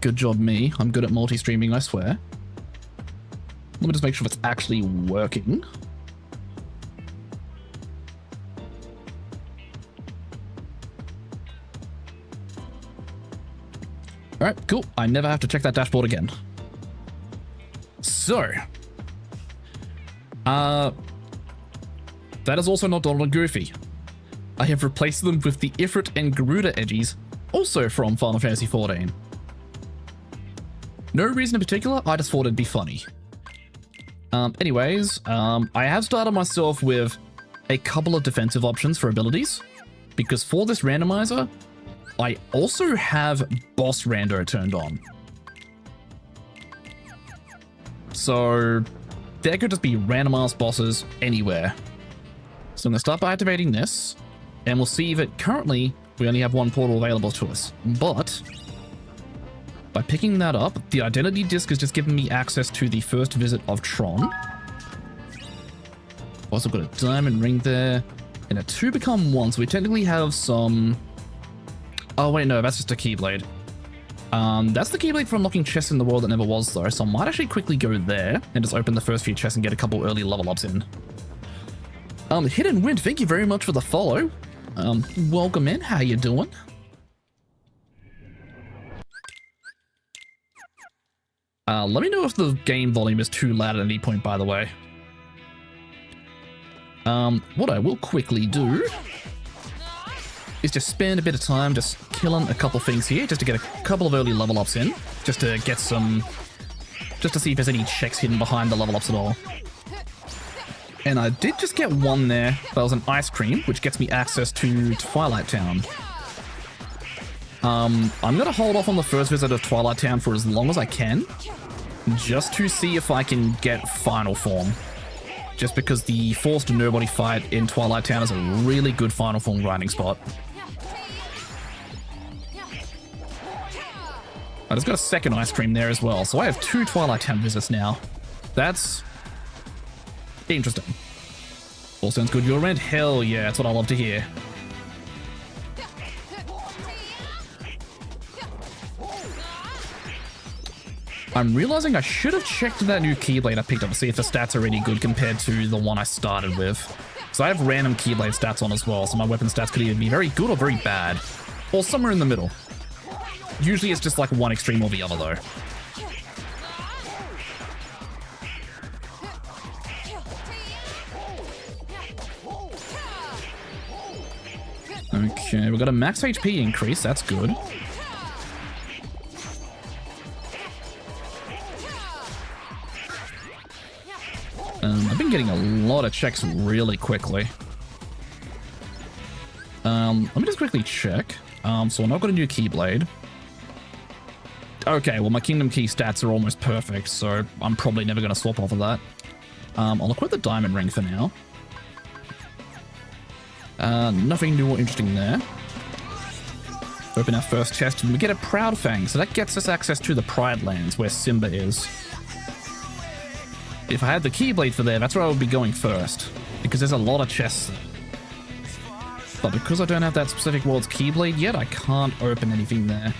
Good job me. I'm good at multi-streaming, I swear. Let me just make sure it's actually working. Alright, cool. I never have to check that dashboard again. So. That is also not Donald and Goofy. I have replaced them with the Ifrit and Garuda edgies, also from Final Fantasy XIV. No reason in particular, I just thought it'd be funny. Anyways, I have started myself with a couple of defensive options for abilities, because for this randomizer, I also have Boss Rando turned on. So there could just be random ass bosses anywhere. So I'm going to start by activating this, and we'll see that currently we only have one portal available to us. But by picking that up, the identity disc has just given me access to the first visit of Tron. Also got a diamond ring there, and a 2 become 1, so we technically have some... Oh wait, no, that's just a Keyblade. That's the Keyblade for unlocking chests in the world that never was though, so I might actually quickly go there and just open the first few chests and get a couple early level ups in. Hidden Wind, thank you very much for the follow. Welcome in, how you doing? Let me know if the game volume is too loud at any point, by the way. What I will quickly do is just spend a bit of time just killing a couple things here, just to get a couple of early level ups in, just to get some, just to see if there's any checks hidden behind the level ups at all. And I did just get one there. That was an ice cream, which gets me access to Twilight Town. I'm gonna hold off on the first visit of Twilight Town for as long as I can, just to see if I can get final form. Just because the Force to Nobody fight in Twilight Town is a really good final form grinding spot. I just got a second ice cream there as well, so I have 2 Twilight Town visits now. That's interesting. All sounds good your end? Hell yeah, that's what I love to hear. I'm realizing I should have checked that new Keyblade I picked up to see if the stats are any good compared to the one I started with. So I have random Keyblade stats on as well, so my weapon stats could either be very good or very bad, or somewhere in the middle. Usually it's just like one extreme or the other though. Okay, we've got a max HP increase, that's good. I've been getting a lot of checks really quickly. Let me just quickly check. So I've got a new Keyblade. Okay, well my Kingdom Key stats are almost perfect, so I'm probably never going to swap off of that. I'll equip the Diamond Ring for now. Nothing new or interesting there. Open our first chest and we get a Proud Fang, so that gets us access to the Pride Lands where Simba is. If I had the Keyblade for there, that's where I would be going first, because there's a lot of chests. But because I don't have that specific world's Keyblade yet, I can't open anything there.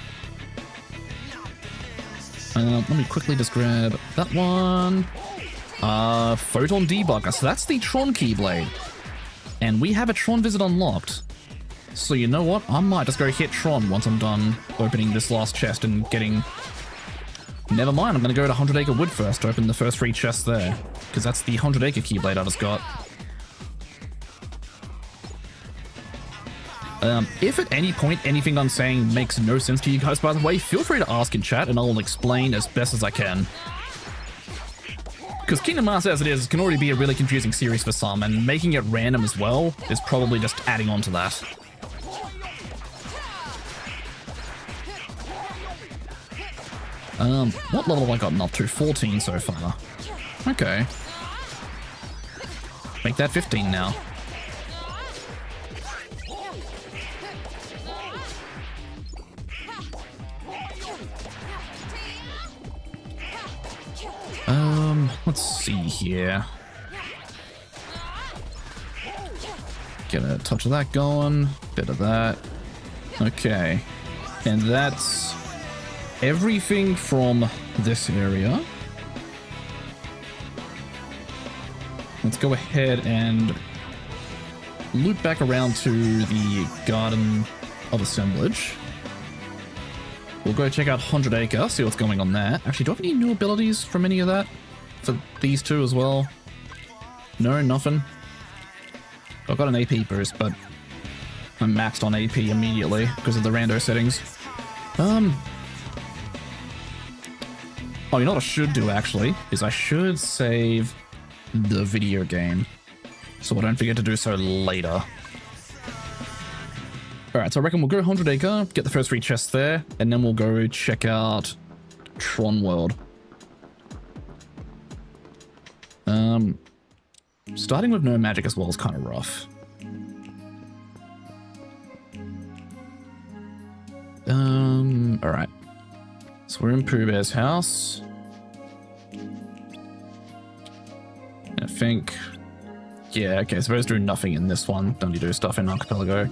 Let me quickly just grab that one. Photon Debugger, so that's the Tron Keyblade. And we have a Tron visit unlocked. So you know what? I might just go hit Tron once I'm done opening this last chest and getting... Never mind, I'm going to go to 100 Acre Wood first to open the first 3 chests there. Because that's the 100 Acre Keyblade I just got. If at any point anything I'm saying makes no sense to you guys, by the way, feel free to ask in chat and I'll explain as best as I can. Because Kingdom Hearts as it is can already be a really confusing series for some, and making it random as well is probably just adding on to that. What level have I gotten up to? 14 so far. Okay. Make that 15 now. Let's see here. Get a touch of that going, bit of that. Okay. And that's everything from this area. Let's go ahead and loop back around to the Garden of Assemblage. We'll go check out 100 Acre, see what's going on there. Actually, do I have any new abilities from any of that? For these two as well? No, nothing. I've got an AP boost, but I'm maxed on AP immediately because of the rando settings. Oh, you know what I should do, actually? Is I should save the video game, so I don't forget to do so later. Alright, so I reckon we'll go 100 Acre, get the first 3 chests there, and then we'll go check out Tron World. Starting with no magic as well is kind of rough. Alright. So we're in Pooh Bear's house. I think... Yeah, okay, so those do nothing in this one. Don't do stuff in Archipelago.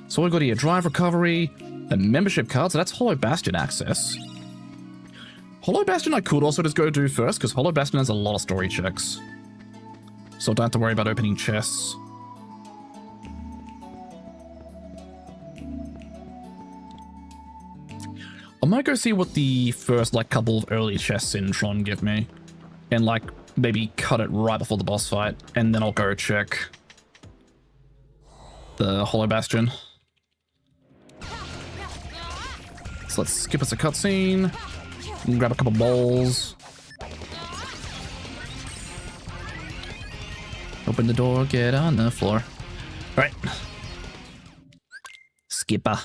So we've got here Drive Recovery, a membership card, so that's Hollow Bastion access. Hollow Bastion I could also just go do first, because Hollow Bastion has a lot of story checks. So I don't have to worry about opening chests. I might go see what the first, like, couple of early chests in Tron give me. And, like, maybe cut it right before the boss fight, and then I'll go check the Hollow Bastion. So let's skip us a cutscene, and grab a couple balls. Open the door, get on the floor. Alright. Skipper.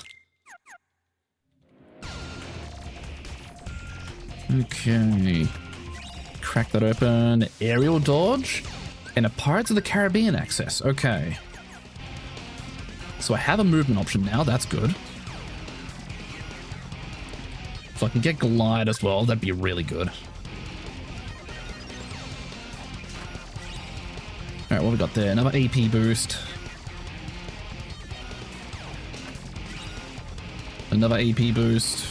Okay. Crack that open. Aerial dodge. And a Pirates of the Caribbean access. Okay. So I have a movement option now. That's good. If I can get glide as well, that'd be really good. Alright, what we got there? Another AP boost. Another AP boost.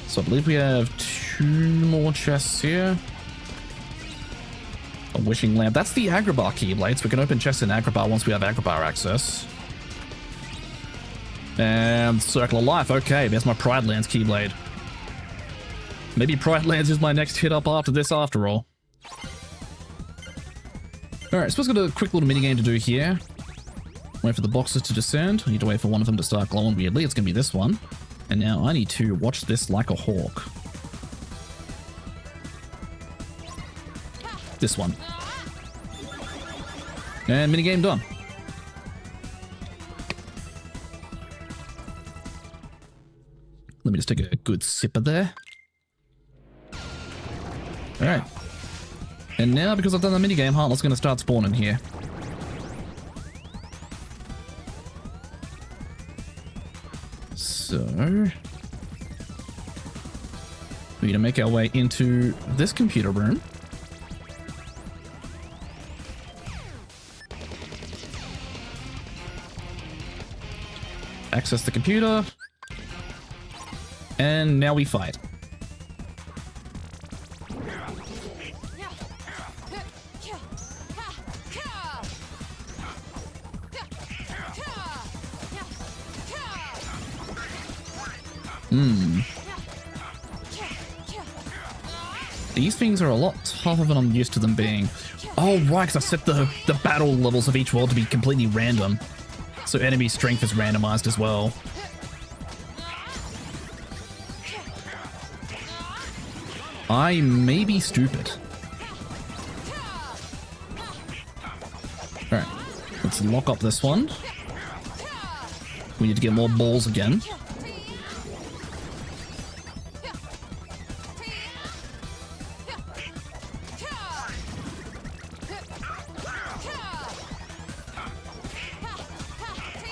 So I believe we have 2 more chests here. A Wishing Lamp. That's the Agrabah Keyblades. We can open chests in Agrabah once we have Agrabah access. And Circle of Life. Okay, there's my Pride Lands Keyblade. Maybe Pride Lands is my next hit up after this after all. Alright, so we've got a quick little minigame to do here. Wait for the boxes to descend. I need to wait for one of them to start glowing weirdly. It's going to be this one. And now I need to watch this like a hawk. This one. And minigame done. Let me just take a good sip of there. Alright. And now, because I've done the minigame, Heartless is going to start spawning here. So... we need to make our way into this computer room. Access the computer. And now we fight. These things are a lot tougher than I'm used to them being. Oh, right, because I set the battle levels of each world to be completely random. So enemy strength is randomized as well. I may be stupid. Alright, let's lock up this one. We need to get more balls again.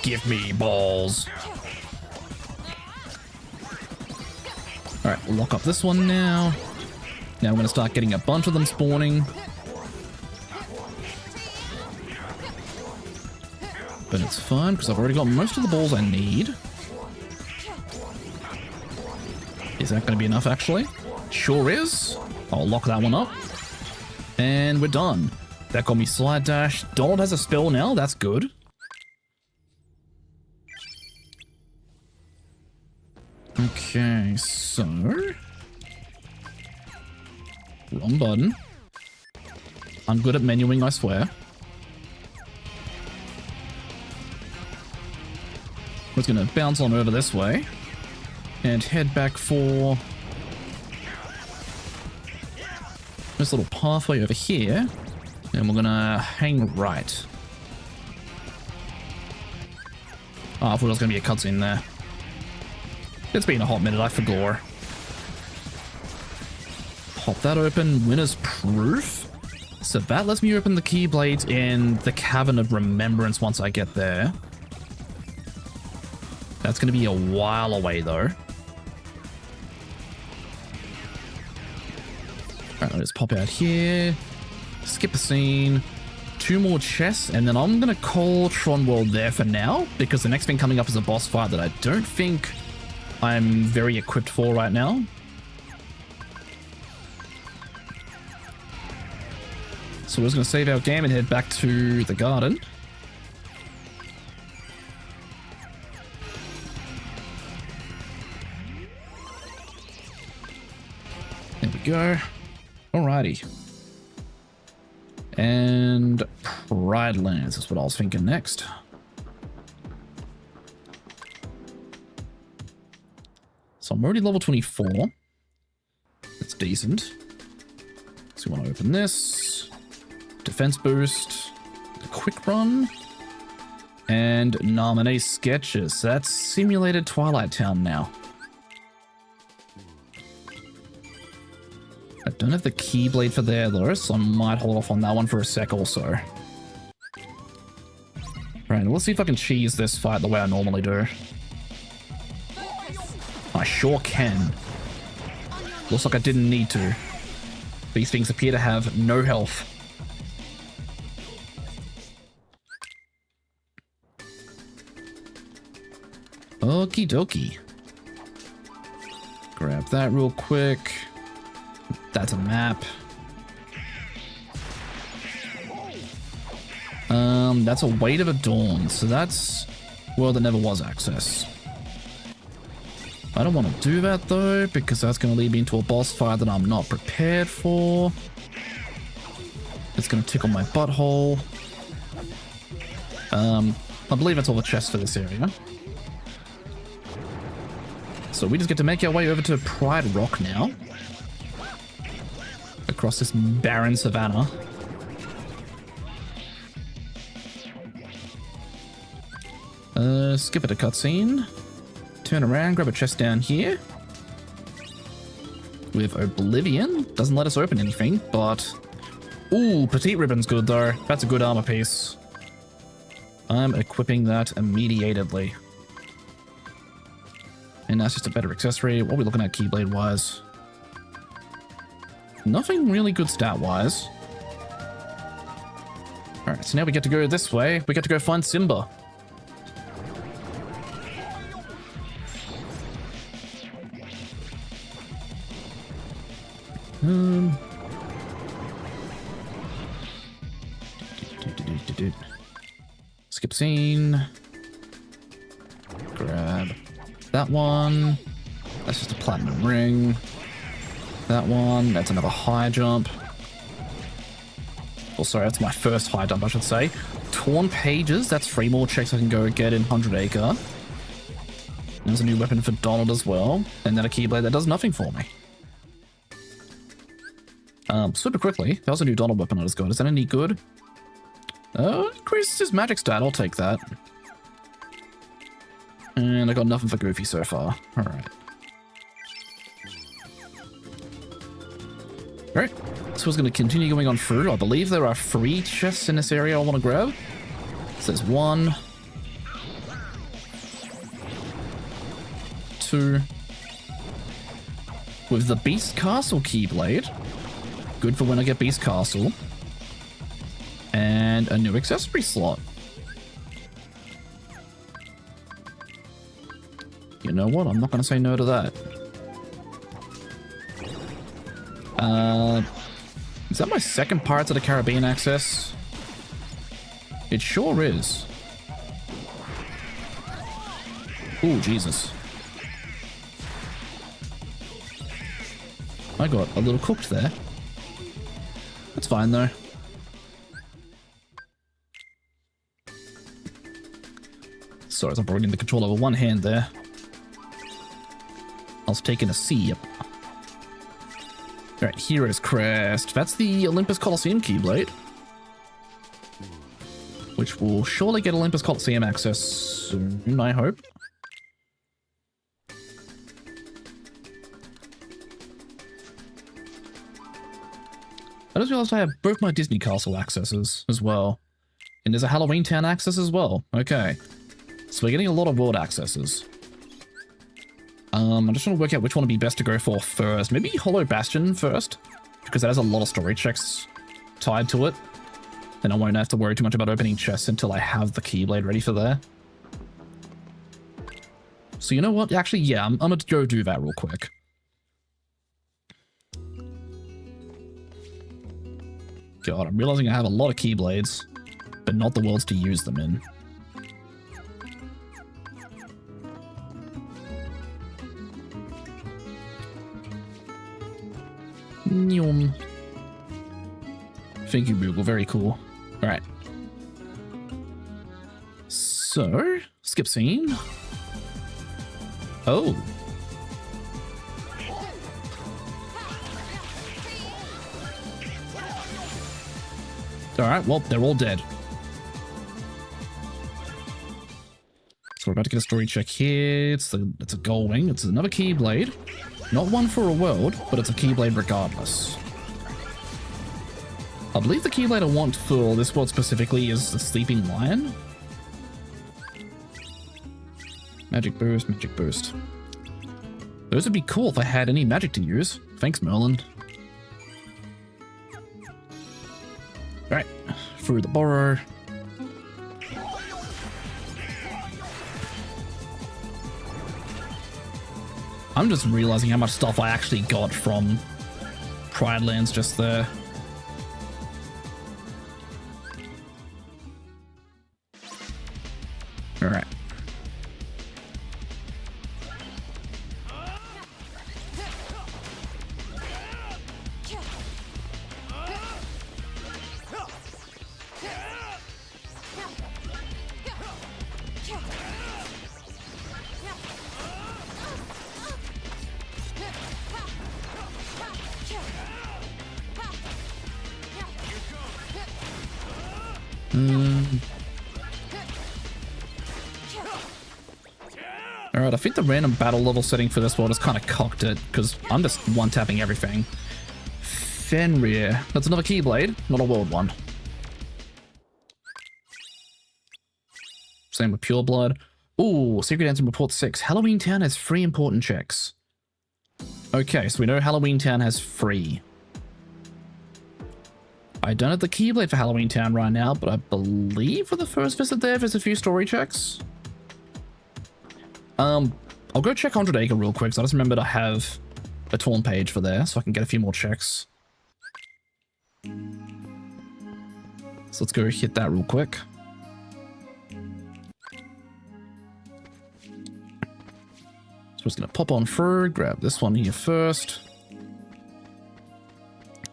Give me balls. Alright, we'll lock up this one now. Now we're going to start getting a bunch of them spawning. But it's fine, because I've already got most of the balls I need. Is that going to be enough, actually? Sure is. I'll lock that one up. And we're done. That got me slide dash. Donald has a spell now. That's good. Okay, so... Wrong button. I'm good at menuing, I swear. We're just gonna bounce on over this way. And head back for... this little pathway over here. And we're gonna hang right. Oh, I thought it was gonna be a cutscene there. It's been a hot minute, I forgot. Pop that open, winner's proof. So that lets me open the Keyblade in the Cavern of Remembrance once I get there. That's going to be a while away though. Alright, let's pop out here. Skip a scene. 2 more chests, and then I'm going to call Tron World there for now, because the next thing coming up is a boss fight that I don't think I'm very equipped for right now. So we're just going to save our game and head back to the garden. There we go. Alrighty. And Pride Lands is what I was thinking next. So I'm already level 24. That's decent. So we want to open this. Defense boost. The quick run. And nominate sketches. That's simulated Twilight Town now. I don't have the Keyblade for there though, so I might hold off on that one for a sec also. Right, let's see if I can cheese this fight the way I normally do. I sure can. Looks like I didn't need to. These things appear to have no health. Okie dokie. Grab that real quick. That's a map. That's a Weight of a Dawn, so that's World That Never Was access. I don't want to do that though, because that's going to lead me into a boss fight that I'm not prepared for. It's going to tickle my butthole. I believe that's all the chests for this area. So we just get to make our way over to Pride Rock now. Across this barren savanna. Skip it a cutscene. Turn around, grab a chest down here. With Oblivion. Doesn't let us open anything, but... ooh, Petite Ribbon's good though. That's a good armor piece. I'm equipping that immediately. And that's just a better accessory. What are we looking at Keyblade-wise? Nothing really good stat-wise. Alright, so now we get to go this way. We get to go find Simba. Skip scene. Grab that one. That's just a platinum ring. That one. That's another high jump. Oh, sorry, that's my first high jump, I should say. Torn pages. That's 3 more checks I can go get in 100 Acre. There's a new weapon for Donald as well. And then a Keyblade that does nothing for me. Super quickly. That was a new Donald weapon I just got. Is that any good? Increases his magic stat. I'll take that. And I got nothing for Goofy so far. Alright. Alright. So I was going to continue going on through. I believe there are 3 chests in this area I want to grab. So there's 1. 2. With the Beast Castle Keyblade. Good for when I get Beast Castle. And a new accessory slot. You know what? I'm not going to say no to that. Is that my second Pirates of the Caribbean access? It sure is. Oh, Jesus. I got a little cooked there. That's fine, though. Sorry, I'm bringing the control over one hand there. I was taking a sip. Alright, Hero's Crest. That's the Olympus Coliseum Keyblade. Which will surely get Olympus Coliseum access soon, I hope. I just realized I have both my Disney Castle accesses as well. And there's a Halloween Town access as well. Okay. So we're getting a lot of world accesses. I'm just trying to work out which one would be best to go for first. Maybe Hollow Bastion first, because that has a lot of story checks tied to it. Then I won't have to worry too much about opening chests until I have the Keyblade ready for there. So you know what? Actually, yeah, I'm gonna go do that real quick. God, I'm realizing I have a lot of Keyblades, but not the worlds to use them in. Nyum. Thank you, Google. Very cool. Alright. So, skip scene. Oh. Alright, well, they're all dead. So we're about to get a story check here. It's a gold wing. It's another Keyblade. Not one for a world, but it's a Keyblade regardless. I believe the Keyblade I want for this world specifically is the Sleeping Lion. Magic Boost, Magic Boost. Those would be cool if I had any magic to use. Thanks, Merlin. Alright, through the borrow. I'm just realizing how much stuff I actually got from Pride Lands just there. Alright. Alright, I think the random battle level setting for this world is kind of cocked it, because I'm just one-tapping everything. Fenrir. That's another Keyblade, not a world one. Same with Pure Blood. Ooh, Secret Answer Report 6. Halloween Town has 3 important checks. Okay, so we know Halloween Town has 3. I don't have the Keyblade for Halloween Town right now, but I believe for the first visit there's a few story checks. I'll go check 100 Acre real quick, so I just remembered I have a torn page for there, so I can get a few more checks. So let's go hit that real quick. So I'm just gonna pop on through, grab this one here first.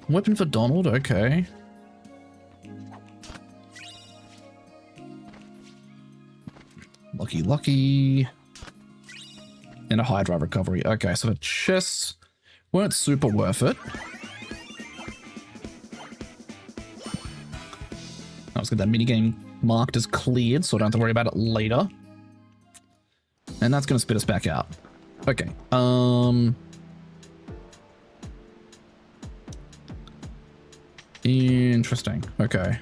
Weapon for Donald, okay. Lucky. And a high drive recovery. Okay, so the chests weren't super worth it. Let's get that minigame marked as cleared, so I don't have to worry about it later. And that's gonna spit us back out. Okay, interesting. Okay.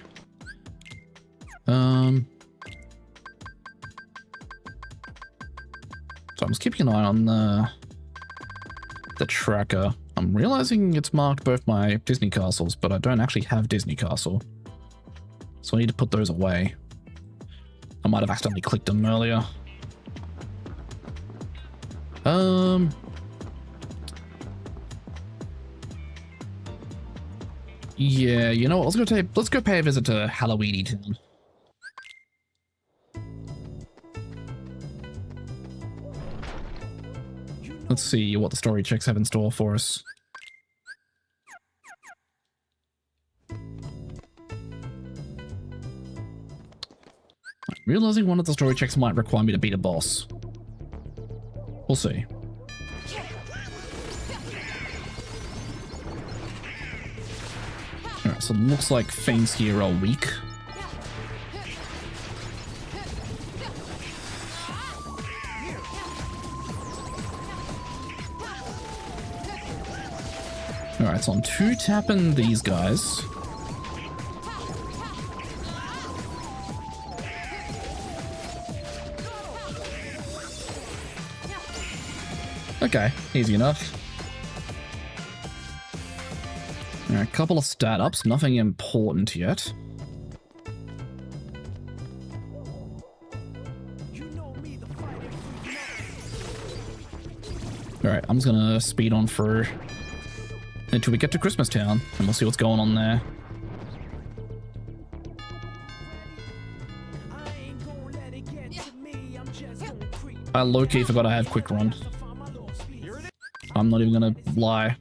So I'm just keeping an eye on the tracker. I'm realizing it's marked both my Disney castles, but I don't actually have Disney Castle. So I need to put those away. I might have accidentally clicked them earlier. Yeah, you know what? Let's go pay a visit to Halloweeny Town. Let's see what the story checks have in store for us. Realizing one of the story checks might require me to beat a boss. We'll see. Alright, so it looks like things here are weak. Alright, so I'm two-tapping these guys. Okay, easy enough. Alright, a couple of stat ups, nothing important yet. Alright, I'm just gonna speed on through until we get to Christmas Town, and we'll see what's going on there. I low-key forgot I had quick run. I'm not even gonna lie.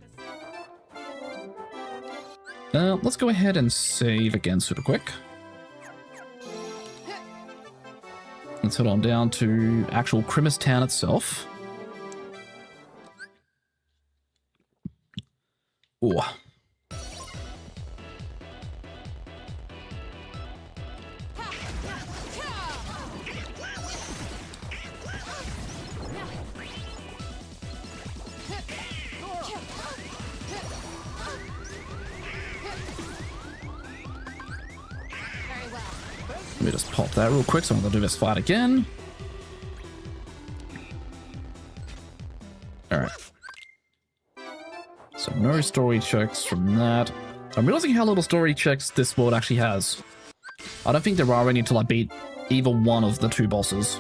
Let's go ahead and save again super quick. Let's head on down to actual Christmas Town itself. Ooh. Let me just pop that real quick so I'm gonna do this fight again. Alright. So no story checks from that. I'm realizing how little story checks this world actually has. I don't think there are any until I beat either one of the two bosses.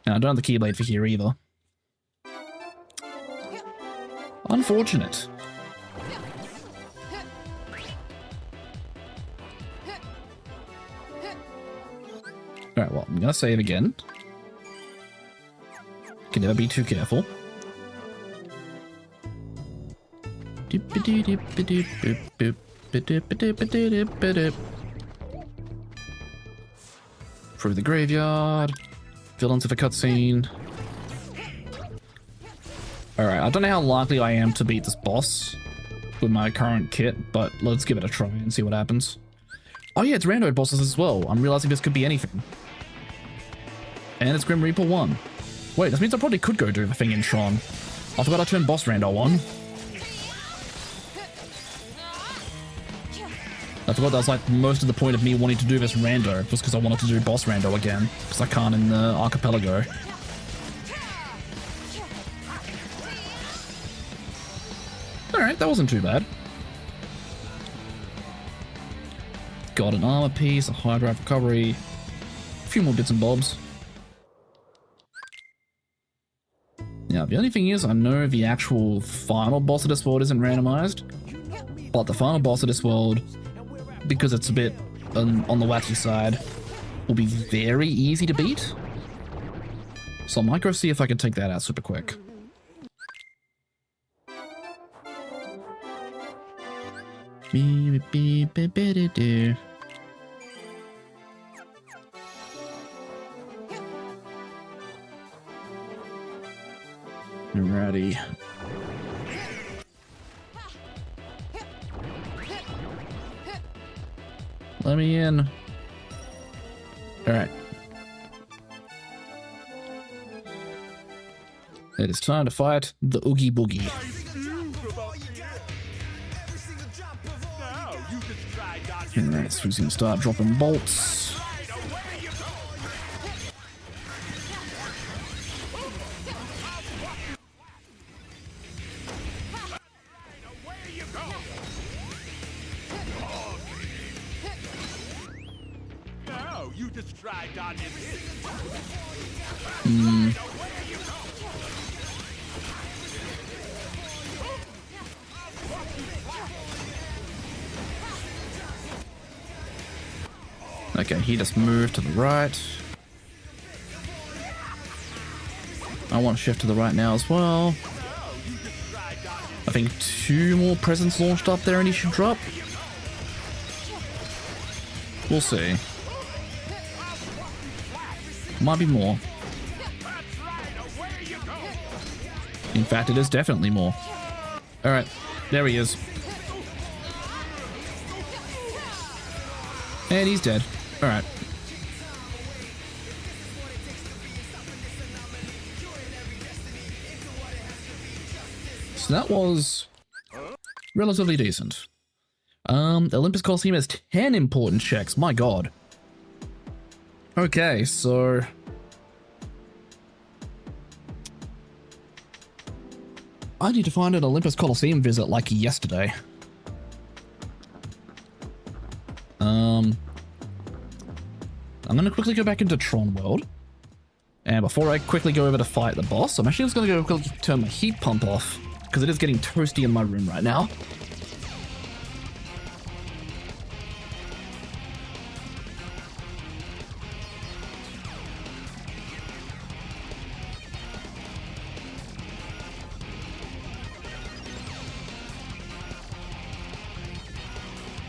And I don't have the Keyblade for here either. Unfortunate. Alright, well, I'm gonna save again. Can never be too careful. Through the graveyard. Villains of a cutscene. Alright, I don't know how likely I am to beat this boss with my current kit, but let's give it a try and see what happens. Oh yeah, it's rando bosses as well. I'm realizing this could be anything. And it's Grim Reaper 1. Wait, this means I probably could go do the thing in Tron. I forgot I turned boss rando on. I forgot that was like most of the point of me wanting to do this rando was because I wanted to do boss rando again. Because I can't in the Archipelago. Alright, that wasn't too bad. Got an armor piece, a high drive recovery, a few more bits and bobs. Now, the only thing is, I know the actual final boss of this world isn't randomized, but the final boss of this world, because it's a bit on the wacky side, will be very easy to beat. So I might go see if I can take that out super quick. Alrighty. Let me in. Alright. It is time to fight the Oogie Boogie. Alright, so he's gonna start dropping bolts. Okay, he just moved to the right. I want to shift to the right now as well. I think 2 more presents launched up there and he should drop. We'll see. Might be more. In fact, it is definitely more. Alright, there he is. And he's dead. Alright. So that was relatively decent. Olympus Coliseum has 10 important checks. My god. Okay, so... I need to find an Olympus Coliseum visit like yesterday. I'm going to quickly go back into Tron World. And before I quickly go over to fight the boss, I'm actually just going to go quickly turn my heat pump off, because it is getting toasty in my room right now.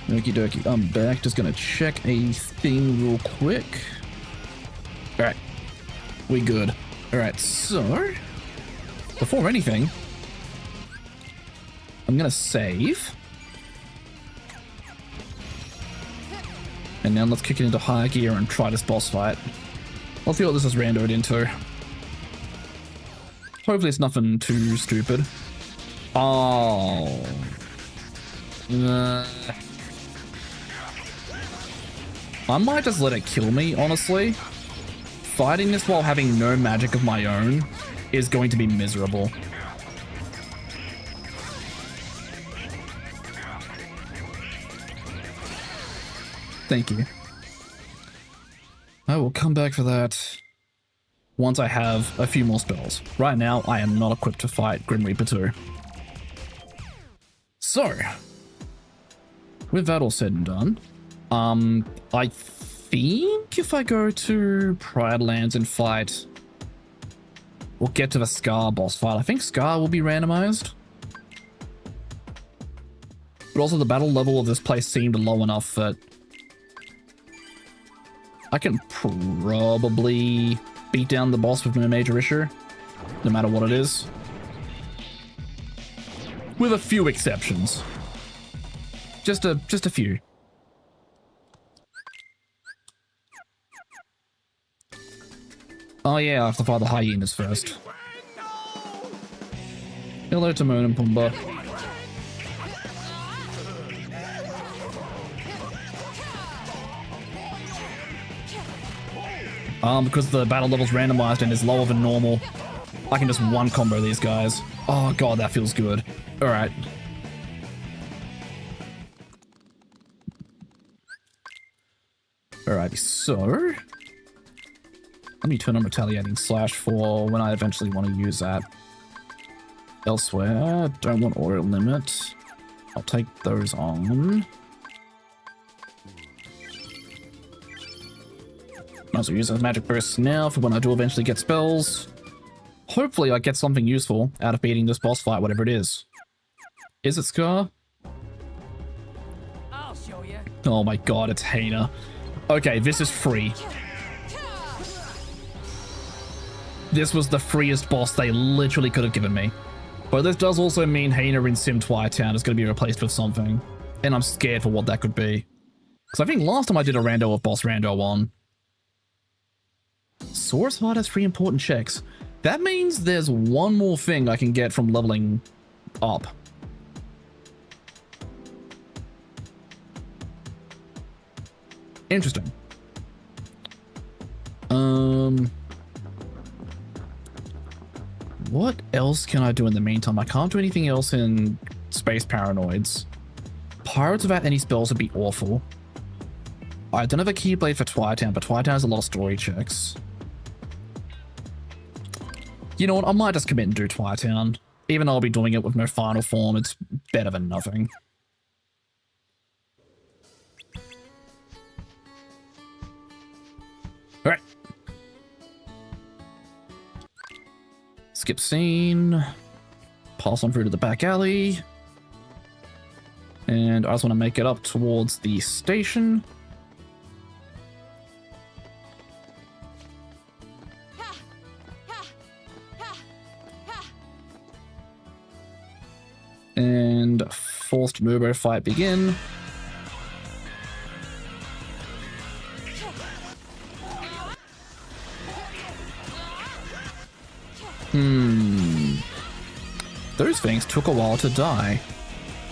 Okie dokie, I'm back. Just gonna check a thing real quick. Alright, we good. Alright, so before anything, I'm gonna save. And now let's kick it into high gear and try this boss fight. I'll see what this is randoed into. Hopefully it's nothing too stupid. Oh. I might just let it kill me, honestly. Fighting this while having no magic of my own is going to be miserable. Thank you. I will come back for that once I have a few more spells. Right now, I am not equipped to fight Grim Reaper 2. So, with that all said and done, I think if I go to Pride Lands and fight, we'll get to the Scar boss fight. I think Scar will be randomized. But also the battle level of this place seemed low enough that I can probably beat down the boss with no major issue, no matter what it is. With a few exceptions. Just a few. Oh yeah, I have to fight the hyenas first. Hello, Timon and Pumbaa. Because the battle level's randomized and is lower than normal, I can just one combo these guys. Oh god, that feels good. Alright. Alright, so... let me turn on Retaliating Slash for when I eventually want to use that. Elsewhere, don't want auto limit. I'll take those on. Might as well use those magic bursts now for when I do eventually get spells. Hopefully I get something useful out of beating this boss fight, whatever it is. Is it Scar? I'll show you. Oh my god, it's Hana. Okay, this is free. This was the freest boss they literally could have given me. But this does also mean Hana in Sim Twilight Town is going to be replaced with something. And I'm scared for what that could be. Because I think last time I did a rando of Boss Rando on, Source Heart has 3 important checks. That means there's one more thing I can get from leveling up. Interesting. What else can I do in the meantime? I can't do anything else in Space Paranoids. Pirates without any spells would be awful. I don't have a Keyblade for Twilight Town, but Twilight Town has a lot of story checks. You know what? I might just commit and do Twilight Town. Even though I'll be doing it with no final form, it's better than nothing. Skip scene. Pass on through to the back alley. And I just want to make it up towards the station. And forced Murbo fight begin. Those things took a while to die,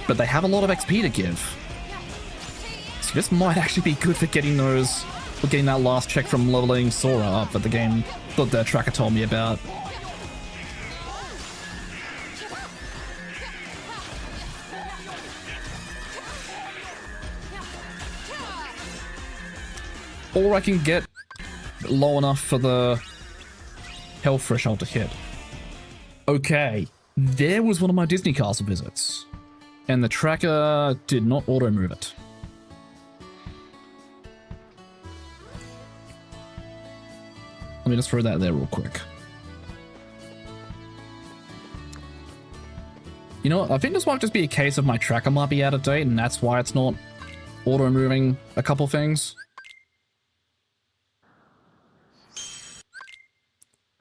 but they have a lot of XP to give. So this might actually be good for getting those, for getting that last check from leveling Sora up that the tracker told me about. Or I can get low enough for the health threshold to hit. Okay, there was one of my Disney Castle visits, and the tracker did not auto-move it. Let me just throw that there real quick. You know what, I think this might just be a case of my tracker might be out of date, and that's why it's not auto-moving a couple things.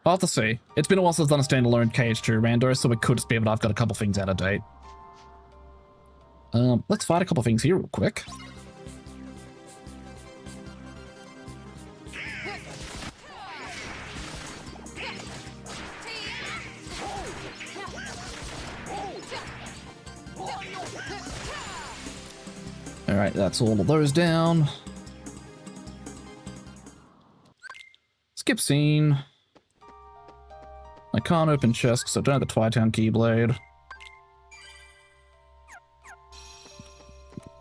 I'll have to see. It's been a while since I've done a standalone KH2 Rando, so it could just be that I've got a couple things out of date. Let's fight a couple things here real quick. Alright, that's all of those down. Skip scene. I can't open chests because I don't have the Twitown Keyblade.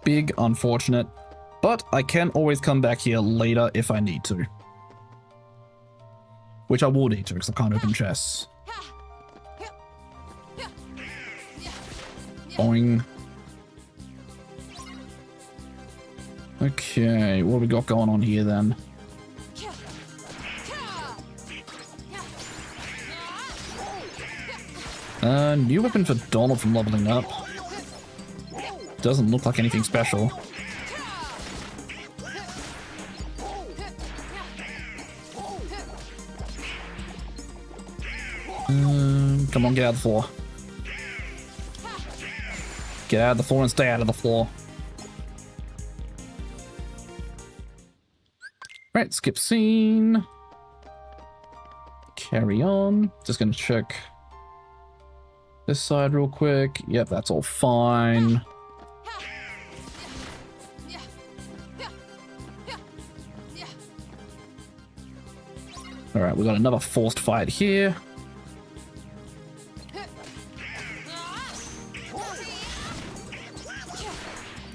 Big unfortunate, but I can always come back here later if I need to. Which I will need to because I can't open chests. Boing. Okay, what have we got going on here then? New weapon for Donald from leveling up. Doesn't look like anything special. Come on, get out of the floor. Get out of the floor and stay out of the floor. Right, skip scene. Carry on. Just gonna check this side real quick. Yep, that's all fine. Alright, we got another forced fight here.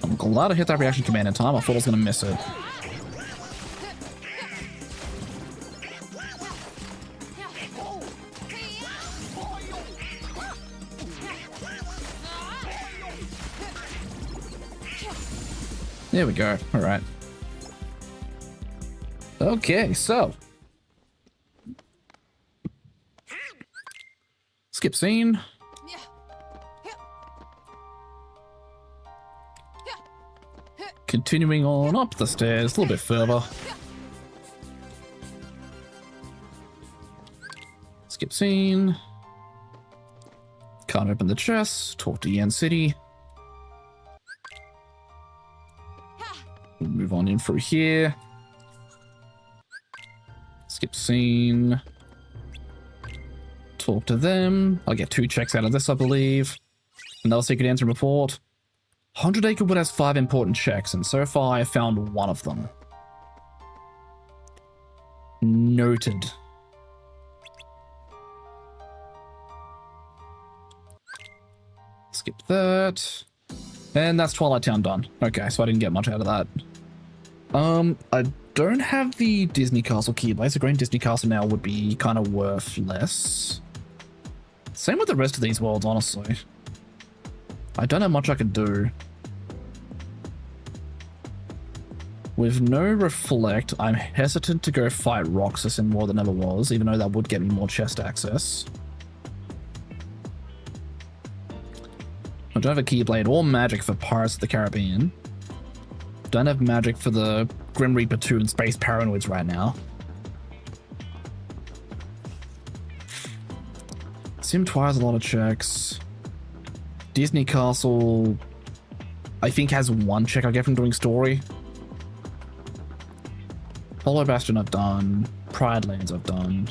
I'm glad I hit that reaction command in time. I thought I was going to miss it. There we go. All right. Okay, so skip scene. Continuing on up the stairs a little bit further. Skip scene. Can't open the chest. Talk to Yen City. We'll move on in through here. Skip scene. Talk to them. I'll get 2 checks out of this, I believe. Another secret answer report. 100 Acre Wood has 5 important checks, and so far I have found 1 of them. Noted. Skip that. And that's Twilight Town done. Okay, so I didn't get much out of that. I don't have the Disney Castle Keyblades. The Green Disney Castle now would be kind of worth less. Same with the rest of these worlds, honestly. I don't have much I can do. With no Reflect, I'm hesitant to go fight Roxas in War Than Never Was, even though that would get me more chest access. I don't have a Keyblade or magic for Pirates of the Caribbean. Don't have magic for the Grim Reaper 2 and Space Paranoids right now. Sim Twi has a lot of checks. Disney Castle, I think, has one check I get from doing story. Hollow Bastion I've done. Pride Lands I've done.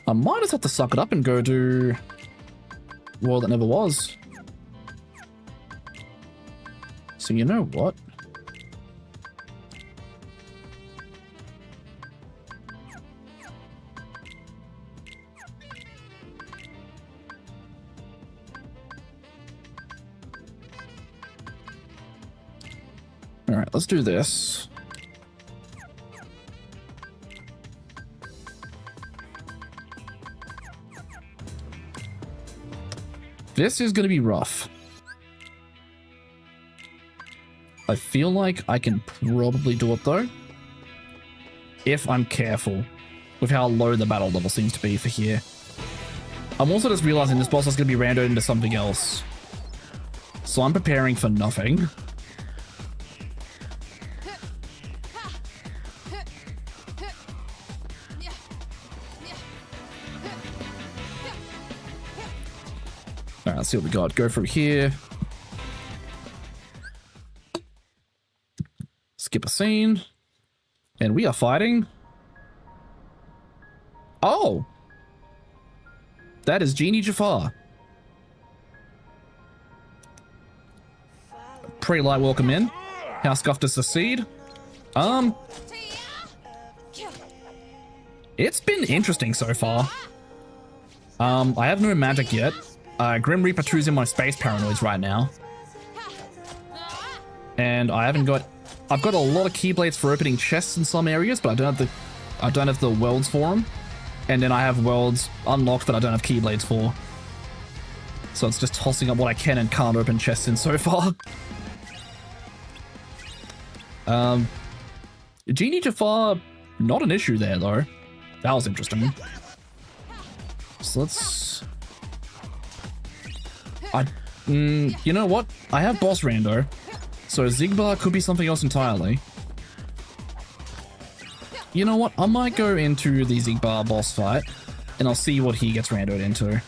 I might just have to suck it up and go do World That Never Was. So you know what? Alright, let's do this. This is going to be rough. I feel like I can probably do it though, if I'm careful with how low the battle level seems to be for here. I'm also just realizing this boss is going to be randoed into something else, so I'm preparing for nothing. Alright, let's see what we got. Go through here. Skip a scene. And we are fighting. Oh! That is Genie Jafar. Pretty light welcome in. How scuffed does the seed? It's been interesting so far. I have no magic yet. Grim Reaper 2's in my Space Paranoids right now. And I haven't got... I've got a lot of Keyblades for opening chests in some areas, but I don't have the worlds for them. And then I have worlds unlocked that I don't have Keyblades for. So it's just tossing up what I can and can't open chests in so far. Genie Jafar, not an issue there though. That was interesting. So let's... you know what? I have Boss Rando, so Zigbar could be something else entirely. You know what? I might go into the Zigbar boss fight, and I'll see what he gets randoed into.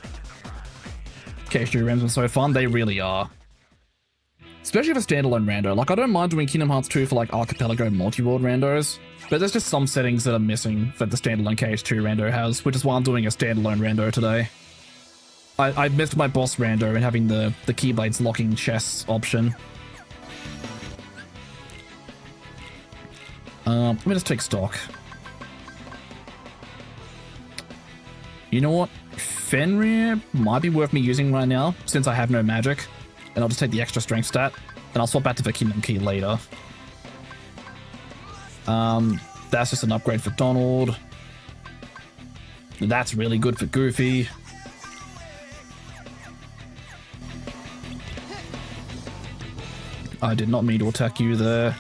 KH2 Randos are so fun, they really are. Especially for standalone rando. Like, I don't mind doing Kingdom Hearts 2 for like Archipelago and Multiworld randos, but there's just some settings that are missing that the standalone KH2 Rando has, which is why I'm doing a standalone rando today. I missed my boss rando and having the Keyblades locking chests option. Let me just take stock. You know what? Fenrir might be worth me using right now, since I have no magic. And I'll just take the extra strength stat, and I'll swap back to the Kingdom Key later. That's just an upgrade for Donald. That's really good for Goofy. I did not mean to attack you there.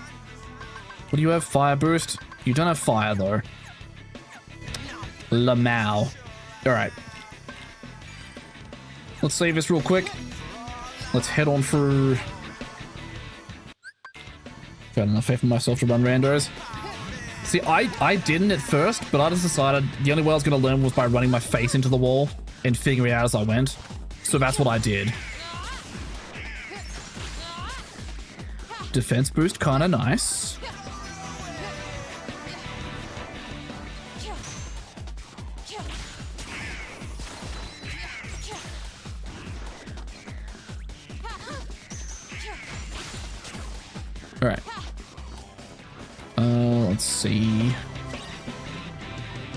What do you have? Fire boost? You don't have fire though. Lamau. Alright. Let's save this real quick. Let's head on through. Got enough faith in myself to run randos. See, I didn't at first, but I just decided the only way I was going to learn was by running my face into the wall and figuring it out as I went. So that's what I did. Defense boost, kind of nice. Alright. Let's see.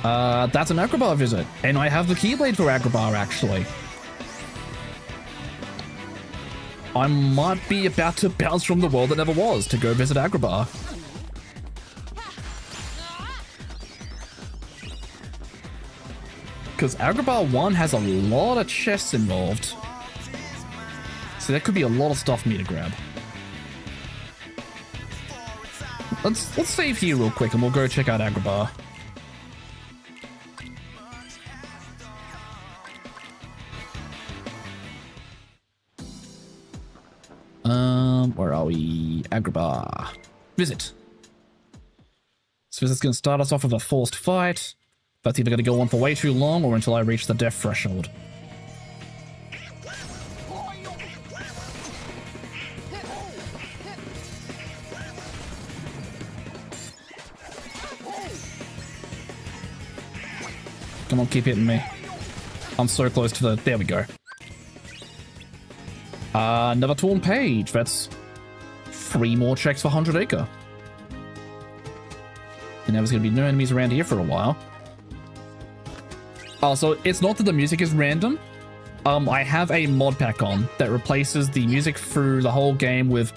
That's an Agrabah visit. And I have the Keyblade for Agrabah, actually. I might be about to bounce from the world that never was to go visit Agrabah. Because Agrabah 1 has a lot of chests involved. So there could be a lot of stuff for me to grab. Let's save here real quick and we'll go check out Agrabah. Agrabah. Visit. So this is going to start us off with a forced fight. That's either going to go on for way too long or until I reach the death threshold. Come on, keep hitting me. I'm so close to the... There we go. Another torn page. That's 3 more checks for 100 Acre. And now there's going to be no enemies around here for a while. Oh, so it's not that the music is random. I have a mod pack on that replaces the music through the whole game with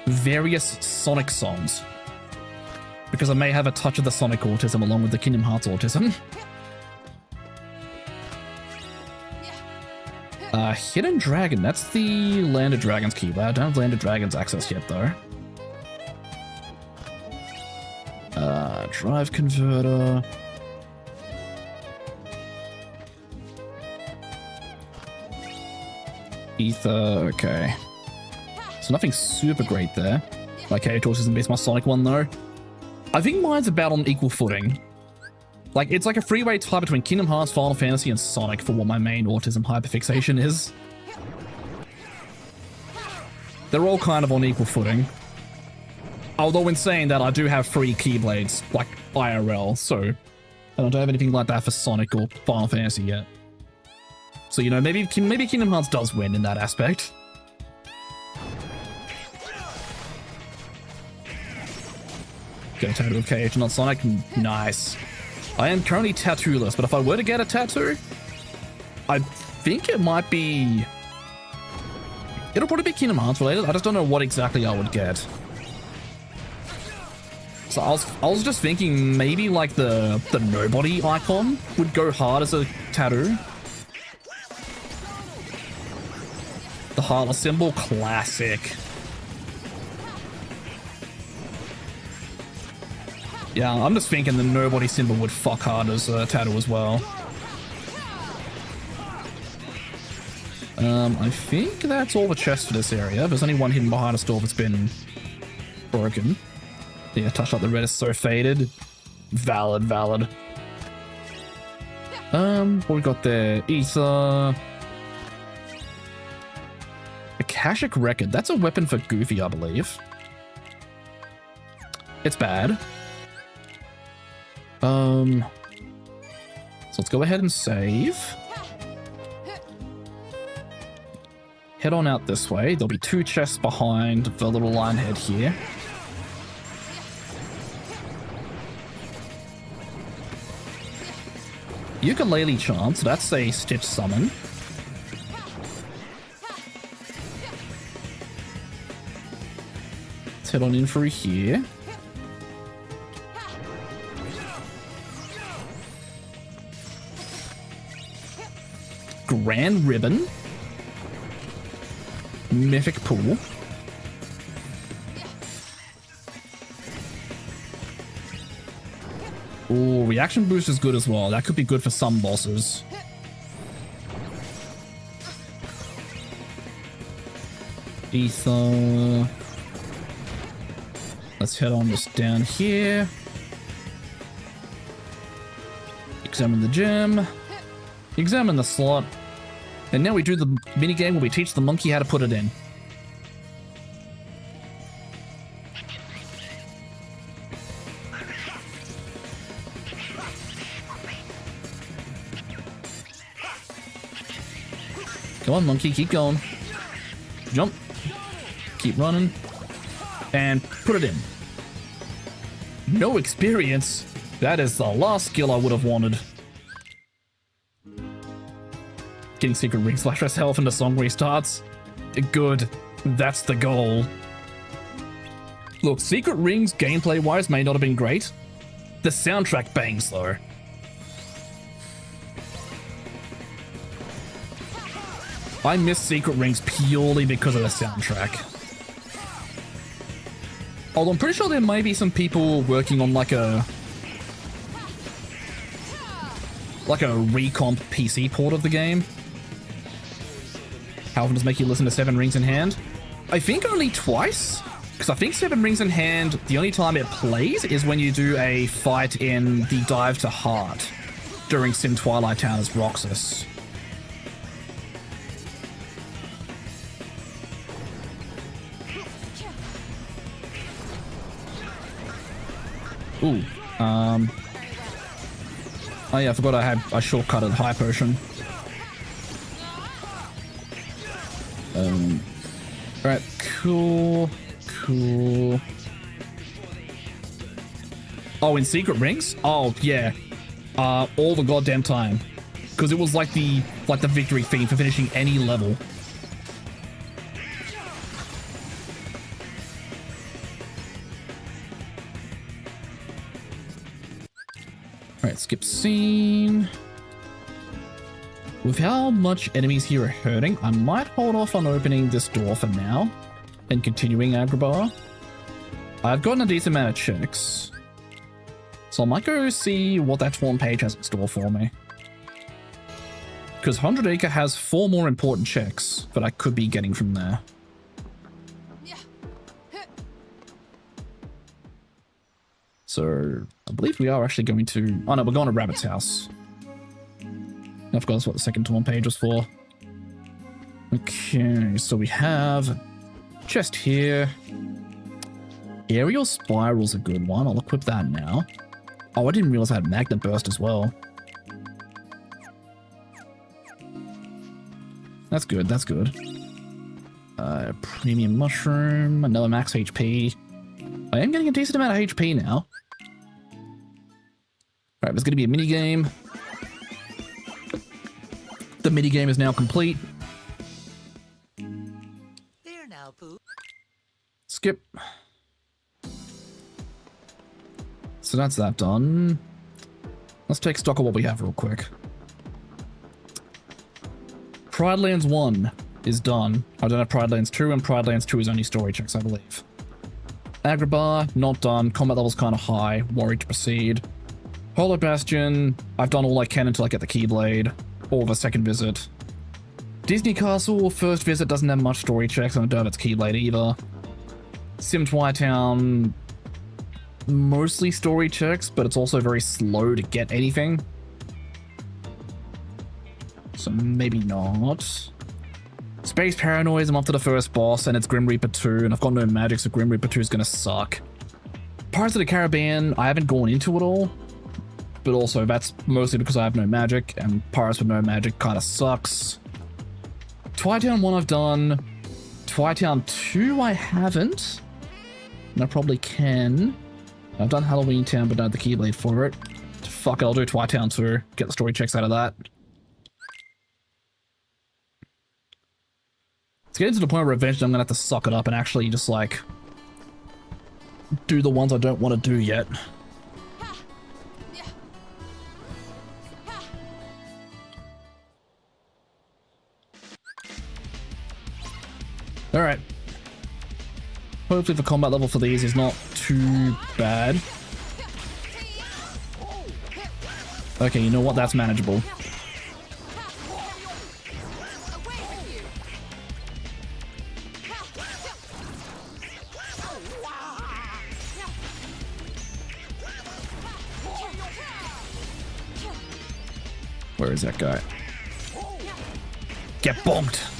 various Sonic songs. Because I may have a touch of the Sonic autism along with the Kingdom Hearts autism. Hidden Dragon. That's the Land of Dragons keyblade. I don't have Land of Dragons access yet, though. Drive converter. Ether. Okay. So nothing super great there. My KH2 autism based my Sonic one, though. I think mine's about on equal footing. Like, it's like a freeway tie between Kingdom Hearts, Final Fantasy, and Sonic for what my main autism hyperfixation is. They're all kind of on equal footing. Although in saying that, I do have 3 Keyblades, like IRL, so I don't have anything like that for Sonic or Final Fantasy yet. So, you know, maybe Kingdom Hearts does win in that aspect. Get a tattoo of KH, not Sonic. Nice. I am currently tattoo-less, but if I were to get a tattoo, I think it might be... It'll probably be Kingdom Hearts related. I just don't know what exactly I would get. So I was just thinking maybe like the nobody icon would go hard as a tattoo. The heartless symbol, classic. Yeah, I'm just thinking the nobody symbol would fuck hard as a tattoo as well. I think that's all the chests for this area. There's only one hidden behind a store that's been broken. Yeah, touch up the red is so faded. Valid. What we got there? Ether. Akashic Record. That's a weapon for Goofy, I believe. It's bad. So let's go ahead and save. Head on out this way. There'll be 2 chests behind the little line head here. Ukulele Chant, that's a Stitch summon. Let's head on in through here. Grand Ribbon. Mythic Pool. Ooh, reaction boost is good as well. That could be good for some bosses. Ether. Let's head on just down here. Examine the gem. Examine the slot. And now we do the minigame where we teach the monkey how to put it in. Come on, monkey, keep going. Jump. Keep running. And put it in. No experience. That is the last skill I would have wanted. Getting secret rings flash us health and the song restarts. Good. That's the goal. Look, secret rings gameplay-wise may not have been great. The soundtrack bangs, though. I miss secret rings purely because of the soundtrack. Although I'm pretty sure there may be some people working on like a recomp PC port of the game. How often does it make you listen to 7 Rings in Hand? I think only twice. Because I think 7 Rings in Hand, the only time it plays is when you do a fight in the Dive to Heart during Sim Twilight Town as Roxas. Ooh, oh yeah, I forgot I had a shortcutted High Potion. Alright, cool. Oh, in Secret Rings? Oh, yeah. All the goddamn time. Because it was like the victory theme for finishing any level. Alright, skip scene. With how much enemies here are hurting, I might hold off on opening this door for now and continuing Agrabah. I've gotten a decent amount of checks, so I might go see what that Torn page has in store for me. Because 100 Acre has 4 more important checks that I could be getting from there. So, I believe we are actually going to... Oh no, we're going to Rabbit's house. I forgot that's what the second Torn page was for. Okay, so we have... chest here. Aerial Spiral's a good one. I'll equip that now. Oh, I didn't realize I had Magnet Burst as well. That's good, that's good. Premium Mushroom, another max HP. I am getting a decent amount of HP now. Alright, there's going to be a minigame. The minigame is now complete. There now, Pooh. Skip. So that's that done. Let's take stock of what we have real quick. Pride Lands 1 is done. I don't have Pride Lands 2, and Pride Lands 2 is only story checks, I believe. Agrabah, not done. Combat level's kind of high. Worried to proceed. Hollow Bastion, I've done all I can until I get the Keyblade. Or the second visit. Disney Castle, first visit doesn't have much story checks, and I don't have its Keyblade either. Sim Twilight Town, mostly story checks, but it's also very slow to get anything. So maybe not. Space Paranoids, I'm up to the first boss, and it's Grim Reaper 2, and I've got no magic, so Grim Reaper 2 is gonna suck. Pirates of the Caribbean, I haven't gone into it all, but also that's mostly because I have no magic, and Pirates with no magic kind of sucks. Twilight Town 1 I've done. Twilight Town 2 I haven't. And I probably can. I've done Halloween Town, but not the Keyblade for it. Fuck it, I'll do Twilight Town 2. Get the story checks out of that. It's getting to the point where eventually I'm gonna have to suck it up and actually just like do the ones I don't want to do yet. Alright. Hopefully the combat level for these is not too bad. Okay, you know what? That's manageable. Where is that guy? Get bonked!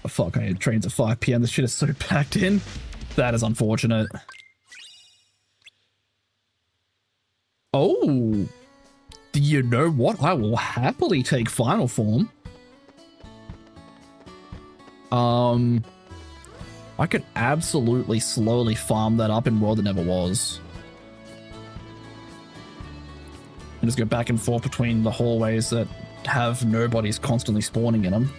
Oh, fuck, I had trains at 5 PM. This shit is so packed in. That is unfortunate. Oh! You know what? I will happily take Final Form. I could absolutely slowly farm that up in World That Never Was. And just go back and forth between the hallways that have nobodies constantly spawning in them.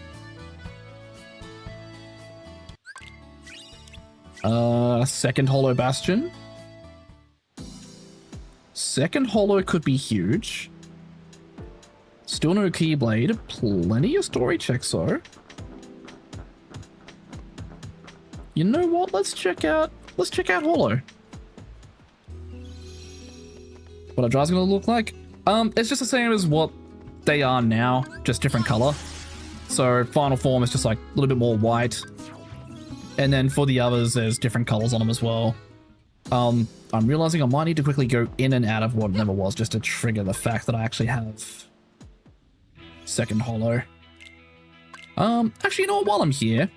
Second Hollow Bastion. Second Hollow could be huge. Still no Keyblade. Plenty of story checks though. You know what? Let's check out Hollow. What our drive's gonna look like? It's just the same as what they are now, just different color. So Final Form is just like a little bit more white. And then for the others, there's different colors on them as well. I'm realizing I might need to quickly go in and out of what never was just to trigger the fact that I actually have second holo. Actually, you know what? While I'm here,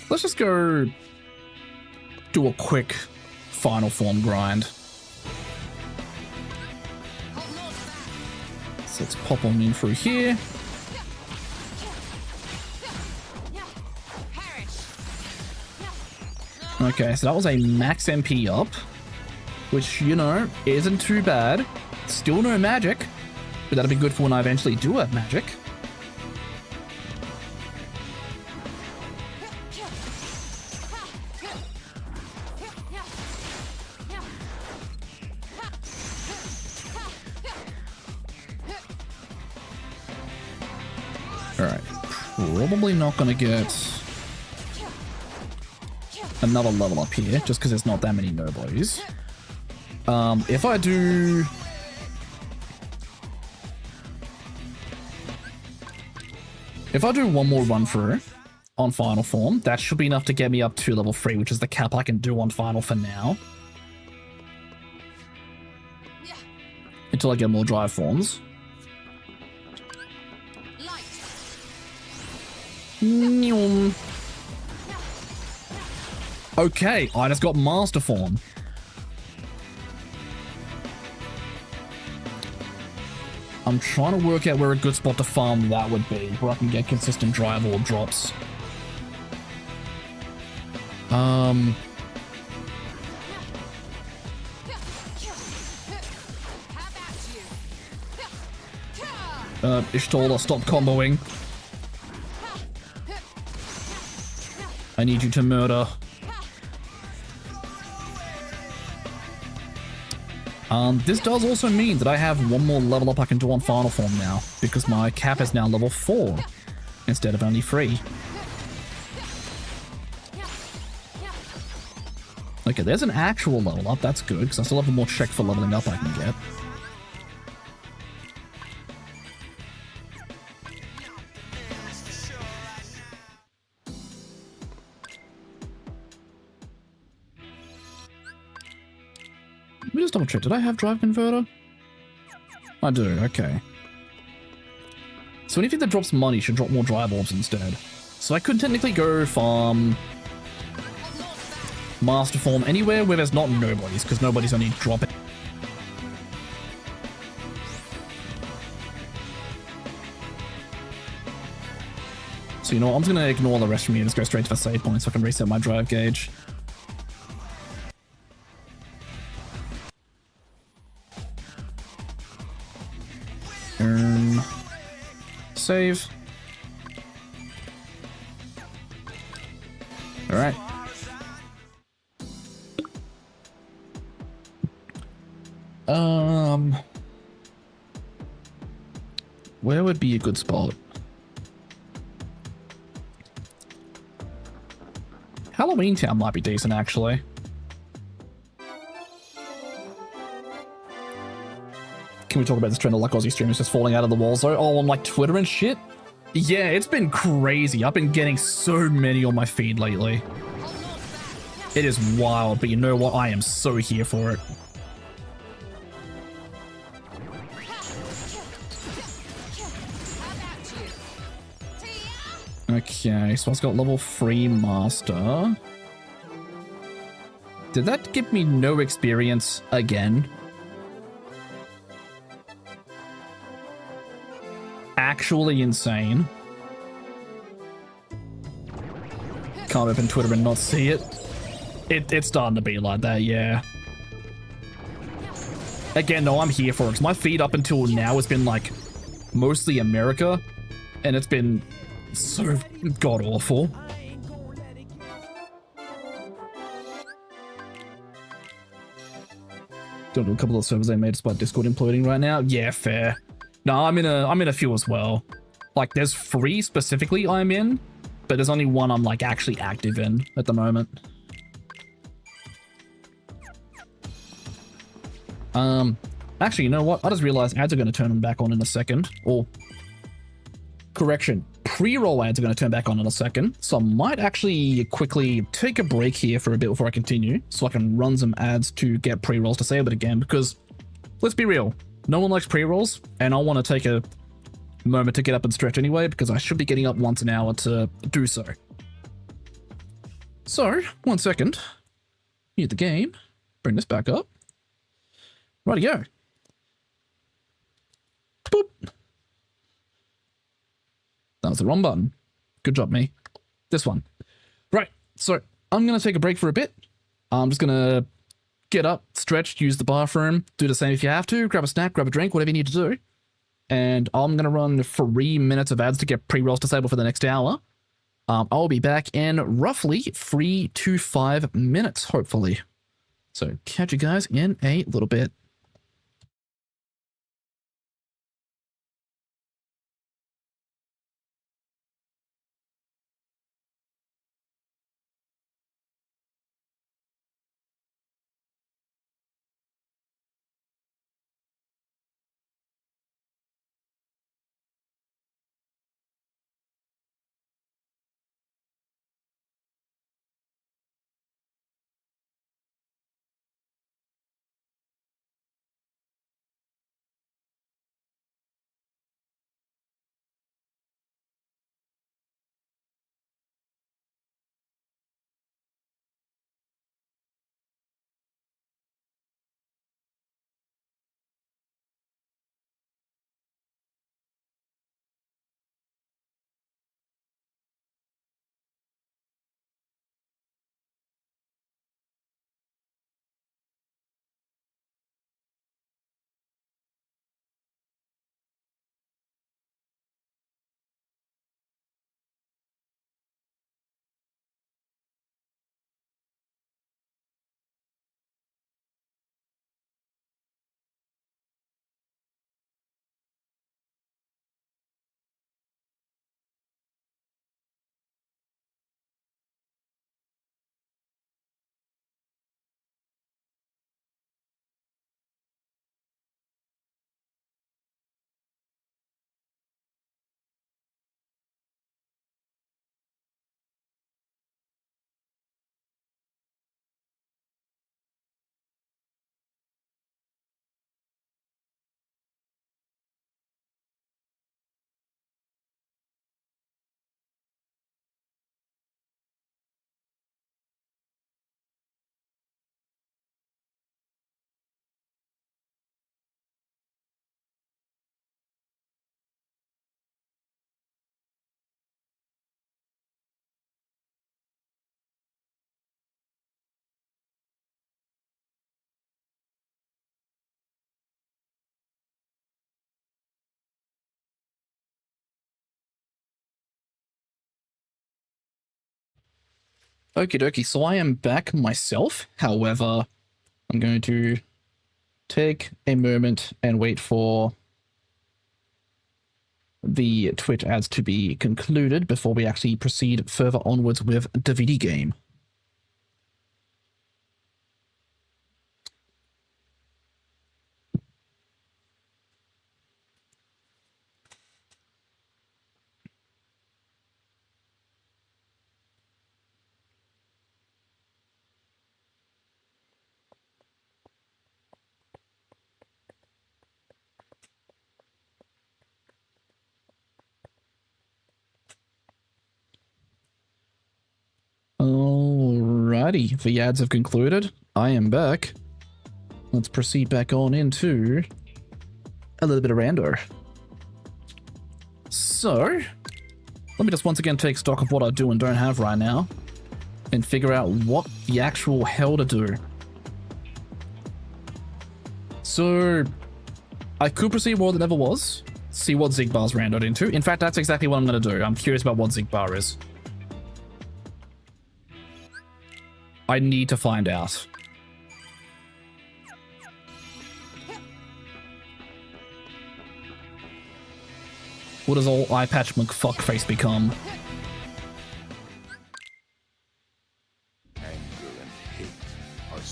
let's just go do a quick final form grind. So let's pop on in through here. Okay, so that was a max MP up, which, you know, isn't too bad. Still no magic, but that'll be good for when I eventually do have magic. Alright, probably not gonna get another level up here, just because there's not that many nobodies. If I do... If I do one more run through on final form, that should be enough to get me up to level 3, which is the cap I can do on final for now. Until I get more drive forms. Okay, I just got master form. I'm trying to work out where a good spot to farm that would be, where I can get consistent drive orb drops. Ishtola, stop comboing. I need you to murder. This does also mean that I have one more level up I can do on final form now, because my cap is now level 4 instead of only 3. Okay, there's an actual level up. That's good, because I still have one more check for leveling up I can get. Let me just double check. Did I have drive converter? I do, okay. So anything that drops money should drop more drive orbs instead. So I could technically go farm master form anywhere where there's not nobodies, because nobodies only drop it. So you know what, I'm just going to ignore the rest from here and just go straight to the save point so I can reset my drive gauge. Save. Alright. Where would be a good spot? Halloween Town might be decent, actually. Can we talk about this trend of like Aussie streamers just falling out of the walls though? Oh, on like Twitter and shit? Yeah, it's been crazy. I've been getting so many on my feed lately. It is wild, but you know what? I am so here for it. Okay, so I've got level 3 master. Did that give me no experience again? Actually insane. Can't open Twitter and not see it. It's starting to be like that, yeah. Again, no, I'm here for it. 'Cause my feed up until now has been like mostly America, and it's been so god awful. Don't do a couple of servers they made despite Discord imploding right now. Yeah, fair. No, I'm in a few as well. Like, there's 3 specifically I'm in, but there's only one I'm like actually active in at the moment. Actually, you know what? I just realized ads are going to turn them back on in a second. Or Correction. Pre-roll ads are going to turn back on in a second, so I might actually quickly take a break here for a bit before I continue, so I can run some ads to get pre-rolls disabled again, because, let's be real, no one likes pre-rolls, and I want to take a moment to get up and stretch anyway, because I should be getting up once an hour to do so. So, 1 second. Mute the game. Bring this back up. Righty-go. Boop. That was the wrong button. Good job, me. This one. Right, so I'm going to take a break for a bit. I'm just going to get up, stretch, use the bathroom, do the same if you have to, grab a snack, grab a drink, whatever you need to do. And I'm going to run 3 minutes of ads to get pre-rolls disabled for the next hour. I'll be back in roughly 3 to 5 minutes, hopefully. So catch you guys in a little bit. Okie dokie, so I am back myself. However, I'm going to take a moment and wait for the Twitch ads to be concluded before we actually proceed further onwards with the video game. Alrighty, the ads have concluded. I am back. Let's proceed back on into a little bit of rando. So, let me just once again take stock of what I do and don't have right now and figure out what the actual hell to do. So, I could proceed more than ever was, see what Zigbar's randoed into. In fact, that's exactly what I'm going to do. I'm curious about what Zigbar is. I need to find out. What does old eye patch McFuckface become?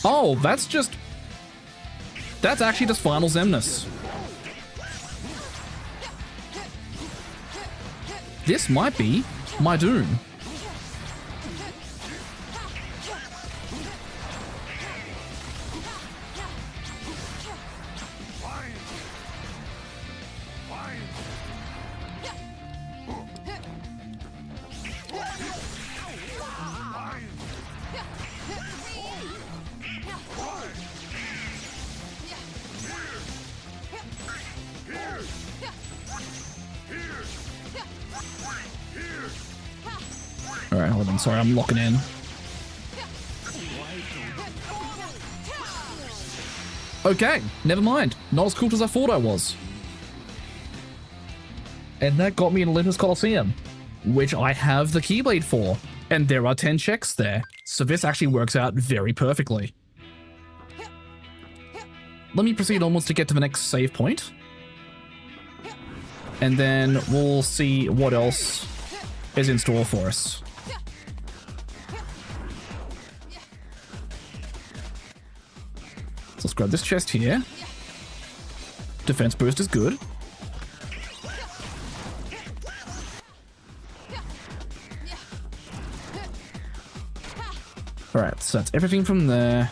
Oh, that's actually just Final Zemnis. This might be my doom. Alright, hold on. Sorry, I'm locking in. Okay, never mind. Not as cool as I thought I was. And that got me in Olympus Coliseum, which I have the Keyblade for. And there are 10 checks there. So this actually works out very perfectly. Let me proceed almost to get to the next save point. And then we'll see what else is in store for us. So let's grab this chest here. Defense boost is good. Alright, so that's everything from there.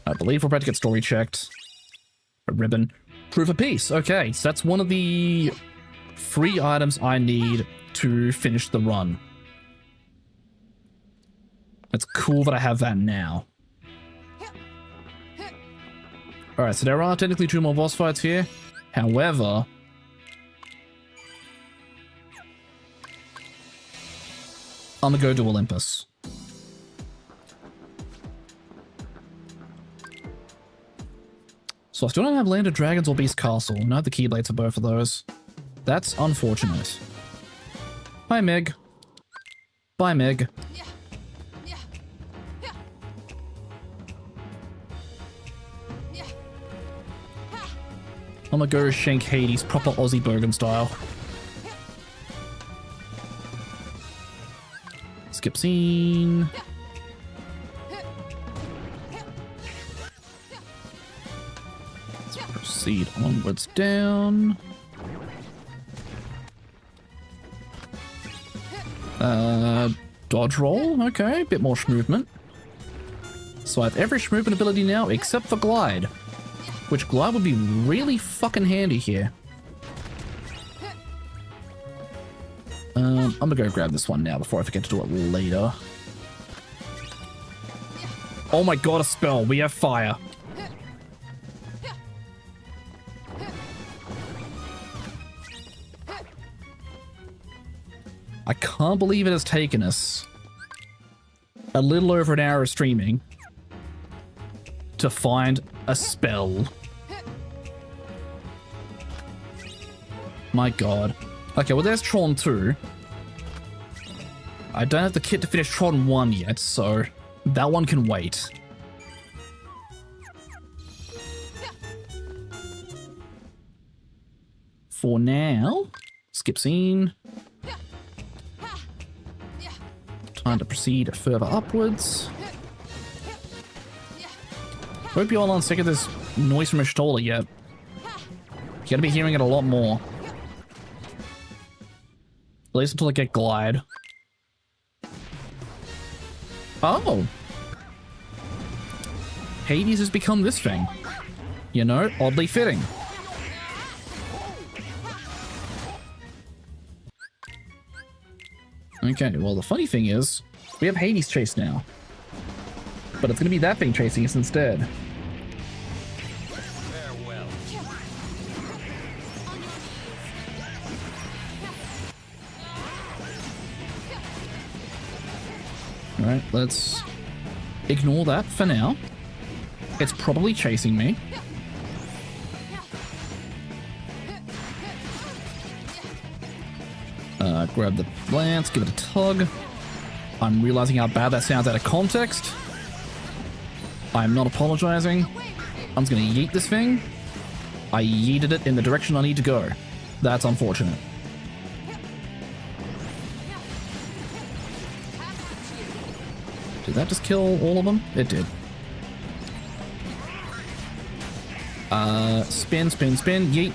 I believe we're about to get story checked. A ribbon. Proof of peace. Okay, so that's one of the 3 items I need to finish the run. It's cool that I have that now. Alright, so there are technically 2 more boss fights here. However, I'm gonna go to Olympus. So I still don't have Land of Dragons or Beast Castle. I have the Keyblades for both of those. That's unfortunate. Hi, Meg. Bye, Meg. I'm gonna go shank Hades, proper Aussie Bogan style. Skip scene. Let's proceed onwards down. Dodge roll, okay, bit more movement. So I have every movement ability now except for glide. Which glide would be really fucking handy here. I'm gonna go grab this one now before I forget to do it later. Oh my god, a spell. We have fire. I can't believe it has taken us a little over an hour of streaming to find a spell. My god. Okay, well there's Tron 2. I don't have the kit to finish Tron 1 yet, so that one can wait. For now, skip scene. Time to proceed further upwards. Hope you all aren't sick of this noise from a Stoller yet. You're gonna be hearing it a lot more. At least until I get glide. Oh! Hades has become this thing. You know, oddly fitting. Okay, well the funny thing is, we have Hades chase now. But it's gonna be that thing chasing us instead. Alright, let's ignore that for now. It's probably chasing me. Grab the lance, give it a tug. I'm realizing how bad that sounds out of context. I'm not apologizing. I'm just gonna yeet this thing. I yeeted it in the direction I need to go. That's unfortunate. Did that just kill all of them? It did. Spin, spin, spin, yeet.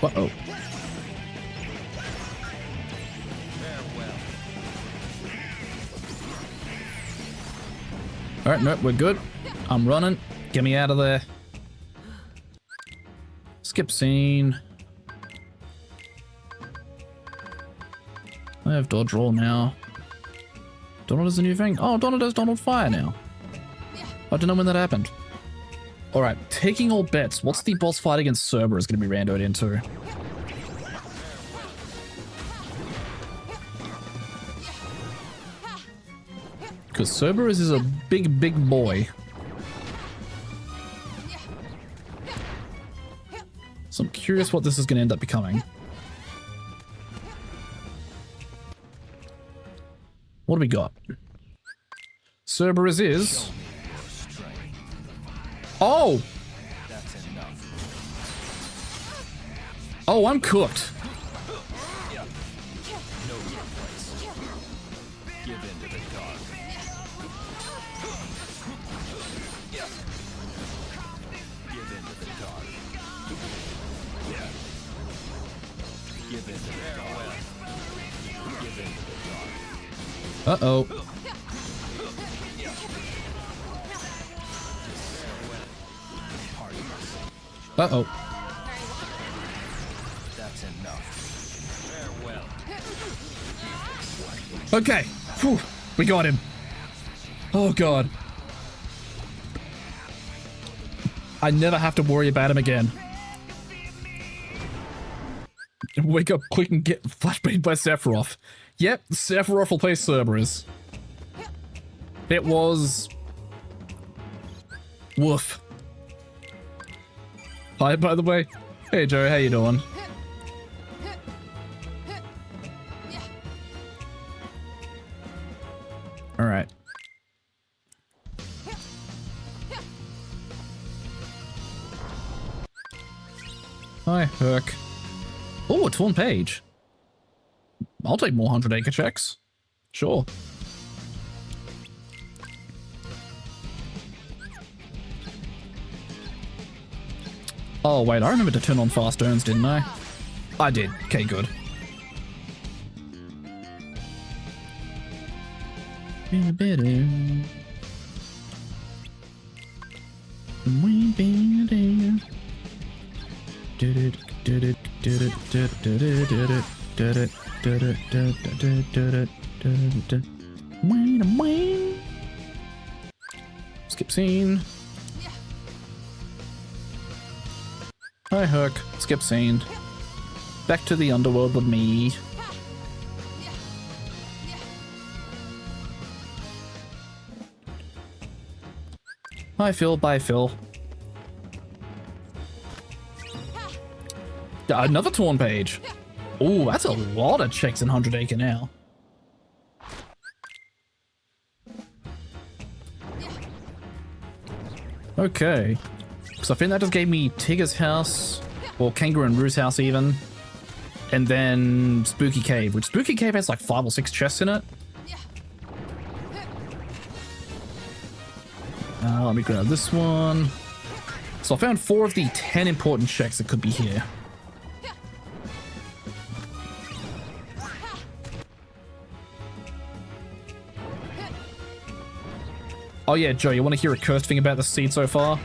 Uh-oh. Alright, nope, we're good. I'm running. Get me out of there. Skip scene. I have dodge roll now. Donald is a new thing? Oh, Donald has Donald Fire now. I don't know when that happened. Alright, taking all bets. What's the boss fight against Cerberus going to be randoed into? Because Cerberus is a big, big boy. So I'm curious what this is going to end up becoming. What do we got? Cerberus is... Oh! Oh, I'm cooked. Uh-oh. Uh-oh. That's enough. Farewell. Okay. Whew. We got him. Oh, God. I never have to worry about him again. Wake up quick and get flashbanged by Sephiroth. Yep, Sephiroth will play Cerberus. It was... woof. Hi, by the way. Hey, Joe, how you doing? Alright. Hi, Herc. Oh, a torn page. I'll take more 100-acre checks. Sure. Oh, wait, I remember to turn on fast turns, didn't I? I did. Okay, good. Skip scene. Hi, Herc. Skip scene. Back to the underworld with me. Hi, Phil. Bye, Phil. Another torn page. Oh, that's a lot of checks in 100 Acre now. Okay. So I think that just gave me Tigger's house, or Kangaroo and Roo's house even, and then Spooky Cave, which Spooky Cave has like 5 or 6 chests in it. Let me grab this one. So I found 4 of the 10 important checks that could be here. Oh yeah, Joe, you want to hear a cursed thing about the seed so far?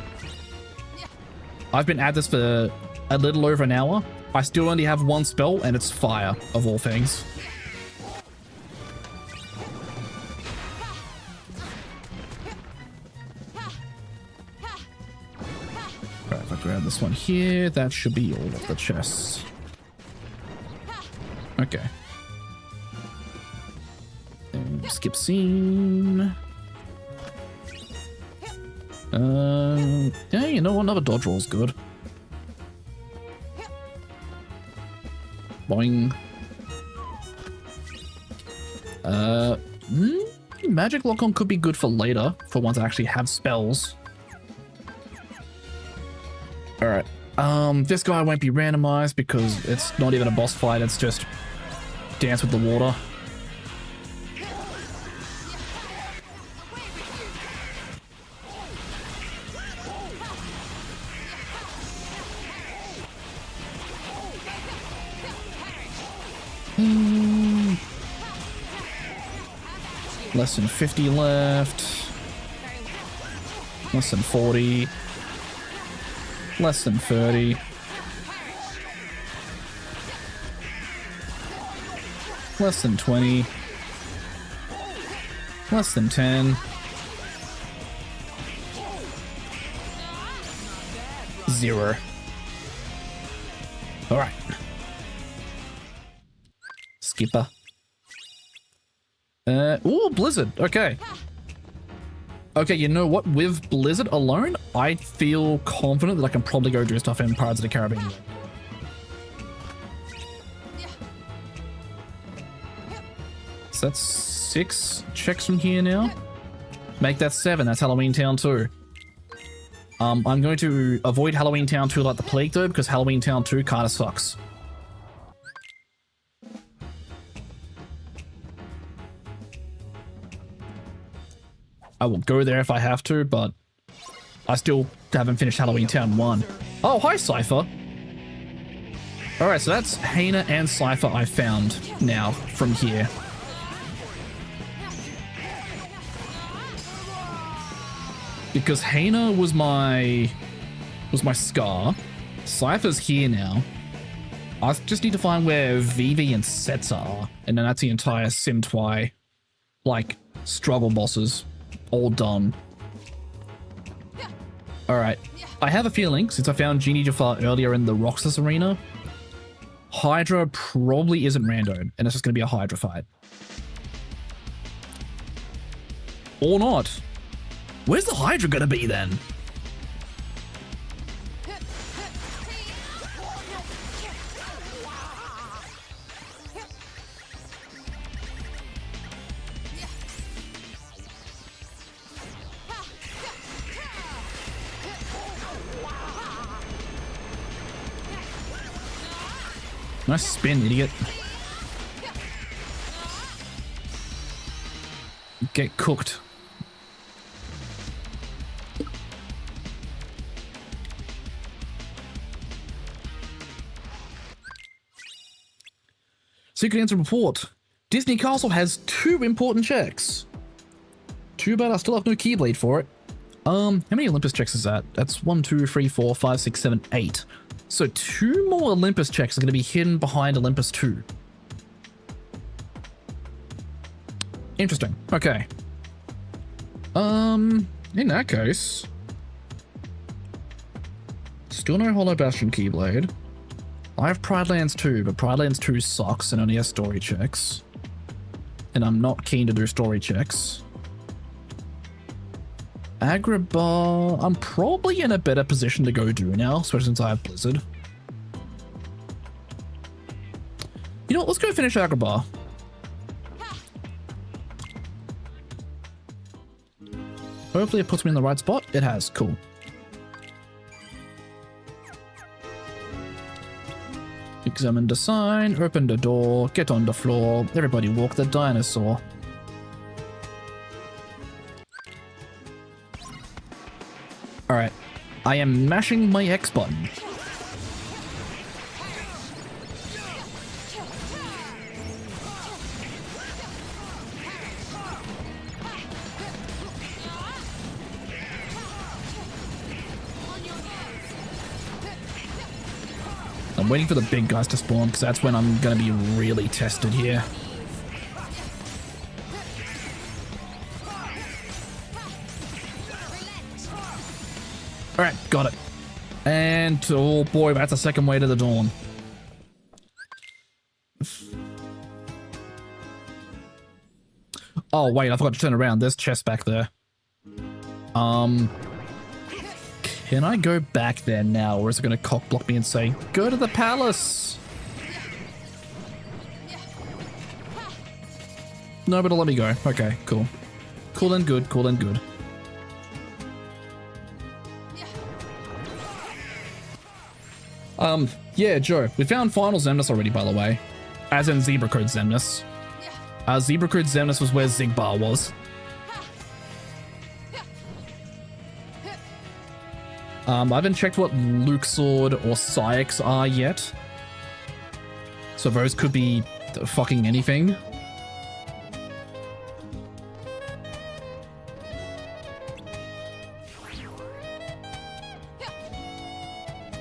I've been at this for a little over an hour. I still only have 1 spell, and it's fire, of all things. Alright, if I grab this one here, that should be all of the chests. Okay. And skip scene. Yeah, you know what? Another dodge roll's good. Boing. Magic lock-on could be good for later, for ones that actually have spells. Alright. This guy won't be randomized because it's not even a boss fight, it's just dance with the water. Less than 50 left. Less than 40. Less than 30. Less than 20. Less than 10. 0. Alright. Skipper. Ooh, Blizzard. Okay. Okay, you know what? With Blizzard alone, I feel confident that I can probably go do stuff in Pirates of the Caribbean. So that's 6 checks from here now. Make that 7. That's Halloween Town 2. I'm going to avoid Halloween Town 2 like the plague though, because Halloween Town 2 kinda sucks. I will go there if I have to, but I still haven't finished Halloween Town 1. Oh, hi, Cypher. Alright, so that's Hana and Cypher I found now from here. Because Hana was my scar. Cypher's here now. I just need to find where Vivi and Setsa are. And then that's the entire Simtwai, like, struggle bosses. All done. Alright. I have a feeling, since I found Genie Jafar earlier in the Roxas arena, Hydra probably isn't rando, and it's just going to be a Hydra fight. Or not. Where's the Hydra going to be then? Nice spin, idiot. Get cooked. Secret answer report. Disney Castle has 2 important checks. Too bad I still have no Keyblade for it. How many Olympus checks is that? That's 1, 2, 3, 4, 5, 6, 7, 8. So 2 more Olympus checks are going to be hidden behind Olympus 2. Interesting. Okay. In that case, still no Hollow Bastion Keyblade. I have Pride Lands 2, but Pride Lands 2 sucks and only has story checks. And I'm not keen to do story checks. Agrabah, I'm probably in a better position to go do now, especially since I have Blizzard. You know what, let's go finish Agrabah. Hopefully it puts me in the right spot. It has, cool. Examine the sign, open the door, get on the floor, everybody walk the dinosaur. Alright, I am mashing my X button. I'm waiting for the big guys to spawn, because that's when I'm going to be really tested here. Alright, got it. And, oh boy, that's a second way to the dawn. Oh, wait, I forgot to turn around. There's chests back there. Can I go back there now, or is it going to cock block me and say, go to the palace? No, but it'll let me go. Okay, cool. Cool and good, cool and good. Yeah, Joe, we found Final Xemnas already, by the way. As in Zebra Code Xemnas. Zebra Code Xemnas was where Zigbar was. I haven't checked what Luke Sword or Syx are yet. So those could be fucking anything.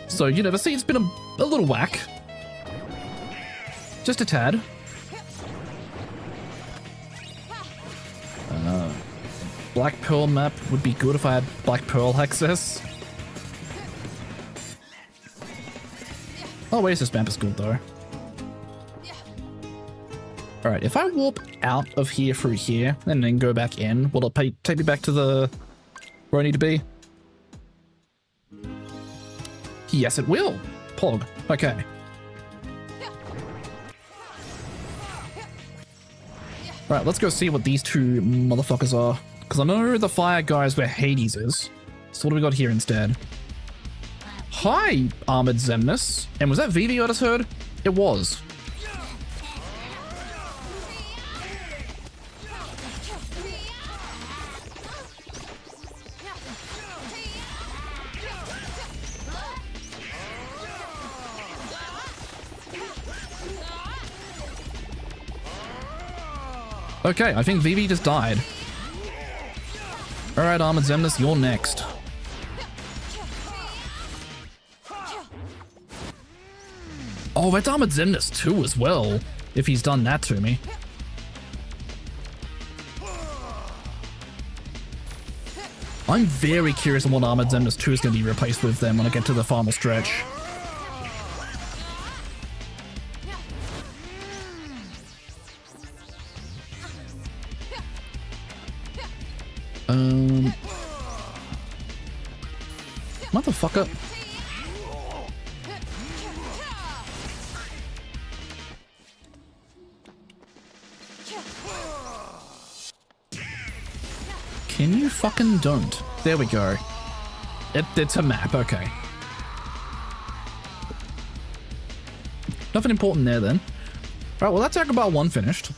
So, you know, the seat's been a little whack. Just a tad. Black Pearl map would be good if I had Black Pearl access. Oasis map is good though. Alright, if I warp out of here through here and then go back in, will it take me back to the where I need to be? Yes, it will. Pog. Okay. Alright, let's go see what these two motherfuckers are. Because I know the fire guys where Hades is. So what do we got here instead? Hi, Armored Zemnis. And was that Vivi I just heard? It was. Okay, I think Vivi just died. Alright, Armored Zemnis, you're next. Oh, that's Armored Zemnis too as well, if he's done that to me. I'm very curious on what Armored Zemnis 2 is going to be replaced with then when I get to the final stretch. Motherfucker. Can you fucking don't? There we go. It's a map, okay. Nothing important there then. Alright, well that's Agrabah 1 finished.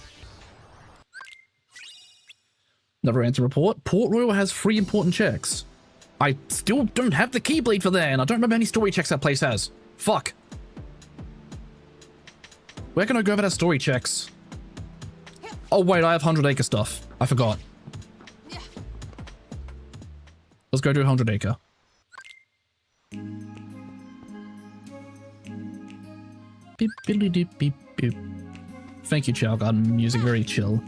Another answer report. Port Royal has 3 important checks. I still don't have the Keyblade for there, and I don't remember any story checks that place has. Fuck. Where can I go for that story checks? Oh wait, I have 100 Acre stuff. I forgot. Let's go to 100 Acre. Beep, beep, beep, beep, beep. Thank you, Chow Garden. Music very chill.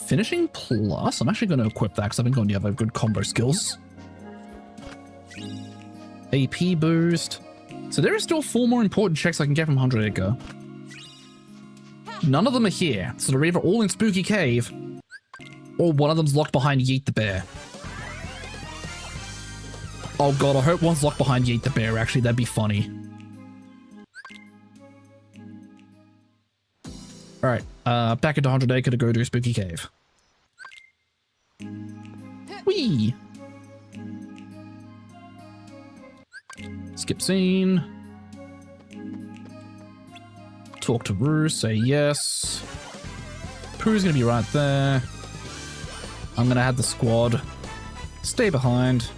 Finishing plus. I'm actually going to equip that because I've been going to have good combo skills. AP boost. So there are still 4 more important checks I can get from 100 Acre. None of them are here, so they're either all in Spooky Cave, or one of them's locked behind Yeet the Bear. Oh god, I hope one's locked behind Yeet the Bear, actually, that'd be funny. Alright, back into 100 Acre to go to Spooky Cave. Whee! Skip scene. Talk to Rue, say yes. Pooh's gonna be right there. I'm gonna have the squad stay behind.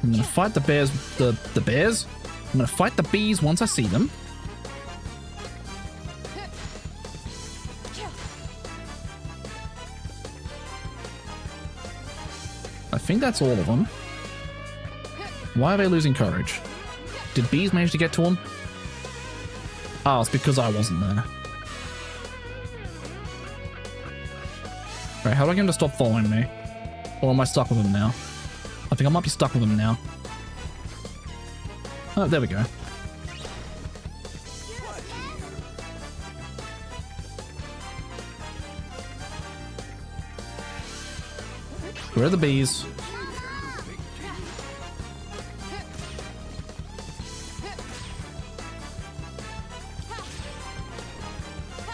I'm gonna fight the bears, the bears? I'm gonna fight the bees once I see them. I think that's all of them. Why are they losing courage? Did bees manage to get to them? Oh, it's because I wasn't there. Alright, how do I get him to stop following me? Or am I stuck with him now? I think I might be stuck with him now. Oh, there we go. Where are the bees?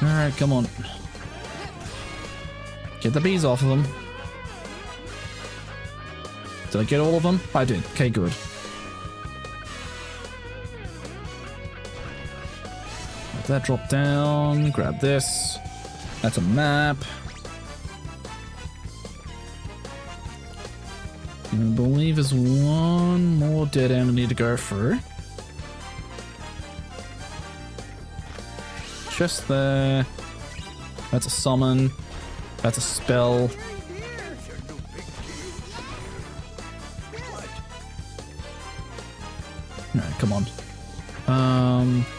Alright, come on. Get the bees off of them. Did I get all of them? I did. Okay, good. Let that drop down. Grab this. That's a map. I believe there's one more dead end I need to go through. Just there. That's a summon. That's a spell. No, come on.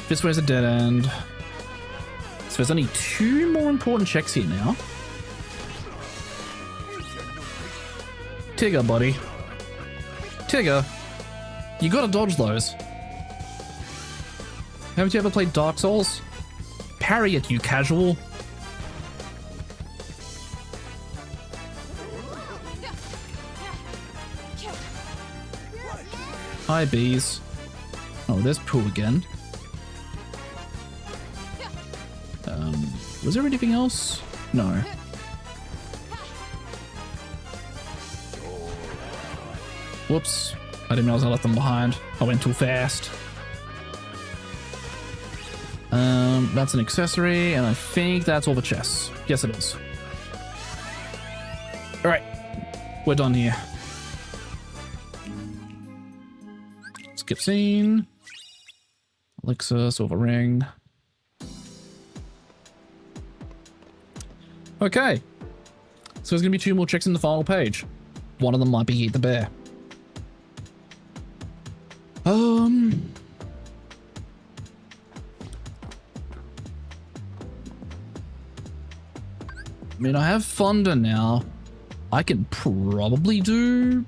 This way's a dead end. So there's only 2 more important checks here now. Tigger, buddy. Tigger. You gotta dodge those. Haven't you ever played Dark Souls? Parry it, you casual. Hi, bees. Oh, there's Pooh again. Was there anything else? No. Whoops. I didn't realize I left them behind. I went too fast. That's an accessory, and I think that's all the chests. Yes, it is. Alright. We're done here. Skip scene. Elixir, silver ring. Okay. So there's going to be 2 more checks in the final page. One of them might be Eat the Bear. I mean, I have Thunder now. I can probably do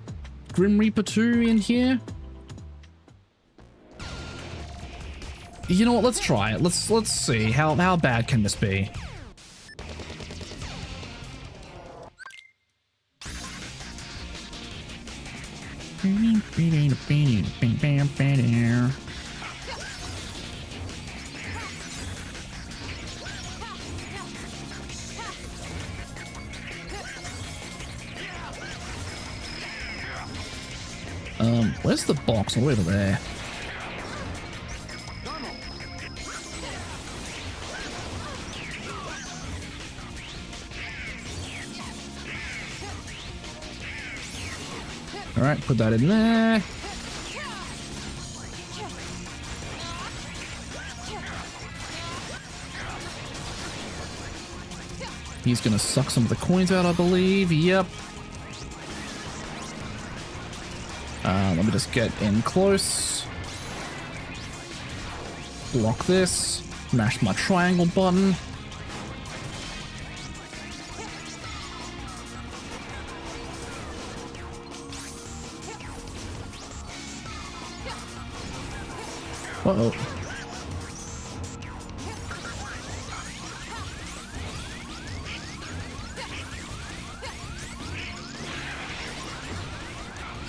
Grim Reaper 2 in here. You know what? Let's try it. Let's see how bad can this be. Where's the box? Oh, over there. All right, put that in there. He's gonna suck some of the coins out, I believe. Yep. Let me just get in close. Block this. Mash my triangle button. Uh-oh.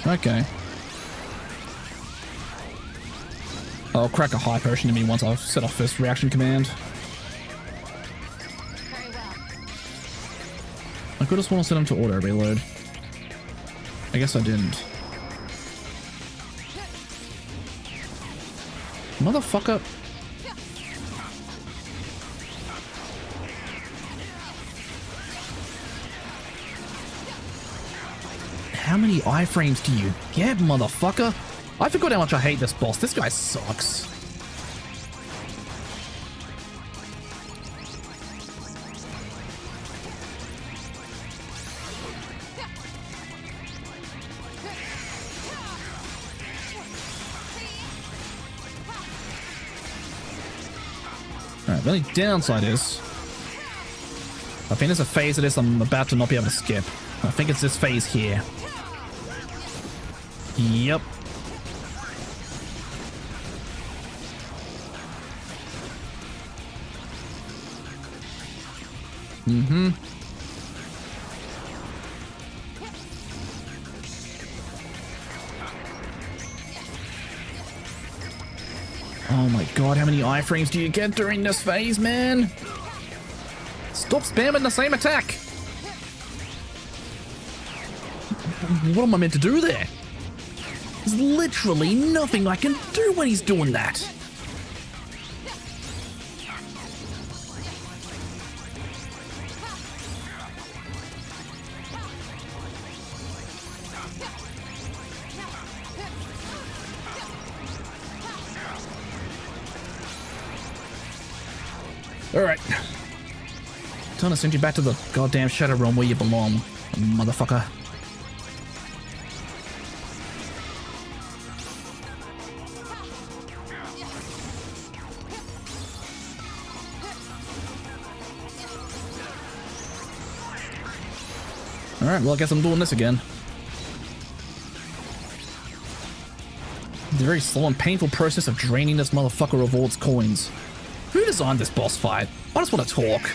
Okay. I'll crack a high potion to me once I've set off this reaction command. I could just want to set him to auto reload. I guess I didn't. Motherfucker. How many iframes do you get, motherfucker? I forgot how much I hate this boss. This guy sucks. Alright, the only downside is I think there's a phase of this I'm about to not be able to skip. I think it's this phase here. Yep. Mm-hmm. Oh my god, how many iframes do you get during this phase, man? Stop spamming the same attack! What am I meant to do there? There's literally nothing I can do when he's doing that. All right, Trying to send you back to the goddamn Shadow Realm where you belong, motherfucker. Alright, well I guess I'm doing this again. The very slow and painful process of draining this motherfucker of all its coins. Who designed this boss fight? I just want to talk.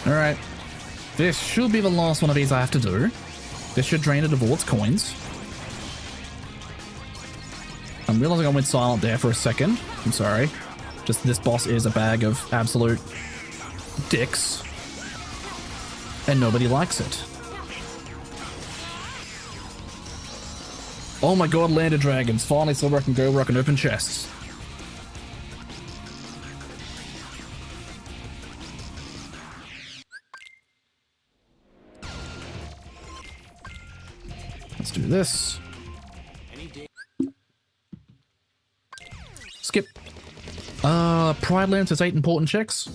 Alright, this should be the last one of these I have to do. This should drain it of all its coins. I'm realizing I went silent there for a second. I'm sorry. Just this boss is a bag of absolute dicks. And nobody likes it. Oh my god, landed dragons. Finally so where I can go where I can open chests. Let's do this. Skip. Pride Lands has 8 important checks.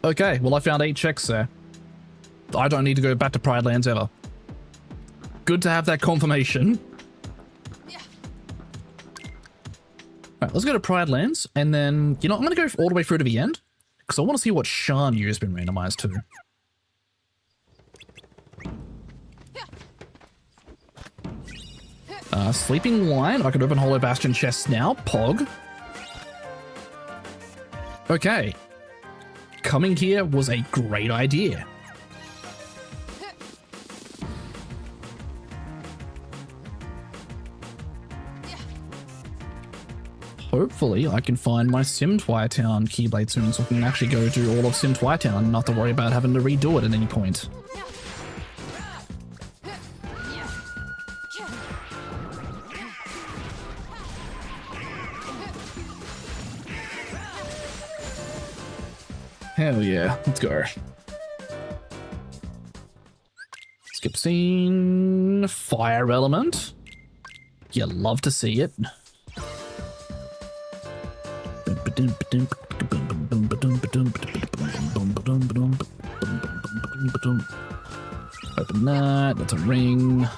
Okay, well I found 8 checks there. I don't need to go back to Pride Lands ever. Good to have that confirmation. Alright, let's go to Pride Lands, and then, you know, I'm going to go all the way through to the end, because I want to see what Shan Yu has been randomized to. Sleeping Lion. I could open Hollow Bastion chests now. Pog. Okay. Coming here was a great idea. Hopefully, I can find my Sim Town Keyblade soon so I can actually go do all of Sim Town and not to worry about having to redo it at any point. Hell yeah, let's go. Skip scene. Fire element. You love to see it. Open that. That's a ring.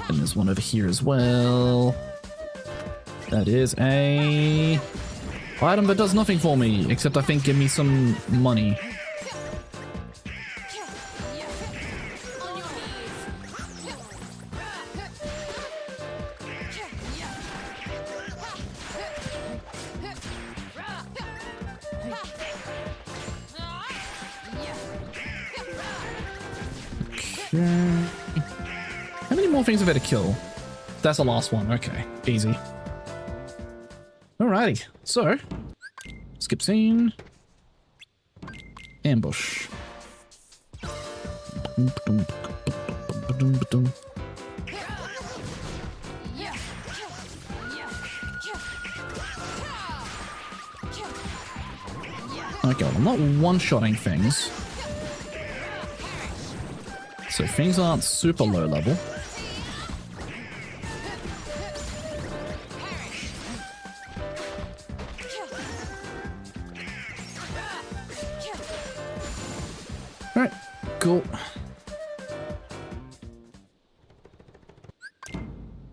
And there's one over here as well. That is a item that does nothing for me, except I think give me some money. Okay. How many more things have I to kill? That's the last one. Okay, easy. Alrighty, so skip scene. Ambush. Okay, well, I'm not one-shotting things. So things aren't super low level. Alright, cool.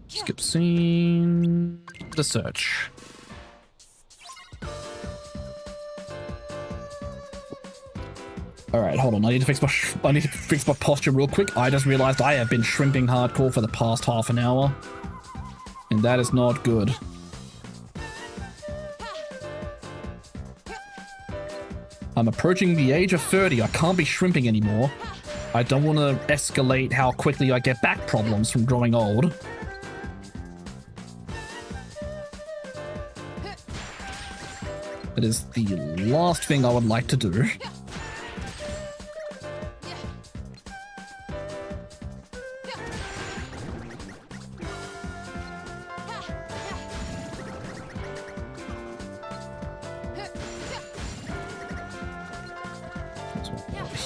Skip scene. The search. Alright, hold on. I need to fix my posture real quick. I just realized I have been shrimping hardcore for the past half an hour. And that is not good. I'm approaching the age of 30. I can't be shrimping anymore. I don't want to escalate how quickly I get back problems from growing old. That is the last thing I would like to do.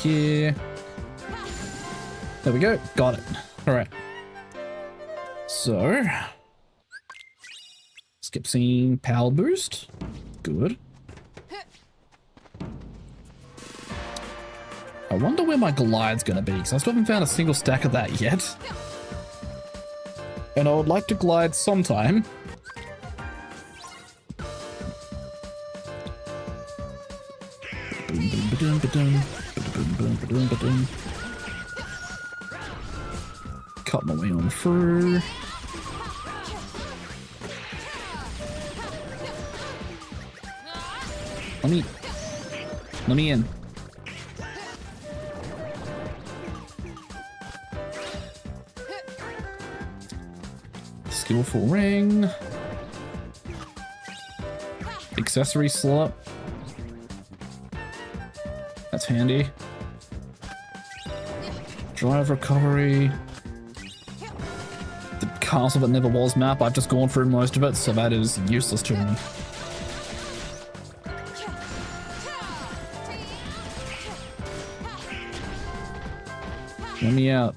Here. There we go. Got it. All right. So, skip scene, power boost. Good. I wonder where my glide's gonna be, because I still haven't found a single stack of that yet. And I would like to glide sometime. Cut my way on through. Let me in. Skillful ring. Accessory slot. That's handy. Drive recovery. The castle that never was map, I've just gone through most of it, so that is useless to me. Let me out.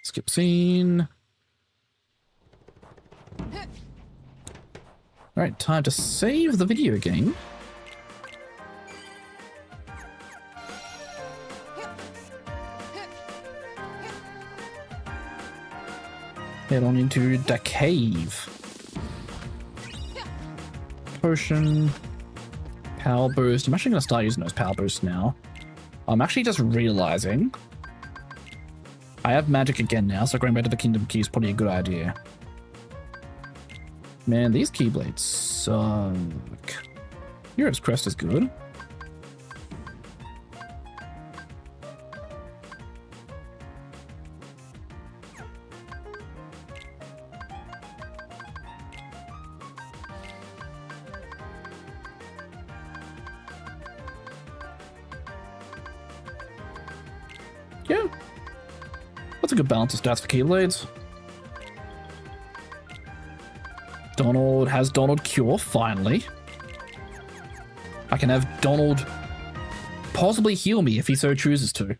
Skip scene. Alright, time to save the video game. Head on into the cave. Potion. Power boost. I'm actually going to start using those power boosts now. I'm actually just realizing I have magic again now, so going back to the Kingdom Key is probably a good idea. Man, these Keyblades suck. Hero's Crest is good. Yeah. That's a good balance of stats for Keyblades. Donald has Donald Cure, finally. I can have Donald possibly heal me if he so chooses to.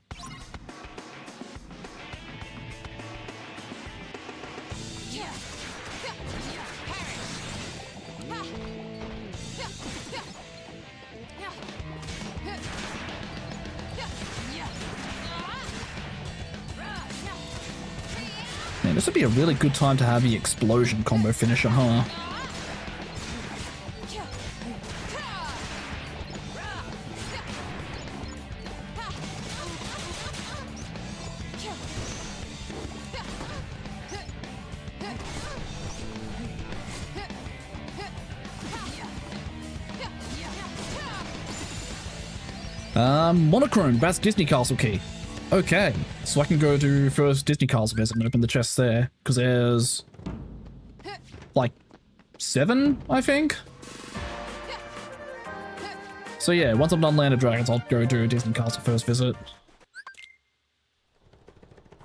Man, this would be a really good time to have the explosion combo finisher, huh? Monochrome, that's Disney Castle key. Okay, so I can go to first Disney Castle visit and open the chest there, because there's like 7, I think. So yeah, once I'm done Land of Dragons, I'll go to Disney Castle first visit.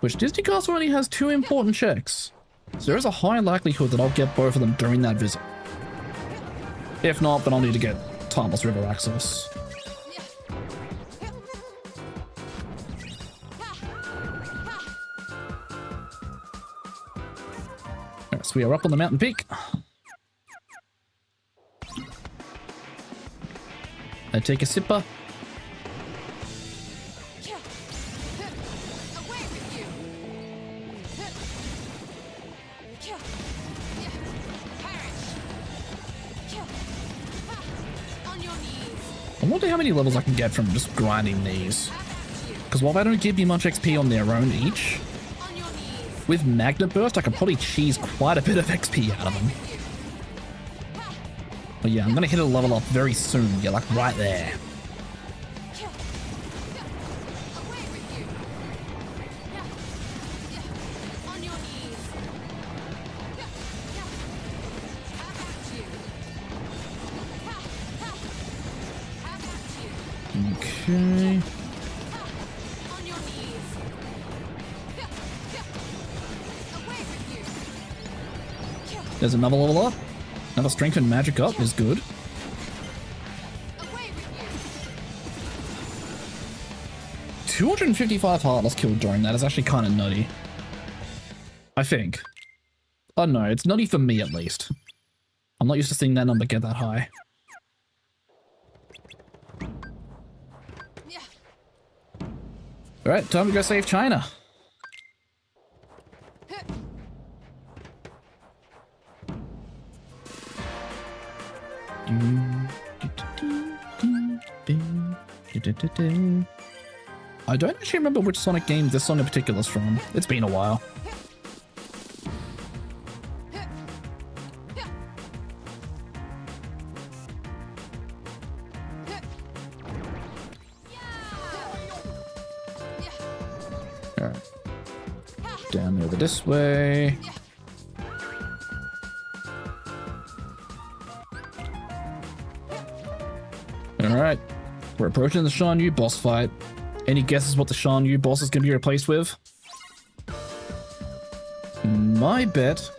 Which Disney Castle only has 2 important checks, so there is a high likelihood that I'll get both of them during that visit. If not, then I'll need to get Timeless River access. So we are up on the mountain peak. I take a sipper. I wonder how many levels I can get from just grinding these. Because while they don't give you much XP on their own each, with Magnet Burst, I could probably cheese quite a bit of XP out of them. But yeah, I'm gonna hit a level up very soon. Yeah, like right there. Okay. There's another level up. Another strength and magic up is good. $255 heartless killed during that is actually kind of nutty. I think. Oh no, it's nutty for me at least. I'm not used to seeing that number get that high. Alright, time to go save China. I don't actually remember which Sonic game this song in particular is from. It's been a while. Alright. Down over this way. Alright. We're approaching the Shan Yu boss fight. Any guesses what the Shan Yu boss is going to be replaced with? My bet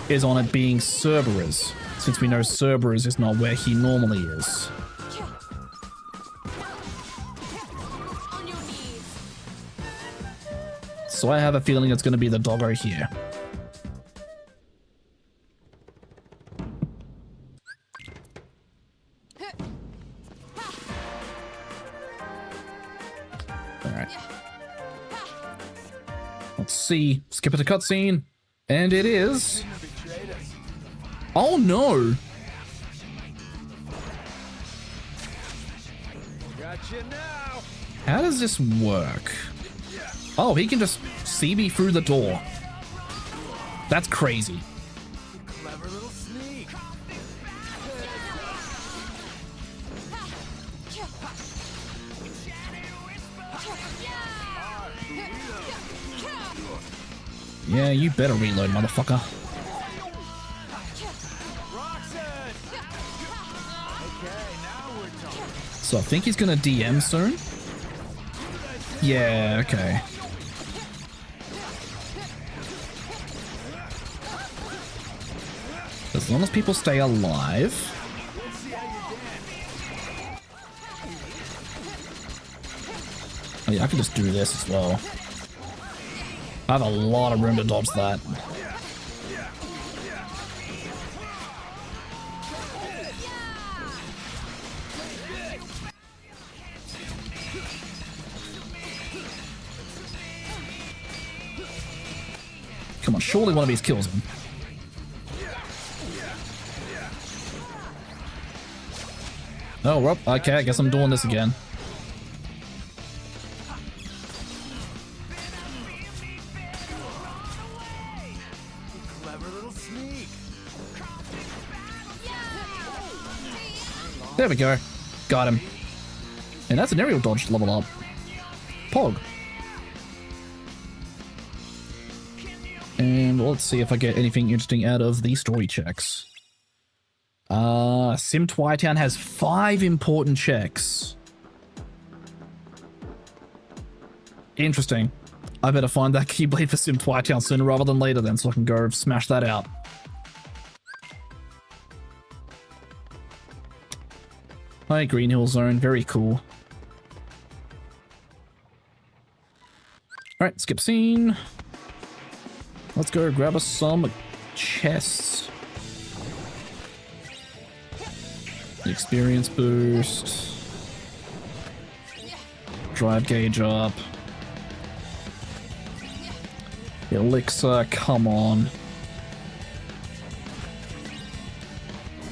is on it being Cerberus, since we know Cerberus is not where he normally is. So I have a feeling it's going to be the doggo here. Alright. Let's see. Skip it to cutscene. And it is... Oh no! How does this work? Oh, he can just see me through the door. That's crazy. Clever little sneak. Yeah, you better reload, motherfucker. So I think he's gonna DM soon. Yeah, okay. As long as people stay alive. Oh yeah, I can just do this as well. I have a lot of room to dodge that. Come on, surely one of these kills him. Oh, well, okay, I guess I'm doing this again. There we go. Got him. And that's an aerial dodge to level up. Pog. And let's see if I get anything interesting out of the story checks. Sim Twitown has 5 important checks. Interesting. I better find that Keyblade for Sim Twitown sooner rather than later then, so I can go smash that out. Hi, Green Hill Zone. Very cool. Alright, skip scene. Let's go grab us some chests. Experience boost. Drive gauge up. Elixir, come on.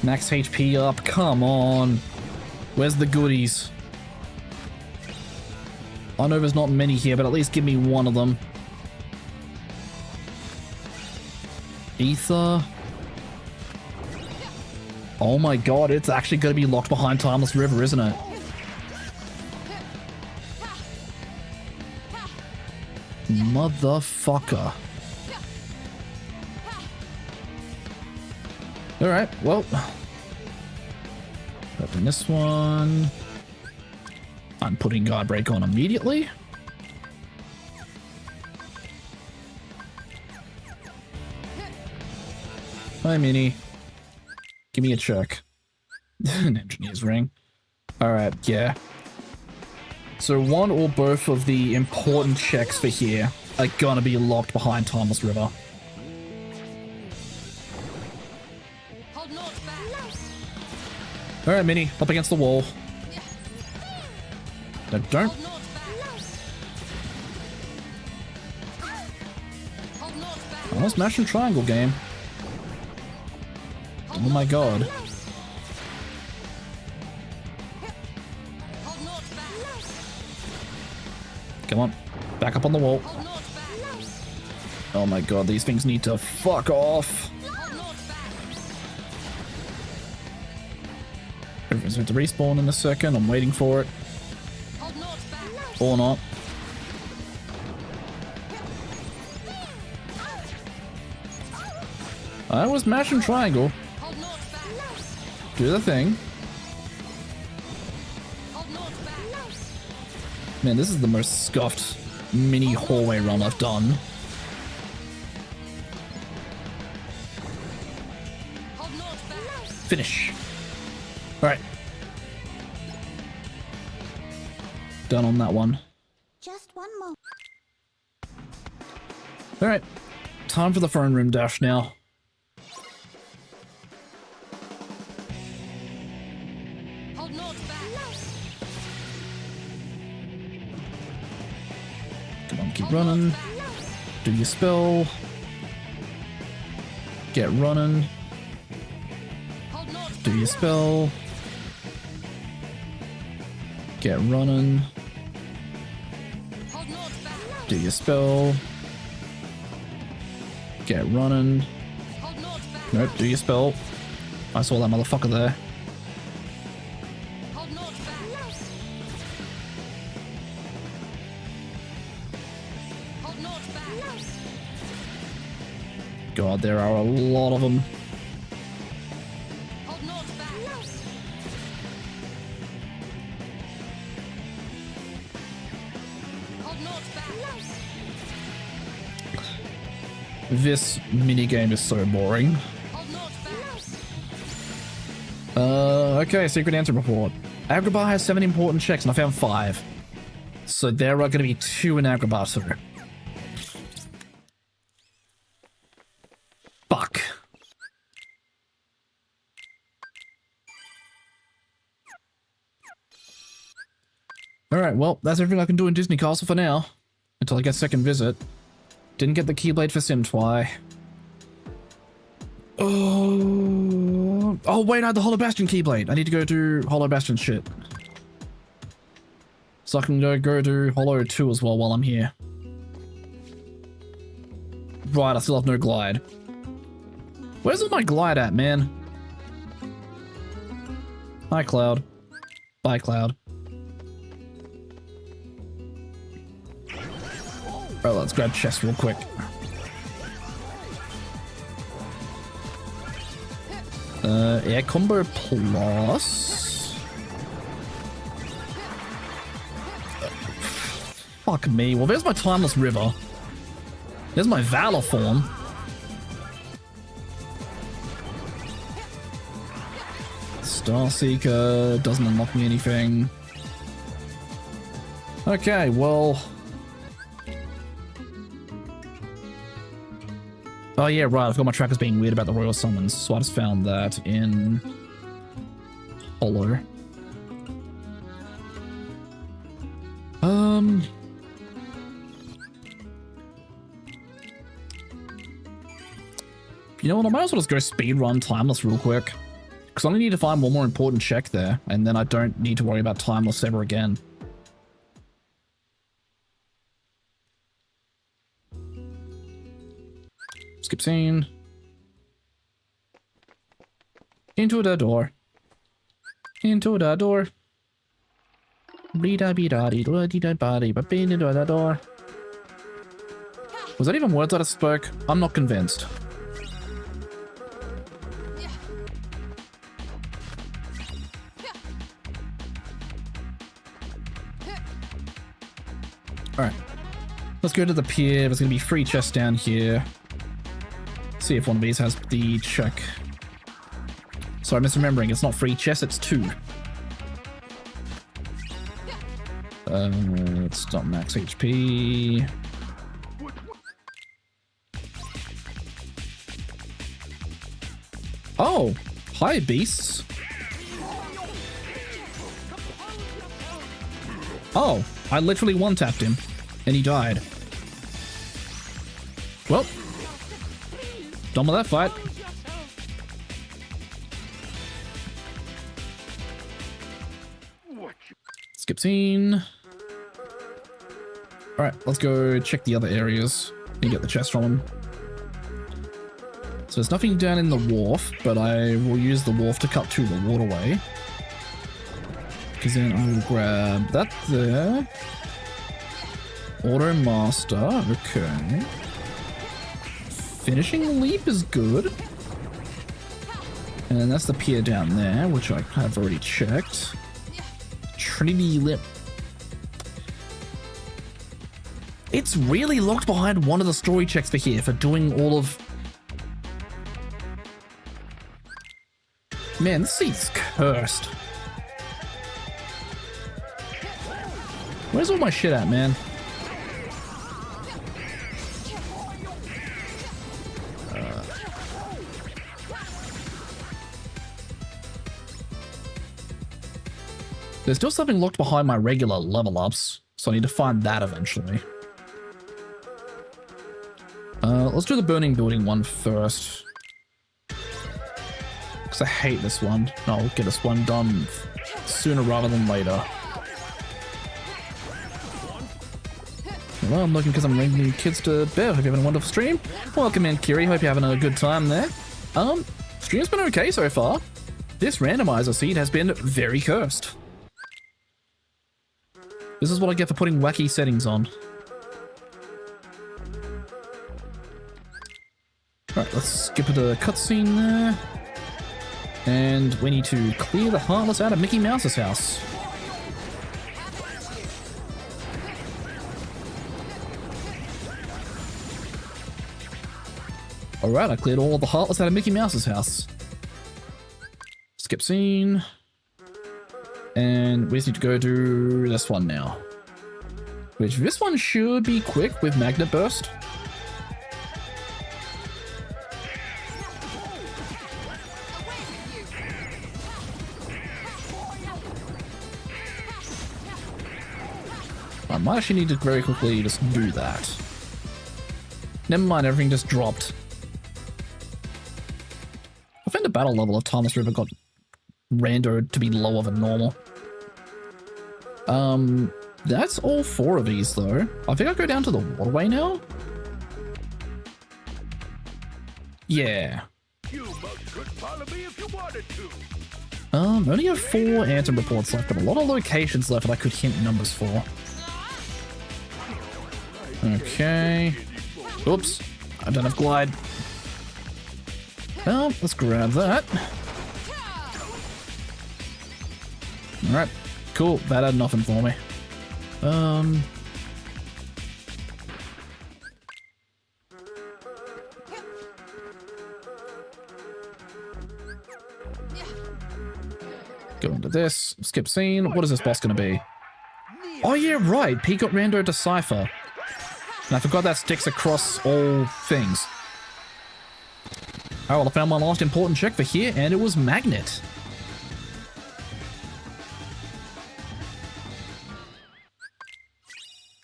Max HP up, come on. Where's the goodies? I know there's not many here, but at least give me one of them. Ether. Oh my god, it's actually going to be locked behind Timeless River, isn't it? Motherfucker. Alright, well. Open this one. I'm putting guard break on immediately. Hi, Minnie. Give me a check. An engineer's ring. Alright, yeah. So one or both of the important checks for here are gonna be locked behind Timeless River. Alright, Minnie, up against the wall. No, don't. Oh, smash and triangle game. Oh my god. Come on. Back up on the wall. Oh my god, these things need to fuck off. Everyone's meant to respawn in a second. I'm waiting for it. Or not. I was mashing triangle. Do the thing. Man, this is the most scuffed mini hallway run I've done. Finish. Alright. Done on that one. Just one more. Alright. Time for the throne room dash now. Come on, keep running. Do your spell. Get running. Do your spell. Get running. Do your spell. Get running. Nope, do your spell. I saw that motherfucker there. God, there are a lot of them. This minigame is so boring. Okay, secret answer report. Agrabah has 7 important checks and I found 5. So there are going to be 2 in Agrabah too. Fuck. Alright, well, that's everything I can do in Disney Castle for now. Until I get second visit. Didn't get the Keyblade for Simtwy. Oh wait, I had the Hollow Bastion Keyblade. I need to go do Hollow Bastion shit. So I can go do Hollow 2 as well while I'm here. Right, I still have no glide. Where's all my glide at, man? Hi, Cloud. Bye, Cloud. Oh, let's grab chest real quick. Air combo plus. Fuck me. Well, there's my Timeless River. There's my Valor form. Starseeker doesn't unlock me anything. Okay, well. Oh yeah, right, I've got my trackers being weird about the Royal Summons, so I just found that in Hollow. You know what, I might as well just go speedrun Timeless real quick. Because I only need to find one more important check there, and then I don't need to worry about Timeless ever again. Skip scene. Into the door. Into the door. Into the door. Was that even words that I spoke? I'm not convinced. Let's go to the pier. There's going to be 3 chests down here. See if one of these has the check. Sorry, I'm misremembering. It's not 3 chests, it's 2. It's not max HP. Oh, hi, beasts. Oh, I literally one-tapped him, and he died. Well, done with that fight. Skip scene. Alright, let's go check the other areas and get the chest from them. So there's nothing down in the wharf, but I will use the wharf to cut to the waterway. Because then I will grab that there. Auto Master, okay. Finishing Leap is good. And then that's the pier down there, which I have already checked. Trinity Lip. It's really locked behind one of the story checks for here for doing all of... Man, this seat's cursed. Where's all my shit at, man? There's still something locked behind my regular level ups, so I need to find that eventually. Let's do the burning building one first. Because I hate this one. I'll get this one done sooner rather than later. Well, I'm looking because I'm bringing kids to bed. Hope you're having a wonderful stream. Welcome in, Kiri. Hope you're having a good time there. Stream's been okay so far. This randomizer seed has been very cursed. This is what I get for putting wacky settings on. Alright, let's skip the cutscene there. And we need to clear the Heartless out of Mickey Mouse's house. Alright, I cleared all of the Heartless out of Mickey Mouse's house. Skip scene. And we just need to go do this one now. Which this one should be quick with Magnet Burst. I might actually need to very quickly just do that. Never mind, everything just dropped. I think the battle level of Thomas River got randoed to be lower than normal. That's all 4 of these though. I think I'll go down to the waterway now. Yeah. You most could follow me if you wanted to. Only have 4 Anthem reports left, but a lot of locations left that I could hint numbers for. Okay. Oops. I don't have glide. Well, let's grab that. Alright. Cool. That had nothing for me. Go into this. Skip scene. What is this boss going to be? Oh yeah, right. Peacock Rando Decipher. And I forgot that sticks across all things. Oh, well, I found my last important check for here, and it was Magnet.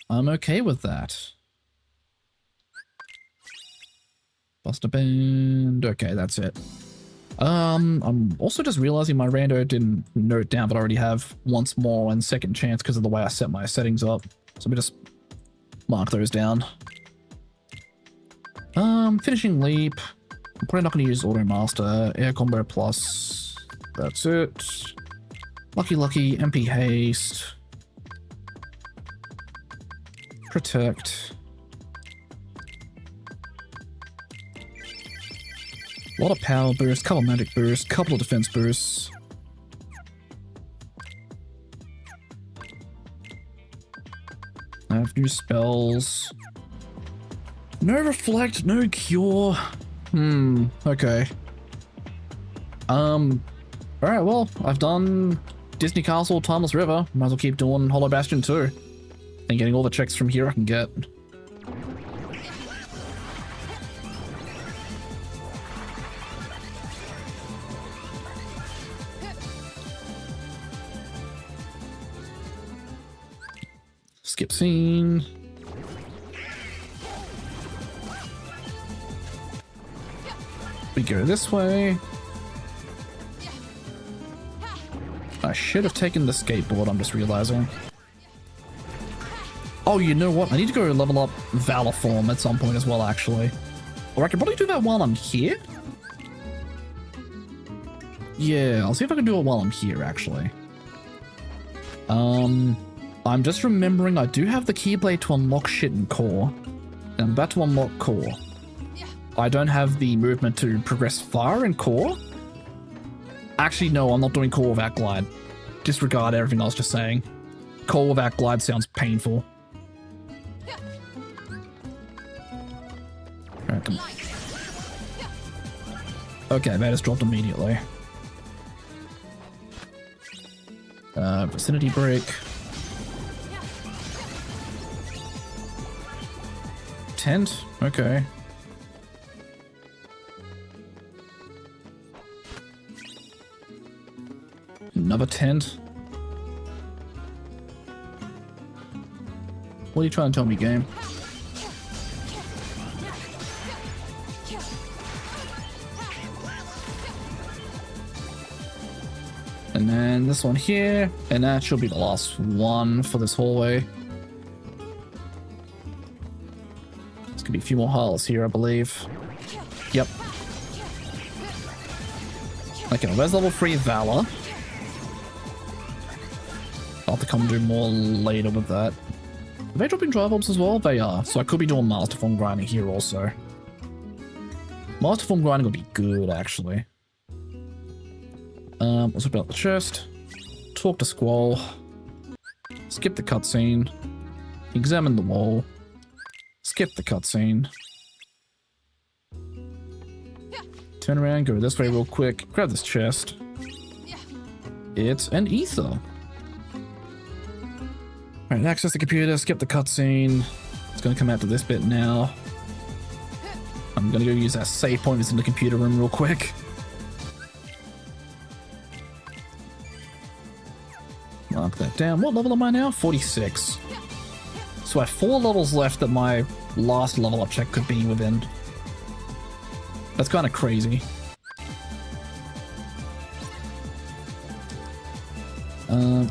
I'm okay with that. Buster Band. Okay, that's it. I'm also just realizing my rando didn't note down, but I already have once more and second chance because of the way I set my settings up. So let me just mark those down. Finishing leap. I'm probably not going to use Auto Master. Air Combo Plus. That's it. Lucky Lucky. MP Haste. Protect. A lot of power boost, couple of magic boosts, couple of defense boosts. have new spells. No reflect, no cure. Okay. Alright, well, I've done Disney Castle, Timeless River. Might as well keep doing Hollow Bastion too. And getting all the checks from here I can get. Skip scene. We go this way. I should have taken the skateboard, I'm just realizing. Oh, you know what? I need to go level up Valor form at some point as well, actually. Or I could probably do that while I'm here. Yeah, I'll see if I can do it while I'm here, actually. I'm just remembering I do have the Keyblade to unlock shit in Core. And I'm about to unlock Core. I don't have the movement to progress far in Core. Actually, no, I'm not doing Core without Glide. Disregard everything I was just saying. Core without Glide sounds painful. Alright, come on. Okay, that just dropped immediately. Vicinity break. Tent? Okay. Another tent. What are you trying to tell me, game? And then this one here, and that should be the last one for this hallway. There's gonna be a few more halls here, I believe. Yep. Okay, where's level 3 Valor? I'll have to come do more later with that. Are they dropping drive orbs as well? They are, so I could be doing Master Form grinding here also. Master Form grinding would be good, actually. Let's open up the chest. Talk to Squall. Skip the cutscene. Examine the wall. Skip the cutscene. Turn around, go this way real quick. Grab this chest. It's an ether. Alright, access the computer, skip the cutscene. It's gonna come out to this bit now. I'm gonna go use that save point that's in the computer room real quick. Mark that down. What level am I now? 46. So I have 4 levels left that my last level up check could be within. That's kind of crazy.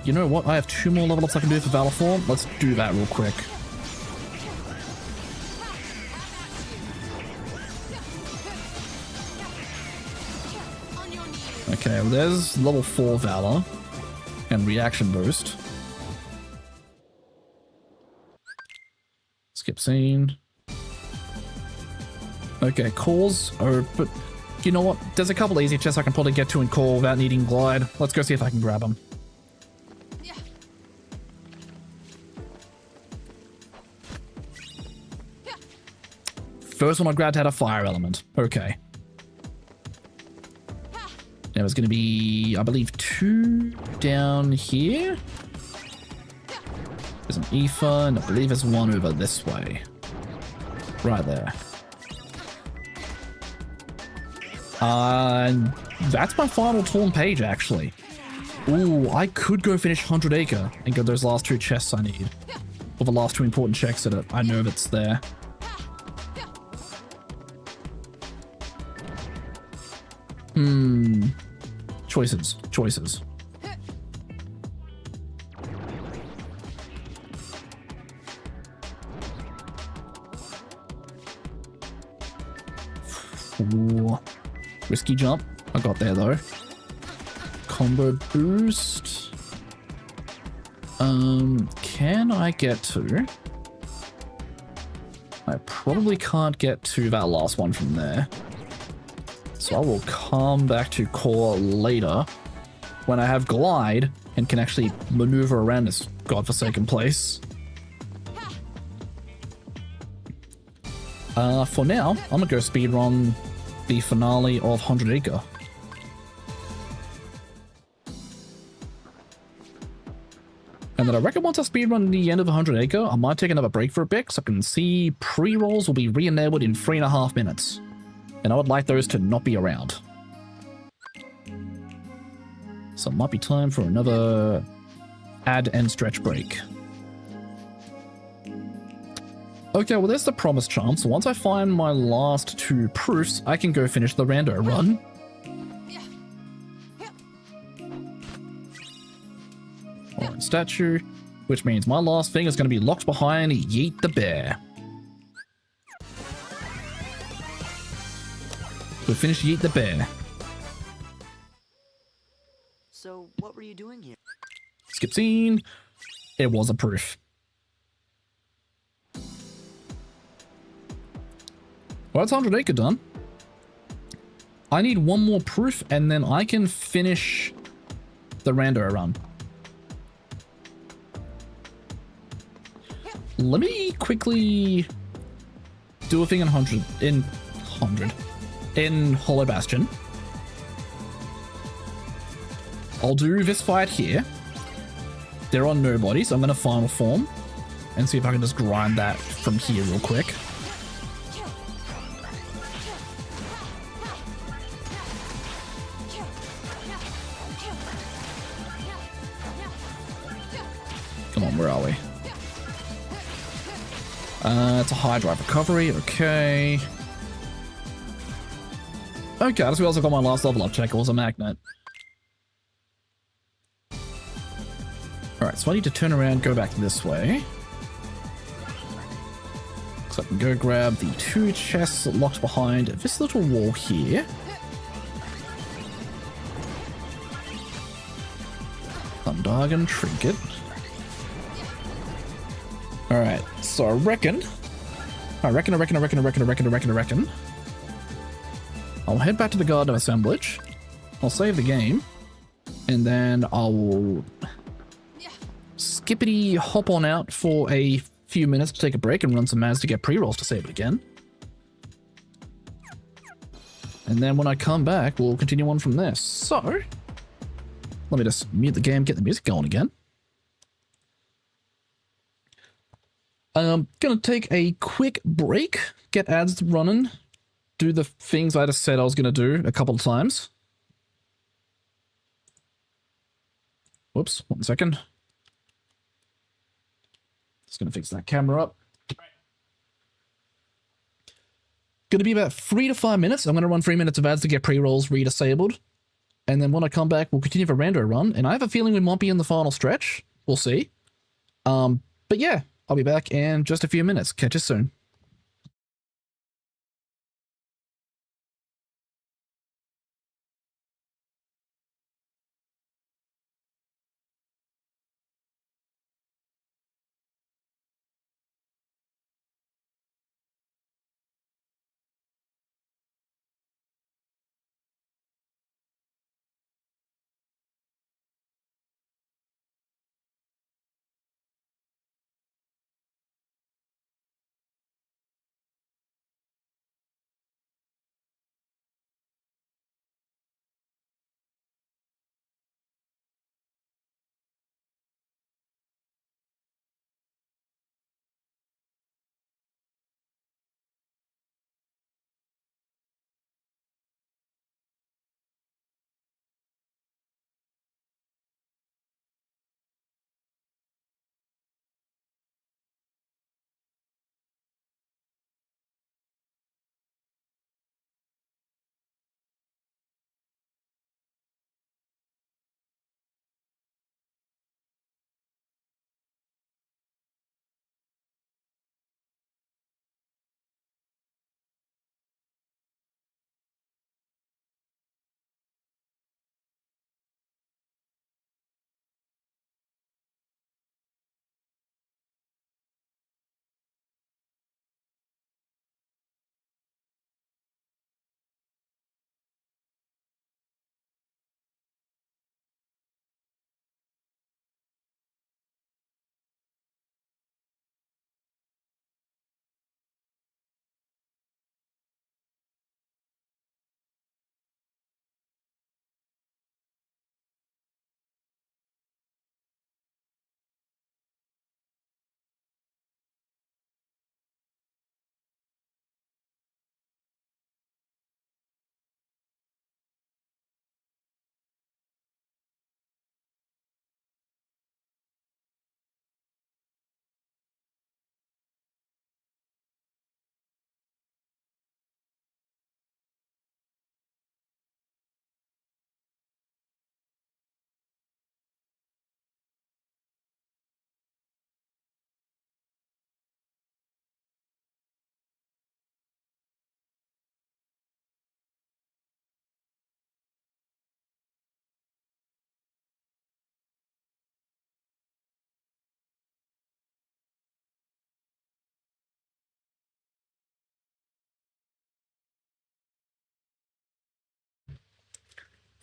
You know what? I have 2 more level ups I can do for Valor Form. Let's do that real quick. Okay, well, there's level 4 Valor. And reaction boost. Skip scene. Okay, cores are, but you know what? There's a couple easy chests I can probably get to in core without needing glide. Let's go see if I can grab them. First one I grabbed had a fire element. Okay. Now there's going to be, I believe, 2 down here. There's an ether, and I believe there's 1 over this way. Right there. That's my final torn page, actually. Ooh, I could go finish 100 Acre and get those last 2 chests I need. Or the last 2 important checks that I know that's there. Choices. Choices. Ooh. Risky jump. I got there though. Combo boost. Can I get to? I probably can't get to that last one from there. So I will come back to core later when I have glide and can actually maneuver around this godforsaken place. For now, I'm gonna go speedrun the finale of 100 Acre. And then I reckon once I speedrun the end of 100 Acre, I might take another break for a bit, so I can see pre-rolls will be re-enabled in 3.5 minutes. And I would like those to not be around. So it might be time for another add and stretch break. Okay, well there's the promised charm, so once I find my last 2 proofs, I can go finish the rando run. Alright, statue, which means my last thing is going to be locked behind Yeet the Bear. We'll finish Yeet the Bear. So, what were you doing here? Skip scene. It was a proof. Well, that's 100 Acre done. I need one more proof and then I can finish the rando run. Let me quickly do a thing in Hollow Bastion. I'll do this fight here. There are nobodies. I'm going to final form and see if I can just grind that from here real quick. Come on, where are we? It's a high drive recovery, okay. Okay, I just realized I got my last level up check. It was a magnet. Alright, so I need to turn around, go back this way. So I can go grab the 2 chests locked behind this little wall here. Undargan trinket. Alright, so I reckon I'll head back to the Garden of Assemblage. I'll save the game. And then I'll skippity hop on out for a few minutes to take a break and run some ads to get pre-rolls to save it again. And then when I come back, we'll continue on from there. So, let me just mute the game, get the music going again. I'm gonna take a quick break, get ads running, do the things I just said I was gonna do a couple of times. Whoops, 1 second. Just gonna fix that camera up. Gonna be about 3 to 5 minutes. I'm gonna run 3 minutes of ads to get pre-rolls re-disabled. And then when I come back, we'll continue the rando run. And I have a feeling we might be in the final stretch. We'll see. But yeah. I'll be back in just a few minutes. Catch you soon.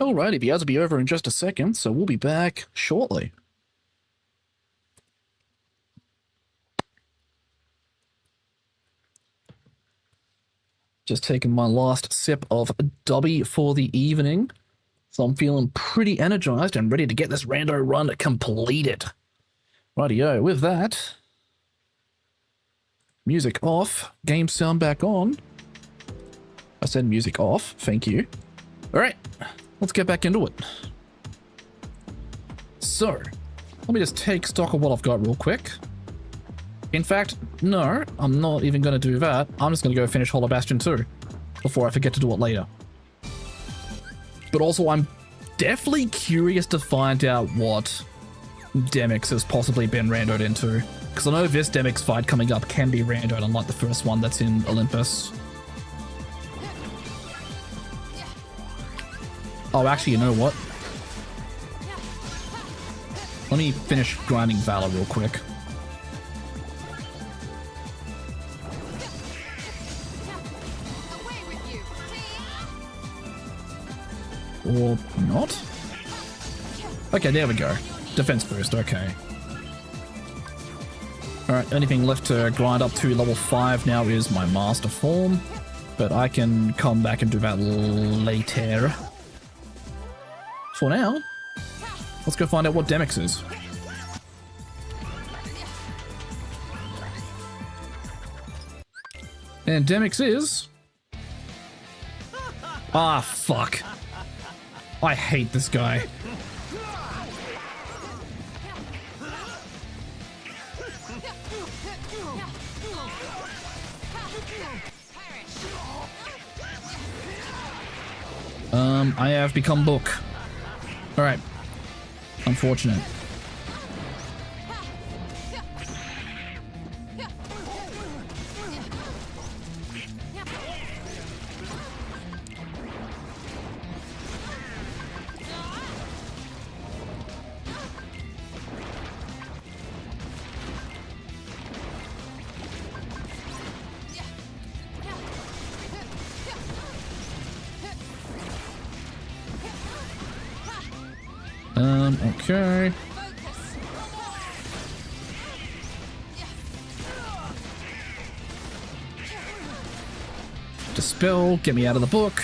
Alrighty, the ads will be over in just a second, so we'll be back shortly. Just taking my last sip of Dubby for the evening. So I'm feeling pretty energized and ready to get this rando run completed. Rightio, with that, music off, game sound back on. I said music off, thank you. Alright, let's get back into it. So, let me just take stock of what I've got real quick. In fact, no, I'm not even going to do that. I'm just going to go finish Hollow Bastion 2 before I forget to do it later. But also, I'm definitely curious to find out what Demix has possibly been randoed into. Because I know this Demix fight coming up can be randoed, unlike the first one that's in Olympus. Oh, actually, you know what? Let me finish grinding Valor real quick. Or not? Okay, there we go. Defense boost, okay. Alright, anything left to grind up to level 5 now is my master form. But I can come back and do that later. For now, let's go find out what Demix is. And Demix is... Ah, fuck. I hate this guy. I have become Book. Alright. Unfortunate. Okay. Dispel, get me out of the book.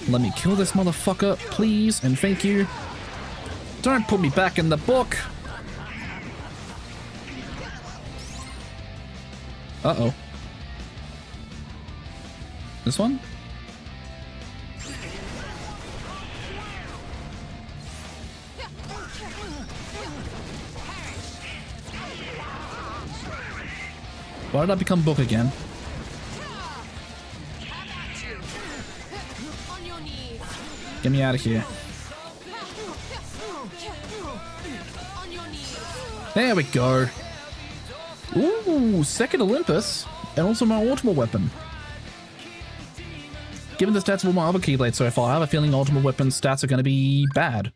Let me kill this motherfucker, please, and thank you. Don't put me back in the book. Uh-oh. This one? Why did I become Book again? Get me out of here. There we go. Ooh, second Olympus, and also my ultimate weapon. Given the stats of all my other Keyblades so far, I have a feeling ultimate weapon stats are going to be bad.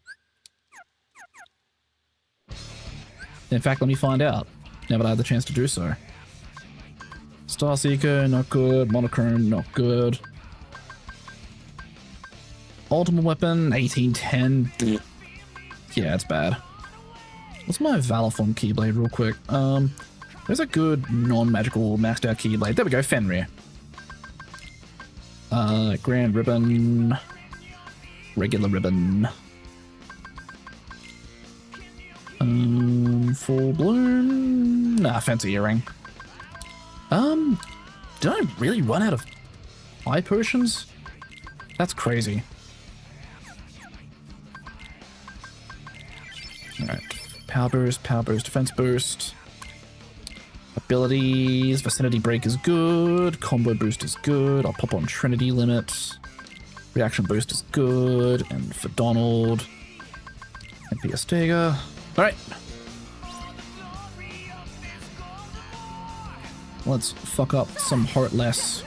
In fact, let me find out, now that I have the chance to do so. Starseeker, not good. Monochrome, not good. Ultimate weapon, 1810. Yeah, it's bad. What's my Valor Form Keyblade real quick? There's a good non-magical maxed out Keyblade. There we go, Fenrir. Grand Ribbon. Regular Ribbon. Full Bloom. Nah, Fancy Earring. Did I really run out of eye potions? That's crazy. Alright. Power Boost, Defense Boost. Abilities, Vicinity Break is good. Combo Boost is good. I'll pop on Trinity Limit. Reaction Boost is good. And for Donald. MP Astega. Alright. Let's fuck up some Heartless.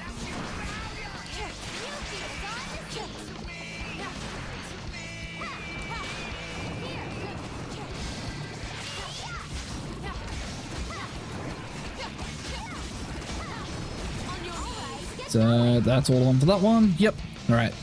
So that's all on for that one. Yep. Alright.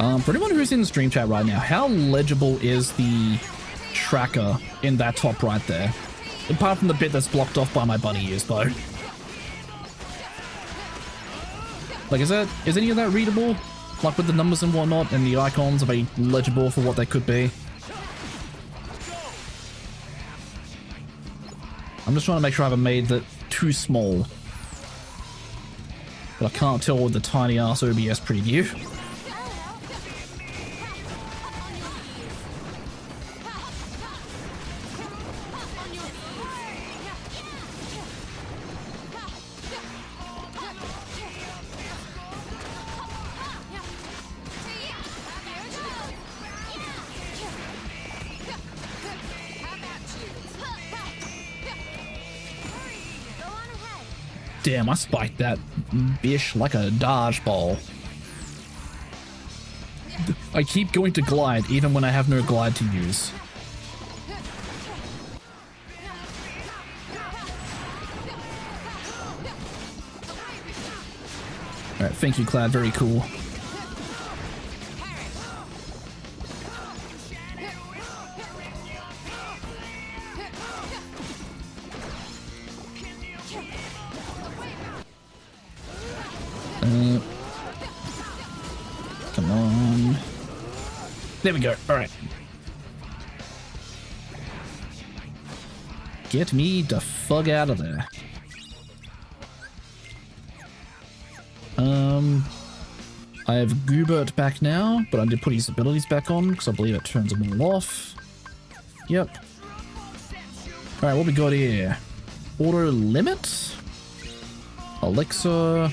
For anyone who's in stream chat right now, how legible is the tracker in that top right there? Apart from the bit that's blocked off by my bunny ears, though. Like, is any of that readable? Like with the numbers and whatnot, and the icons, are they legible for what they could be? I'm just trying to make sure I haven't made that too small. But I can't tell with the tiny ass OBS preview. Damn, I spiked that bish like a dodgeball. I keep going to glide even when I have no glide to use. Alright, thank you, Cloud. Very cool. Come on. There we go. All right. Get me the fuck out of there. I have Goobert back now, but I did put his abilities back on because I believe it turns them all off. Yep. All right, what we got here? Auto limit, elixir,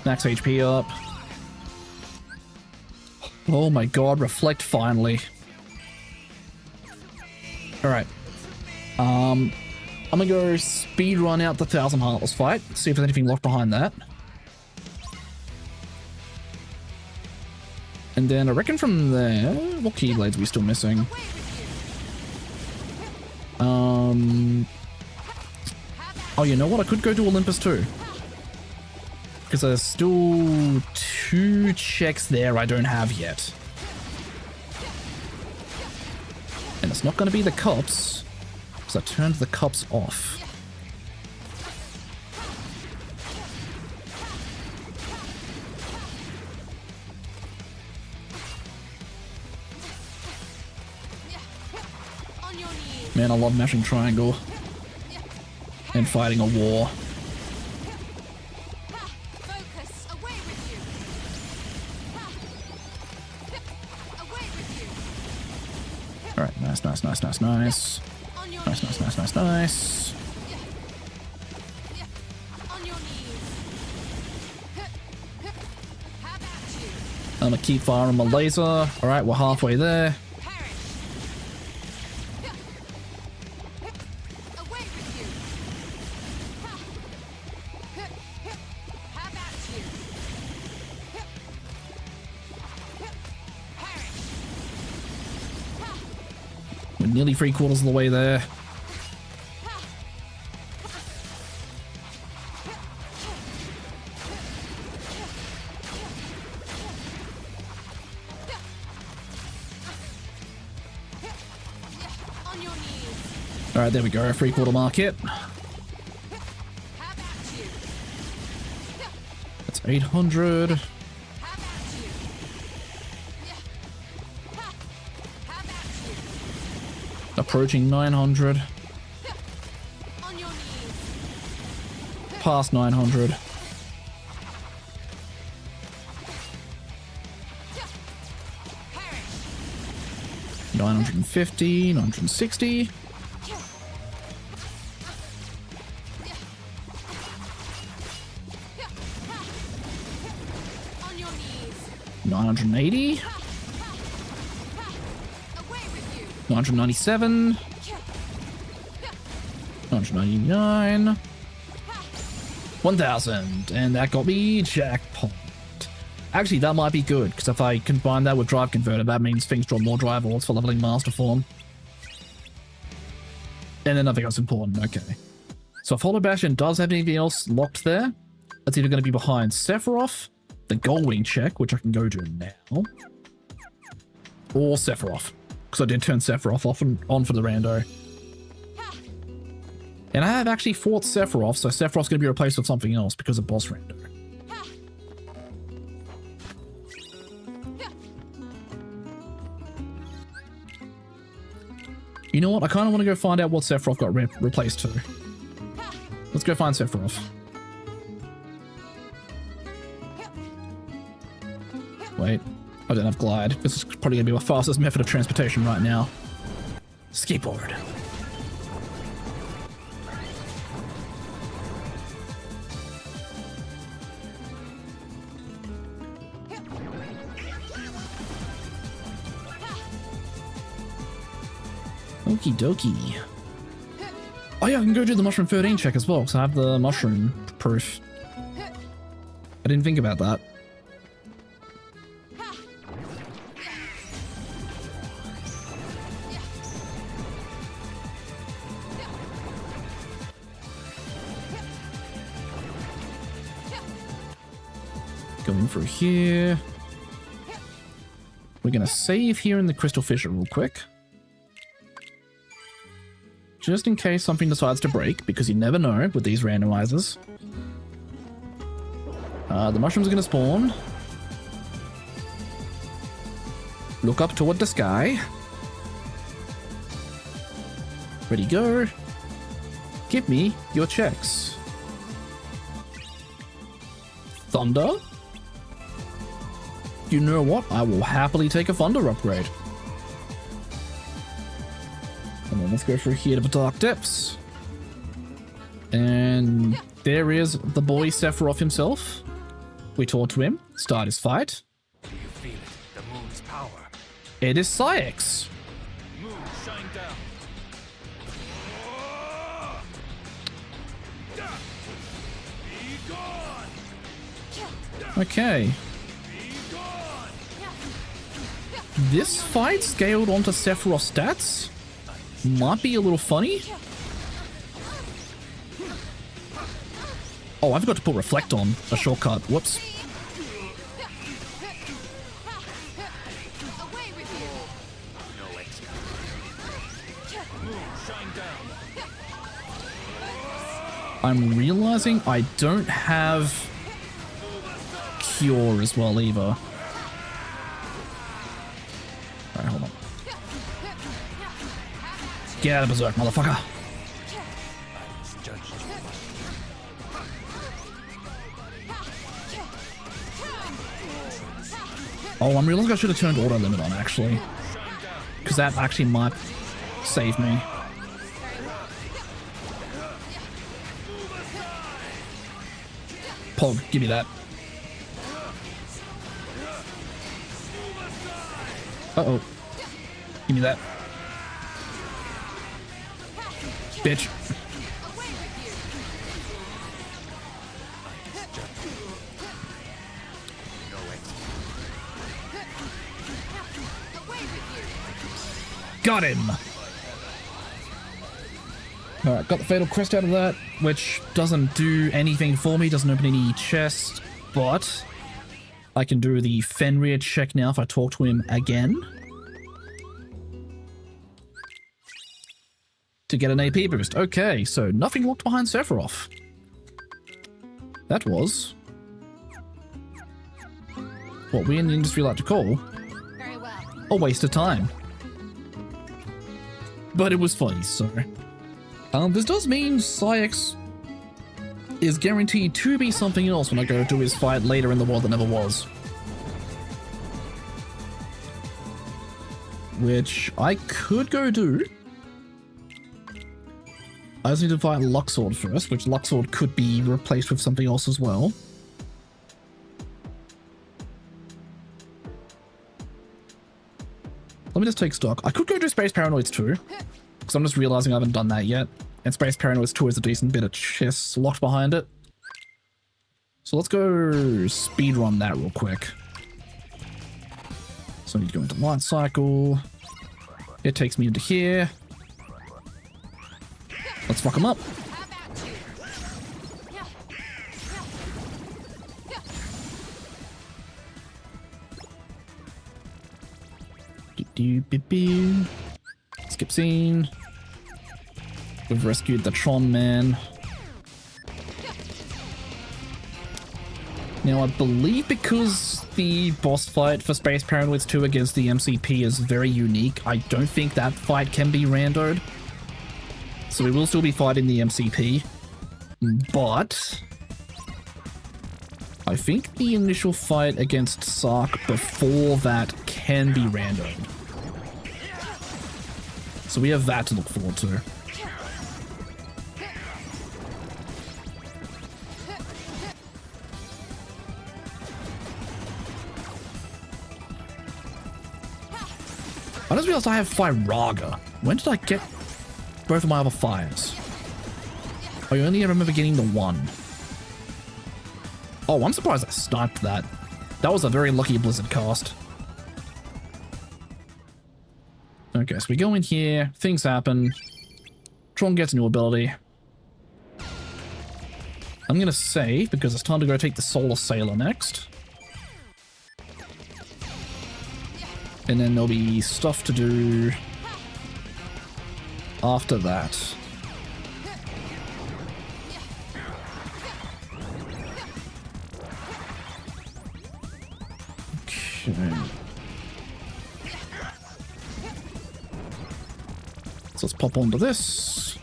max HP up. Oh my god, reflect finally. Alright. I'm gonna go speed run out the 1000 Heartless fight, see if there's anything locked behind that. And then I reckon from there, what Keyblades are we still missing? Oh, you know what? I could go to Olympus too. Because there's still 2 checks there I don't have yet. And it's not going to be the cops, because I turned the cops off. Man, I love mashing triangle and fighting a war. Alright, nice. Nice. I'm gonna keep firing my laser. Alright, we're halfway there. We're nearly 3/4 of the way there. Alright, there we go, 3/4 market. That's 800. Approaching 900. Past 900. $950, $960. $980. $997. $999. 1,000. And that got me jackpot. Actually, that might be good, because if I combine that with Drive Converter, that means things draw more drive ores for leveling Master Form. And then nothing else important, okay. So if Hollow Bastion does have anything else locked there, that's either going to be behind Sephiroth, the Goldwing check, which I can go to now, Or Sephiroth. Because I did turn Sephiroth off and on for the rando. And I have actually fought Sephiroth, so Sephiroth's going to be replaced with something else because of boss rando. You know what? I kind of want to go find out what Sephiroth got replaced to. Let's go find Sephiroth. Wait, I don't have glide. This is probably going to be my fastest method of transportation right now. Skateboard. Okie dokie. Oh yeah, I can go do the mushroom 13 check as well, because I have the mushroom proof. I didn't think about that. Going through here. We're gonna save here in the crystal fissure real quick. Just in case something decides to break, because you never know with these randomizers. The mushrooms are going to spawn. Look up toward the sky. Ready, go. Give me your checks. Thunder? You know what? I will happily take a thunder upgrade. And then let's go through here to the Dark Depths. And there is the boy Sephiroth himself. We talk to him, start his fight. Do you feel it? The moon's power. It is Syx. Moon, shine down. Be gone. Okay. Be gone. This fight scaled onto Sephiroth's stats might be a little funny. Oh, I forgot to put Reflect on. A shortcut. Whoops. I'm realizing I don't have Cure as well either. Alright, hold on. Get out of Berserk, motherfucker. Oh, I'm realizing I should have turned auto limit on actually. Because that actually might save me. Pog, give me that. Uh-oh. Give me that. Bitch. Got him! Alright, got the Fatal Crest out of that, which doesn't do anything for me, doesn't open any chests, but I can do the Fenrir check now if I talk to him again. To get an AP boost. Okay, so nothing locked behind Sephiroth. That was what we in the industry like to call a waste of time. But it was funny, so... this does mean Syx is guaranteed to be something else when I go do his fight later in the world that never was. Which I could go do. I just need to fight Luxord first, which Luxord could be replaced with something else as well. Let me just take stock. I could go do Space Paranoids too, because I'm just realizing I haven't done that yet. And Space Paranoids 2 is a decent bit of chests locked behind it. So let's go speedrun that real quick. So I need to go into Light Cycle. It takes me into here. Let's fuck him up. Skip scene. We've rescued the Tron man. Now, I believe because the boss fight for Space Paranoids 2 against the MCP is very unique, I don't think that fight can be randoed. So we will still be fighting the MCP. But I think the initial fight against Sark before that can be randoed. So we have that to look forward to. I just realized I have Firaga. When did I get both of my other fires? I only remember getting the one. Oh, I'm surprised I sniped that. That was a very lucky Blizzard cast. Okay, so we go in here, things happen. Tron gets a new ability. I'm gonna save because it's time to go take the Solar Sailor next. And then there'll be stuff to do after that. Okay. So let's pop onto this.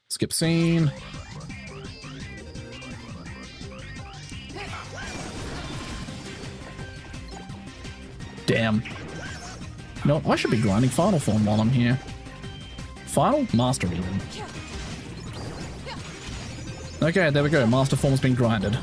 Skip scene. Damn. No, I should be grinding Final Form while I'm here. Final? Master even. Okay, there we go. Master Form's been grinded.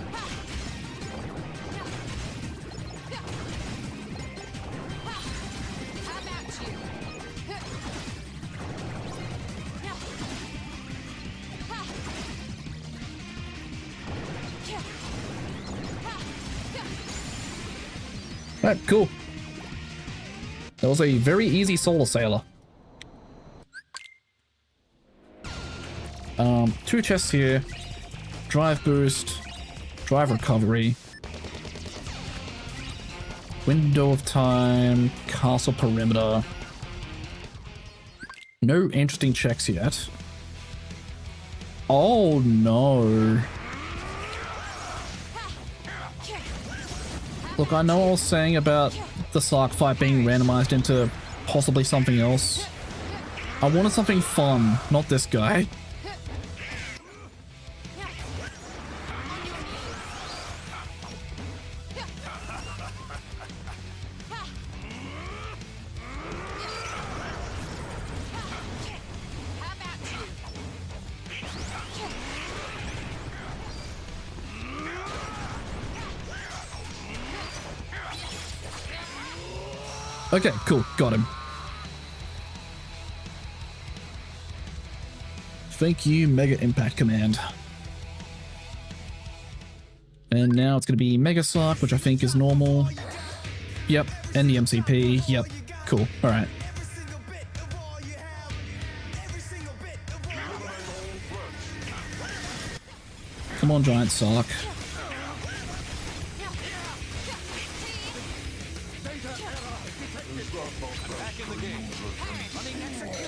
Alright, cool. That was a very easy Solar Sailor. 2 chests here. Drive boost. Drive recovery. Window of time. Castle perimeter. No interesting checks yet. Oh no. Look, I know I was saying about the Sark fight being randomized into possibly something else. I wanted something fun, not this guy. Okay, cool. Got him. Thank you, Mega Impact Command. And now it's going to be Mega Sark, which I think is normal. Yep, and the MCP. Yep, cool. Alright. Come on, Giant Sark.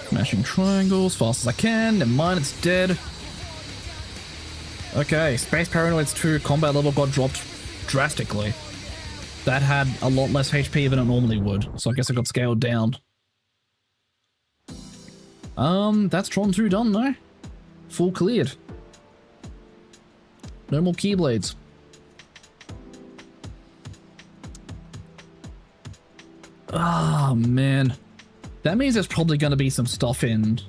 Smashing triangles fast as I can. Never mind, it's dead. Okay, Space Paranoids 2 combat level got dropped drastically. That had a lot less HP than it normally would, so I guess it got scaled down. That's Tron 2 done though. Full cleared. No more Keyblades. Ah, man. That means there's probably going to be some stuff in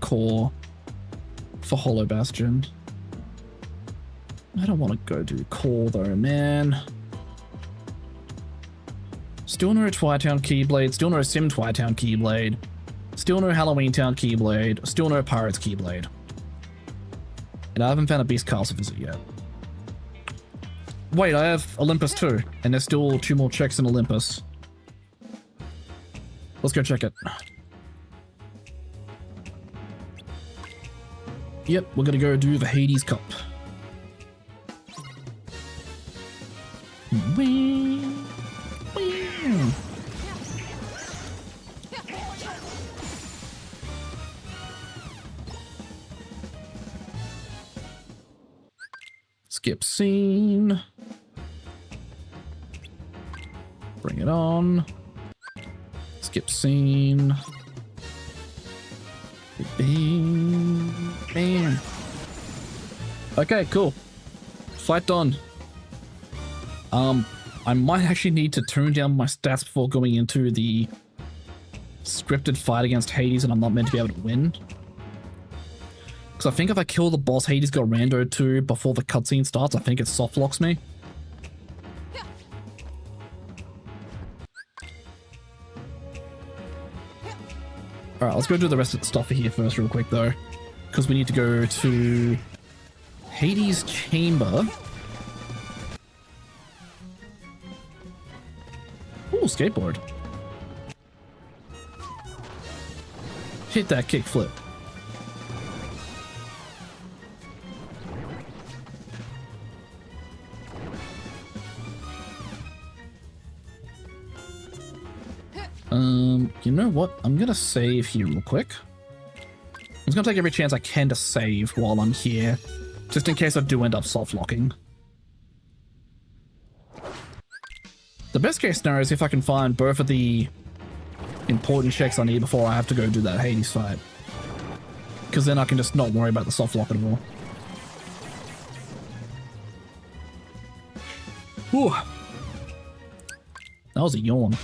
Core for Hollow Bastion. I don't want to go do Core though, man. Still no Twitown Keyblade, still no Sim Twitown Keyblade, still no Halloween Town Keyblade, still no Pirates Keyblade. And I haven't found a Beast Castle visit yet. Wait, I have Olympus too, and there's still 2 more checks in Olympus. Let's go check it. Yep, we're gonna go do the Hades Cup. Whee! Skip scene. Bring it on. Skip scene. Bing. Bam. Okay, cool. Fight done. I might actually need to tone down my stats before going into the scripted fight against Hades, and I'm not meant to be able to win. Because I think if I kill the boss Hades got Rando too before the cutscene starts, I think it soft locks me. Alright, let's go do the rest of the stuff here first real quick though. Because we need to go to Hades' chamber. Ooh, skateboard. Hit that kickflip. You know what? I'm gonna save here real quick. I'm just gonna take every chance I can to save while I'm here, just in case I do end up soft locking. The best case scenario is if I can find both of the important checks I need before I have to go do that Hades fight. Because then I can just not worry about the soft lock anymore. Whew. That was a yawn.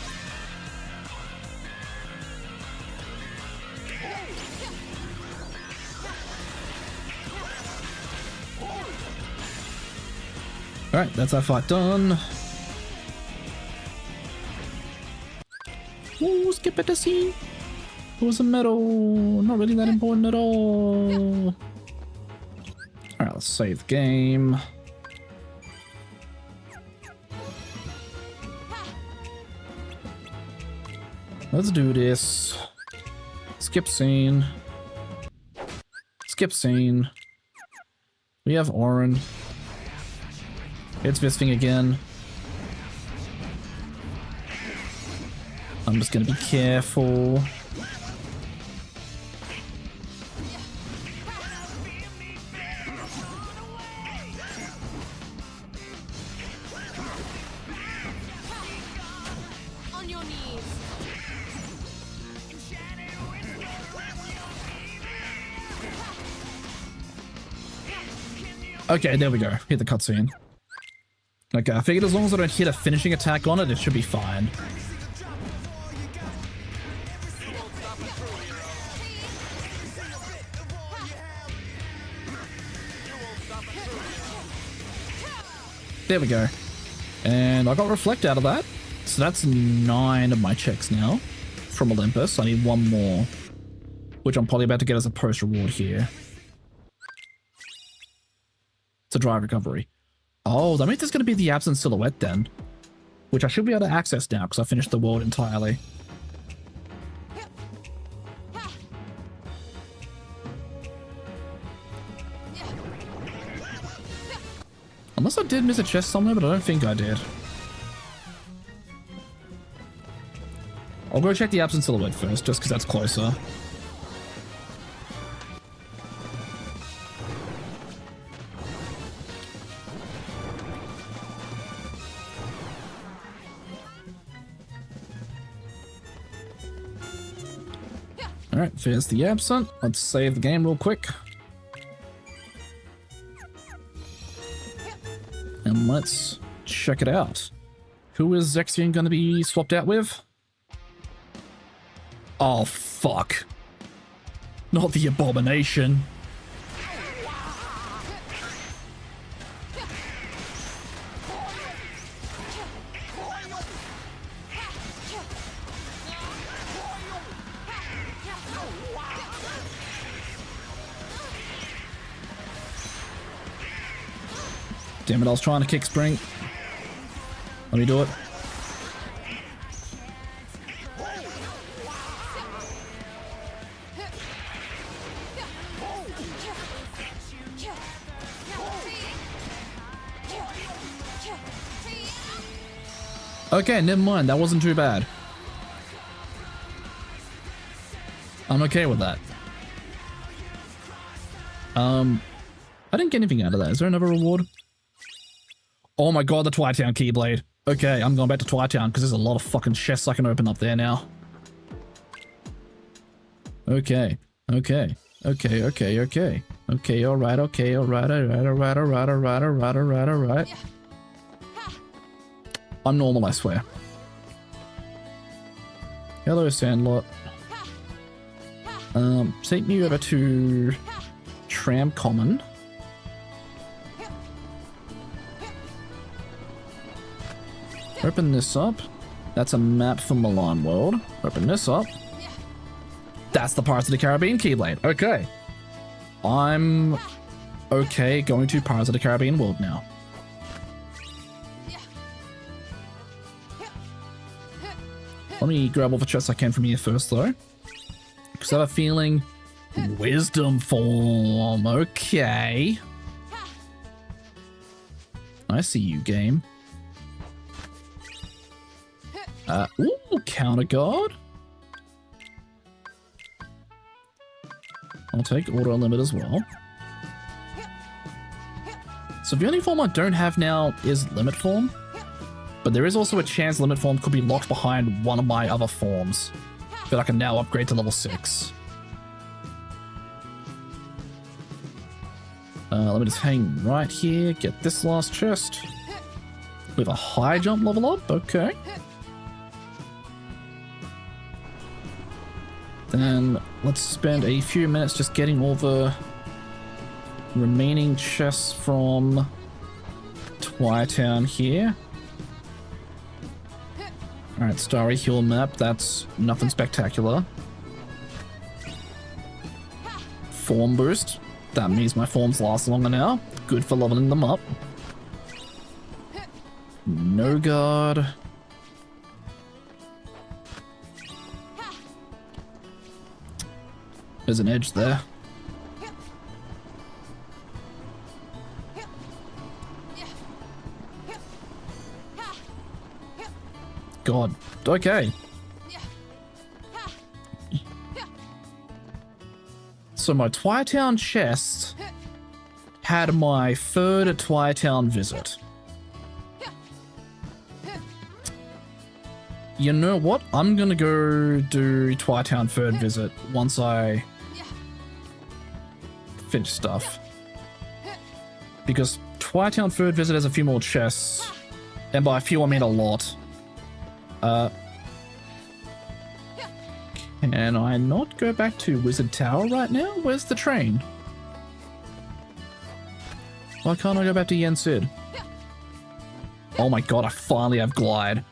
Alright, that's our fight done. Ooh, skip it to see. It was a medal. Not really that important at all. Alright, let's save the game. Let's do this. Skip scene. Skip scene. We have Orin. It's Visving again. I'm just gonna be careful. On your knees. Okay, there we go. Hit the cutscene. Okay, I figured as long as I don't hit a finishing attack on it, it should be fine. There we go. And I got Reflect out of that. So that's 9 of my checks now from Olympus. I need 1 more, which I'm probably about to get as a post reward here. It's a dry recovery. Oh, that means it's going to be the absent silhouette then, which I should be able to access now because I finished the world entirely. Unless I did miss a chest somewhere, but I don't think I did. I'll go check the absent silhouette first, just because that's closer. Alright, there's the absent. Let's save the game real quick. And let's check it out. Who is Zexion going to be swapped out with? Oh, fuck. Not the Abomination. Damn it, I was trying to kick spring. Let me do it. Okay, never mind. That wasn't too bad. I'm okay with that. I didn't get anything out of that. Is there another reward? Oh my god, the Twitown Keyblade. Okay, I'm going back to Twitown because there's a lot of fucking chests I can open up there now. Okay, okay, okay, okay, okay. Okay, alright, okay, alright, alright. I'm normal, I swear. Hello, Sandlot. Take me over to Tram Common. Open this up. That's a map for Milan World. Open this up. That's the Pirates of the Caribbean Keyblade. Okay. I'm okay going to Pirates of the Caribbean World now. Let me grab all the chests I can from here first, though. Because I have a feeling... Wisdom Form. Okay. I see you, game. Ooh, Counter Guard. I'll take Auto Limit as well. So the only form I don't have now is Limit Form. But there is also a chance Limit Form could be locked behind one of my other forms that I can now upgrade to level 6. Let me just hang right here, get this last chest. With a high jump level up, okay. Then let's spend a few minutes just getting all the remaining chests from Twitown here. Alright, Starry Hill map, that's nothing spectacular. Form boost, that means my forms last longer now. Good for leveling them up. No guard. There's an edge there. God. Okay. So my Twitown chest had my third Twitown visit. You know what? I'm gonna go do Twitown third visit once I finish stuff. Because Twitown third visit has a few more chests. And by a few I mean a lot. Can I not go back to Wizard Tower right now? Where's the train? Why can't I go back to Yen Sid? Oh my god, I finally have Glide.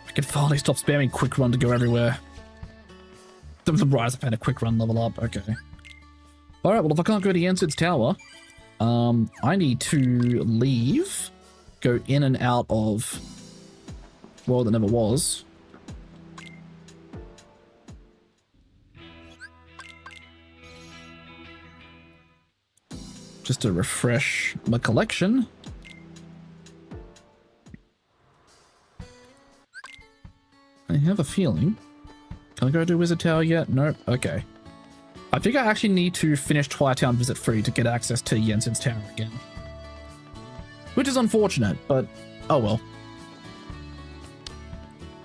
I can finally stop spamming Quick Run to go everywhere. I'm surprised I've had a Quick Run level up. Okay. Alright, well if I can't go to Yen Sid's tower, I need to leave, go in and out of World That Never Was. Just to refresh my collection. I have a feeling. Can I go to Wizard Tower yet? Nope. Okay. I think I actually need to finish Twitown Visit 3 to get access to Jensen's Tower again. Which is unfortunate, but oh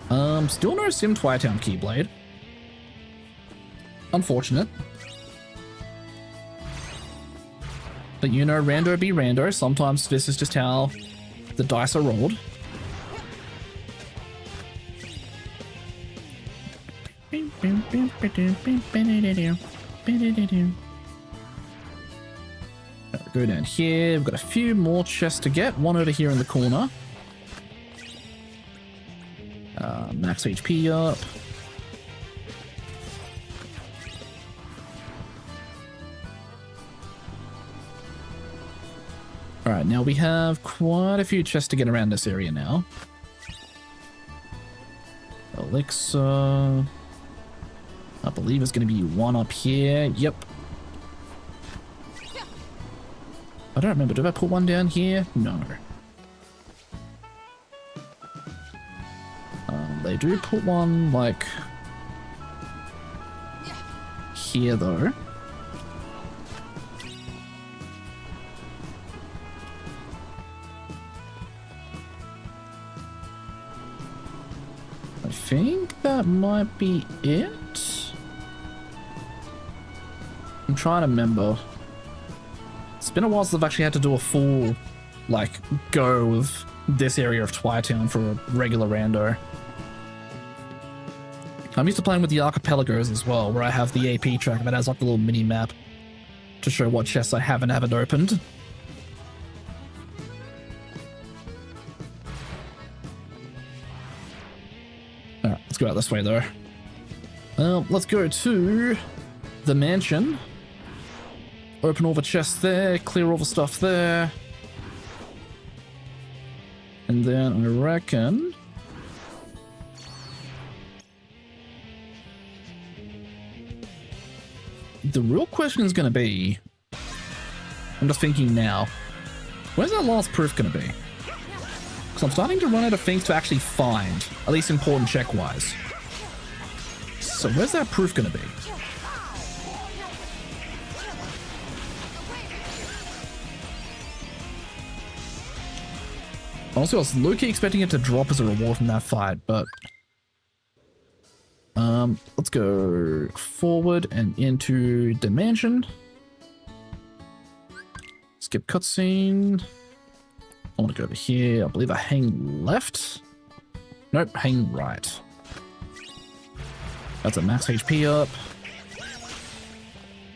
well. Still no Sim Twitown Keyblade. Unfortunate. But you know, rando be rando. Sometimes this is just how the dice are rolled. Go down here. We've got a few more chests to get. One over here in the corner. Max HP up. Alright, now we have quite a few chests to get around this area now. Elixir. I believe there's going to be one up here. Yep. I don't remember. Did I put one down here? No. They do put one, like, here, though. I think that might be it. I'm trying to remember. It's been a while since I've actually had to do a full, like, go of this area of Twitown for a regular rando. I'm used to playing with the Archipelagos as well, where I have the AP track that has like a little mini map to show what chests I haven't opened. Alright, let's go out this way though. Let's go to the mansion. Open all the chests there, clear all the stuff there. And then I reckon... the real question is going to be... I'm just thinking now. Where's that last proof going to be? Because I'm starting to run out of things to actually find. At least important check-wise. So where's that proof going to be? Honestly, I was low-key expecting it to drop as a reward from that fight, but... let's go forward and into Dimension. Skip cutscene. I want to go over here. I believe I hang left. Nope, hang right. That's a max HP up.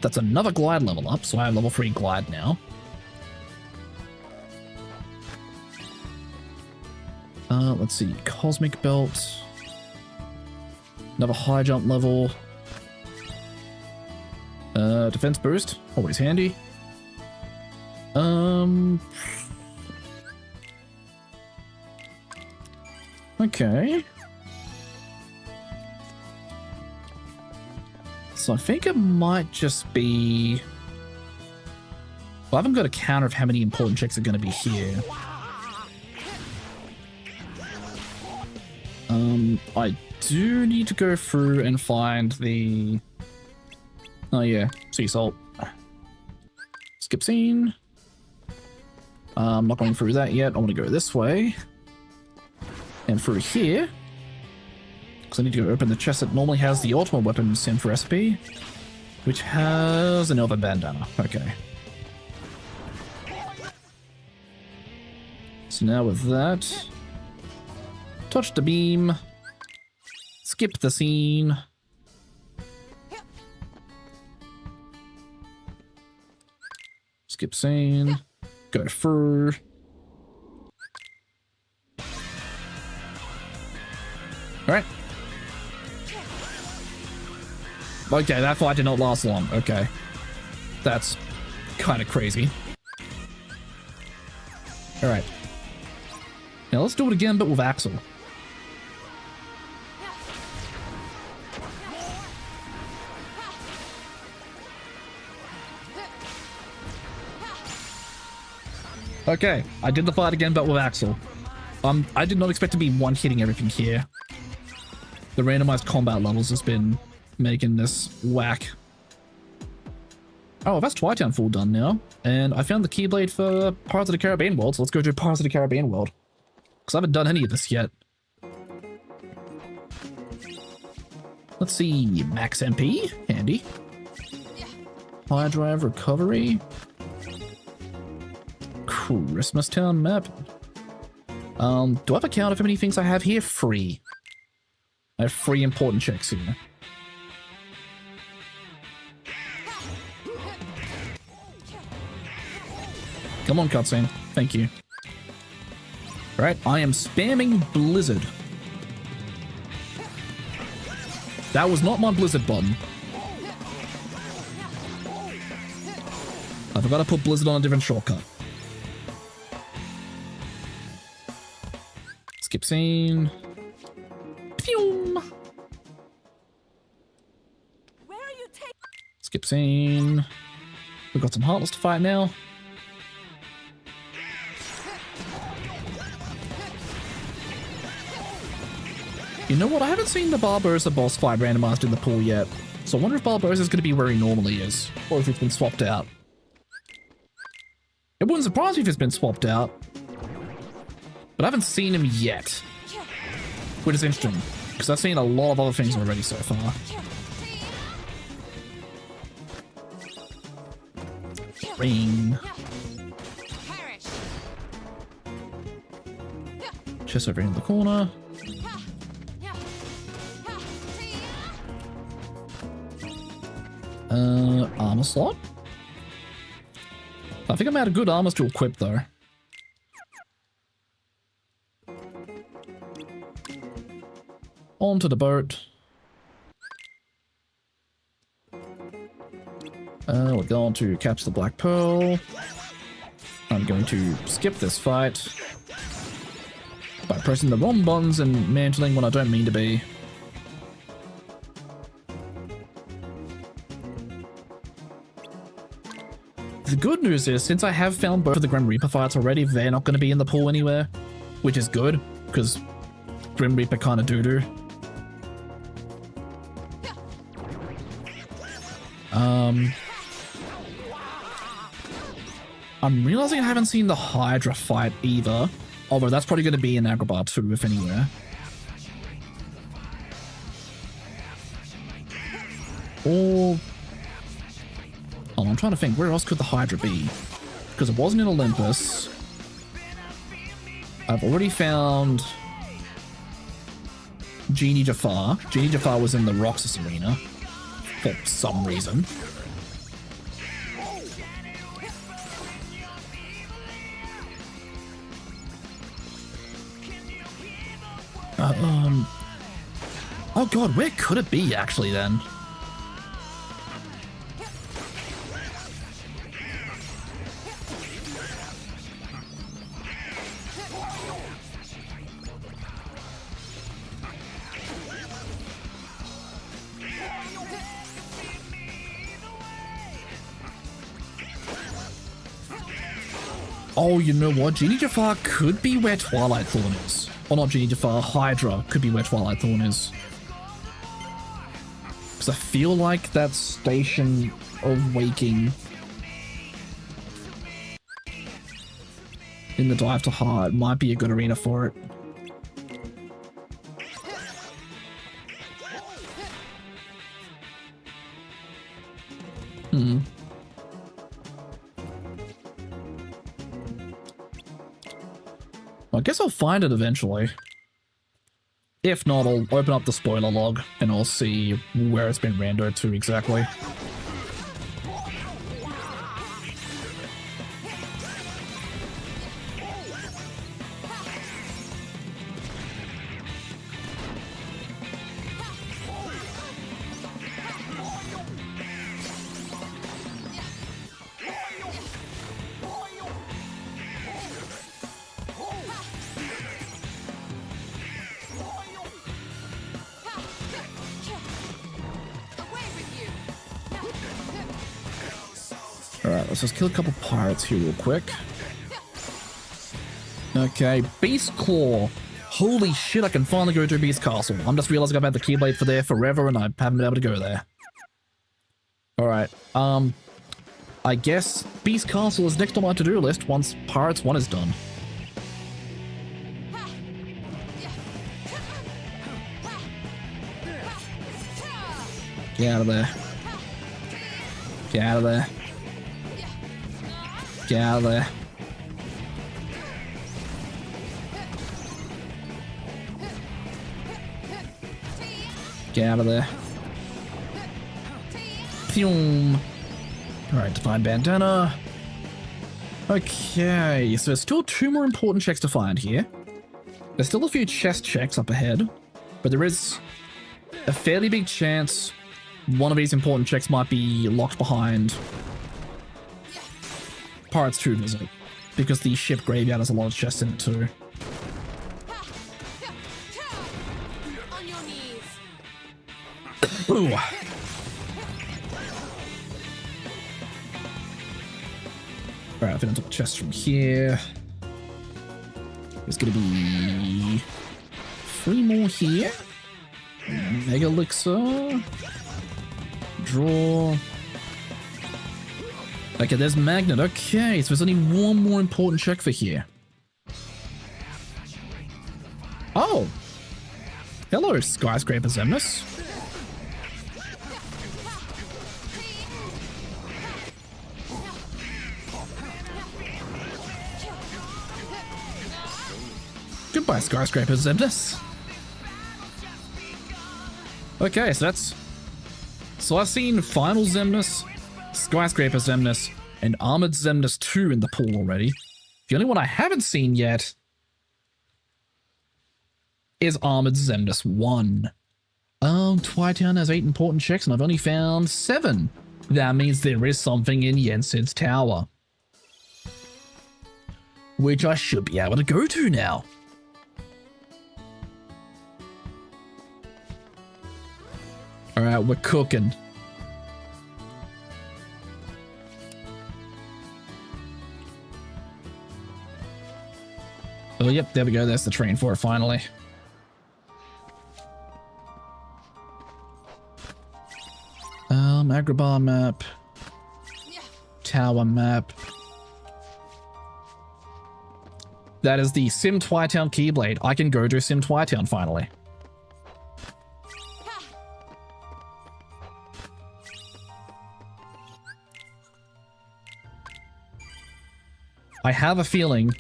That's another glide level up, so I have level 3 glide now. Let's see, Cosmic Belt. Another high jump level. Defense boost, always handy. Okay. So I think it might just be... well, I haven't got a counter of how many important checks are going to be here. I do need to go through and find the... oh yeah, sea salt. Skip scene. I'm not going through that yet. I want to go this way. And through here. Because I need to go open the chest that normally has the ultimate weapon synth recipe. Which has an elven bandana. Okay. So now with that... touch the beam. Skip the scene. Skip scene. Go through. Alright. Okay, that fight did not last long. Okay. That's kind of crazy. Alright. Now let's do it again, but with Axel. Okay, I did the fight again, but with Axel. I did not expect to be one-hitting everything here. The randomized combat levels has been making this whack. Oh, that's Twitown full done now. And I found the Keyblade for Pirates of the Caribbean World, so let's go do Pirates of the Caribbean World. Because I haven't done any of this yet. Let's see, max MP, handy. High drive recovery. Christmas Town map. Do I have a count of how many things I have here? 3. I have 3 important checks here. Come on, cutscene. Thank you. Alright, I am spamming Blizzard. That was not my Blizzard button. I forgot to put Blizzard on a different shortcut. Skip scene. Phew. Where are you taking? Skip scene. We've got some Heartless to fight now. You know what? I haven't seen the Barbosa boss fight randomized in the pool yet. So I wonder if Barbosa is going to be where he normally is, or if it's been swapped out. It wouldn't surprise me if it's been swapped out, but I haven't seen him yet, which is interesting, because I've seen a lot of other things already so far. Ring. Chest over in the corner. Armor slot. I think I'm out of good armors to equip though. Onto the boat. We're going to catch the Black Pearl. I'm going to skip this fight by pressing the wrong buttons and mantling when I don't mean to be. The good news is, since I have found both of the Grim Reaper fights already, they're not going to be in the pool anywhere, which is good, because Grim Reaper kind of doo-doo. I'm realizing I haven't seen the Hydra fight either, although that's probably going to be in Agrabah too, if anywhere. Or... oh, I'm trying to think, where else could the Hydra be? Because it wasn't in Olympus. I've already found Genie Jafar. Genie Jafar was in the Roxas arena for some reason. Oh god, where could it be actually then? Oh, you know what? Genie Jafar could be where Twilight Thorn is. Or not Genie Jafar, Hydra could be where Twilight Thorn is. Because I feel like that station of waking in the Dive to Heart might be a good arena for it. Well, I guess I'll find it eventually. If not, I'll open up the spoiler log and I'll see where it's been randoed to exactly. Alright, let's just kill a couple pirates here real quick. Okay, Beast Claw. Holy shit, I can finally go to Beast Castle. I'm just realizing I've had the Keyblade for there forever and I haven't been able to go there. Alright, I guess Beast Castle is next on my to-do list once Pirates 1 is done. Get out of there. Get out of there. Get out of there. Get out of there. Phew. Alright, Divine Bandana. Okay, so there's still 2 more important checks to find here. There's still a few chest checks up ahead, but there is a fairly big chance one of these important checks might be locked behind Pirates 2 visit, because the ship graveyard has a lot of chests in it too. On your knees. Ooh. Alright, I've been onto the chest from here. There's gonna be 3 more here. Mega Elixir. draw. Okay, there's Magnet. Okay, so there's only one more important check for here. Oh! Hello, Skyscraper Zemnis. Goodbye, Skyscraper Zemnis. Okay, so that's... So I've seen Final Zemnis, Skyscraper Zemnis, and Armored Zemnis 2 in the pool already. The only one I haven't seen yet is Armored Zemnis 1. Twitown has 8 important checks and I've only found 7. That means there is something in Yensid's tower, which I should be able to go to now. Alright, we're cooking. Oh, yep, there we go. That's the train for it, finally. Agrabah map. Tower map. That is the Sim Twitown Keyblade. I can go to Sim Twitown, finally. I have a feeling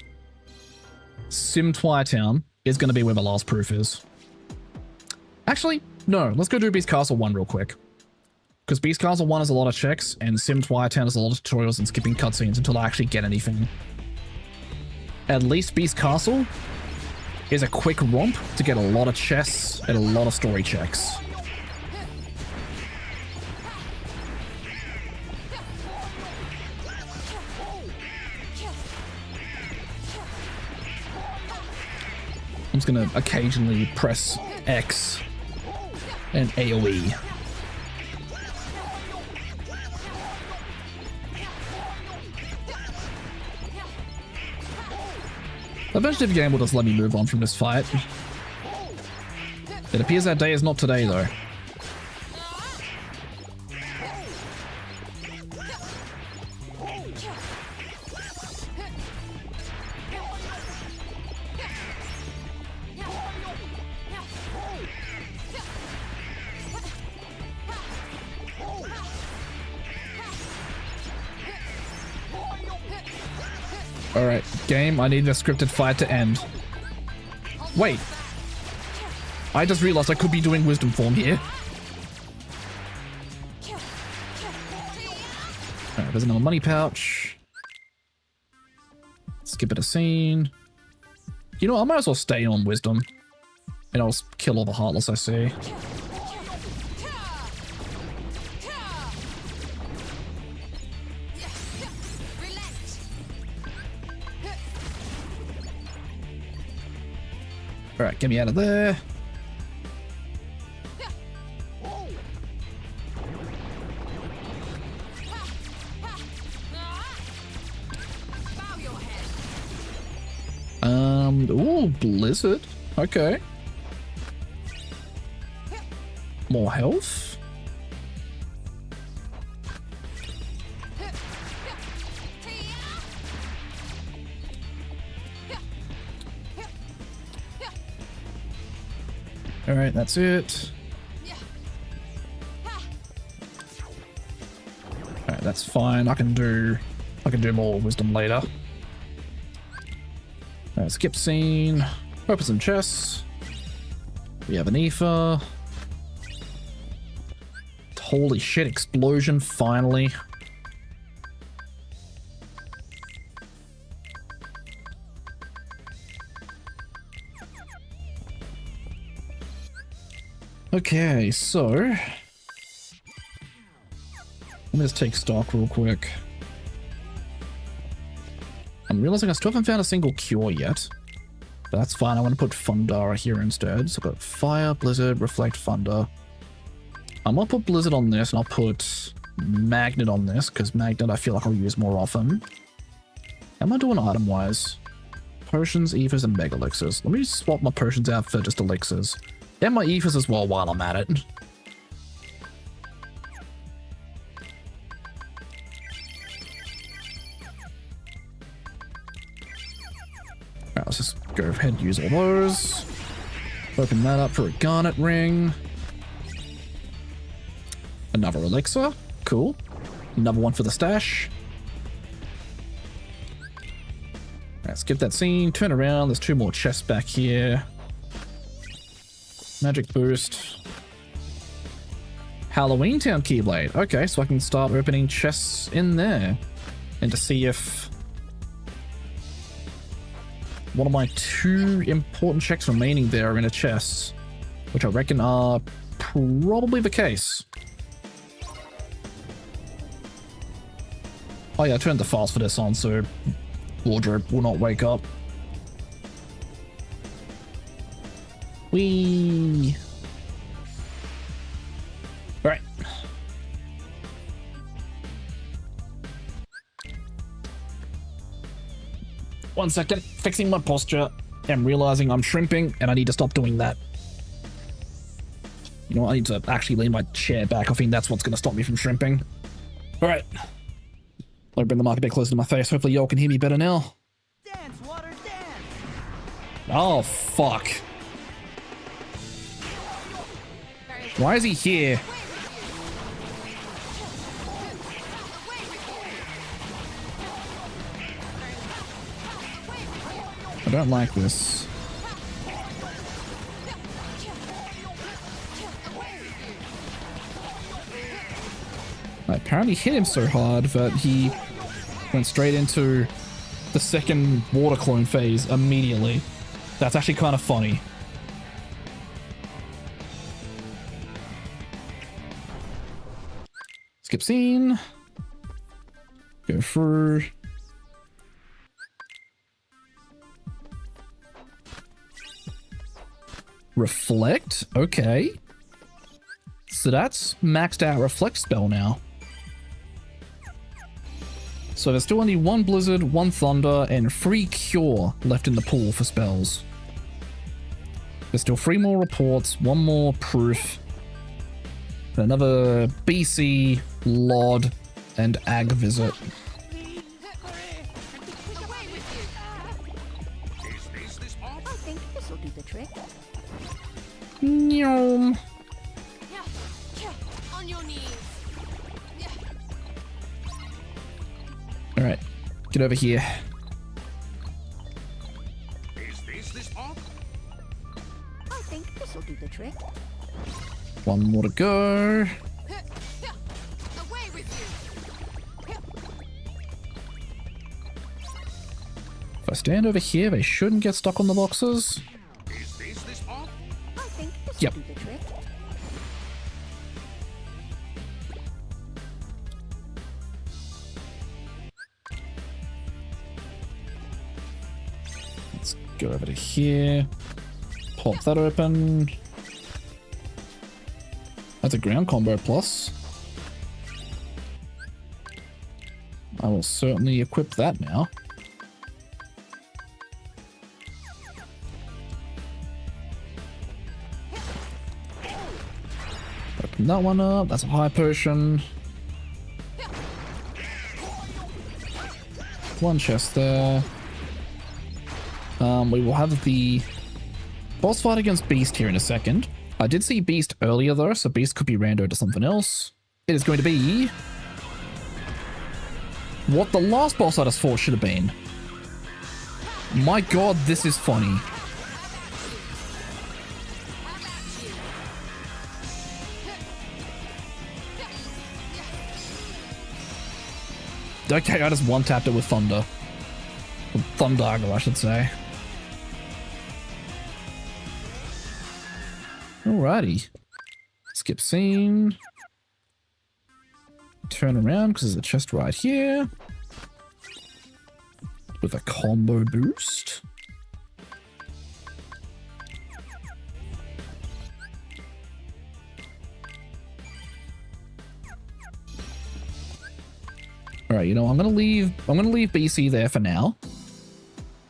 Sim Twitown is going to be where the last proof is. Actually, no. Let's go do Beast Castle 1 real quick. Because Beast Castle 1 has a lot of checks, and Sim Twitown has a lot of tutorials and skipping cutscenes until I actually get anything. At least Beast Castle is a quick romp to get a lot of chests and a lot of story checks. I'm just gonna occasionally press X and AoE. Eventually the game will just let me move on from this fight. It appears that day is not today though. Alright, game, I need the scripted fight to end. Wait. I just realized I could be doing wisdom form here. Alright, there's another money pouch. Skip it a scene. You know, I might as well stay on wisdom. And I'll kill all the heartless I see. Alright, get me out of there. Ooh, Blizzard. Okay. More health. Alright, that's it. Alright, that's fine. I can do more wisdom later. Alright, skip scene. Open some chests. We have an ether. Holy shit, explosion, finally. Okay, so let me just take stock real quick. I'm realizing I still haven't found a single cure yet. But that's fine, I want to put Fundara here instead. So I've got Fire, Blizzard, Reflect, Thunder. I'm gonna put Blizzard on this and I'll put Magnet on this, because Magnet I feel like I'll use more often. How am I doing item-wise? Potions, ethers, and Mega Elixirs. Let me swap my potions out for just elixirs. And my ethers as well while I'm at it. Alright, let's just go ahead and use all those. Open that up for a garnet ring. Another elixir. Cool. Another one for the stash. Alright, skip that scene. Turn around. There's 2 more chests back here. Magic boost. Halloween Town Keyblade. Okay, so I can start opening chests in there. And to see if one of my 2 important checks remaining there are in a chest. Which I reckon are probably the case. Oh yeah, I turned the fast for this on, so wardrobe will not wake up. Whee! Alright. One second, fixing my posture and realizing I'm shrimping and I need to stop doing that. You know what, I need to actually lean my chair back. I think that's what's going to stop me from shrimping. Alright. Let me bring the mic a bit closer to my face. Hopefully y'all can hear me better now. Dance, water, dance! Oh, fuck. Why is he here? I don't like this. I apparently hit him so hard that he went straight into the second water clone phase immediately. That's actually kind of funny. Skip scene. Go through. Reflect? Okay. So that's maxed out reflect spell now. So there's still only 1 blizzard, 1 thunder, and 3 cure left in the pool for spells. There's still 3 more reports, 1 more proof, and another BC, LOD, and AG visit. I think this'll do the trick. Nyom. On your knees. Alright, get over here. I think this'll do the trick. 1 more to go. Away with you. If I stand over here, they shouldn't get stuck on the boxes. I think this'll Yep. do the trick. Let's go over to here. Pop that open. That's a ground combo plus. I will certainly equip that now. Open that one up. That's a high potion. 1 chest there. We will have the boss fight against Beast here in a second. I did see Beast earlier though, so Beast could be rando to something else. It is going to be what the last boss I just fought should have been. My god, this is funny. Okay, I just one-tapped it with Thunder. Thundargo, I should say. Alrighty. Skip scene. Turn around because there's a chest right here. With a combo boost. Alright, you know, I'm gonna leave BC there for now.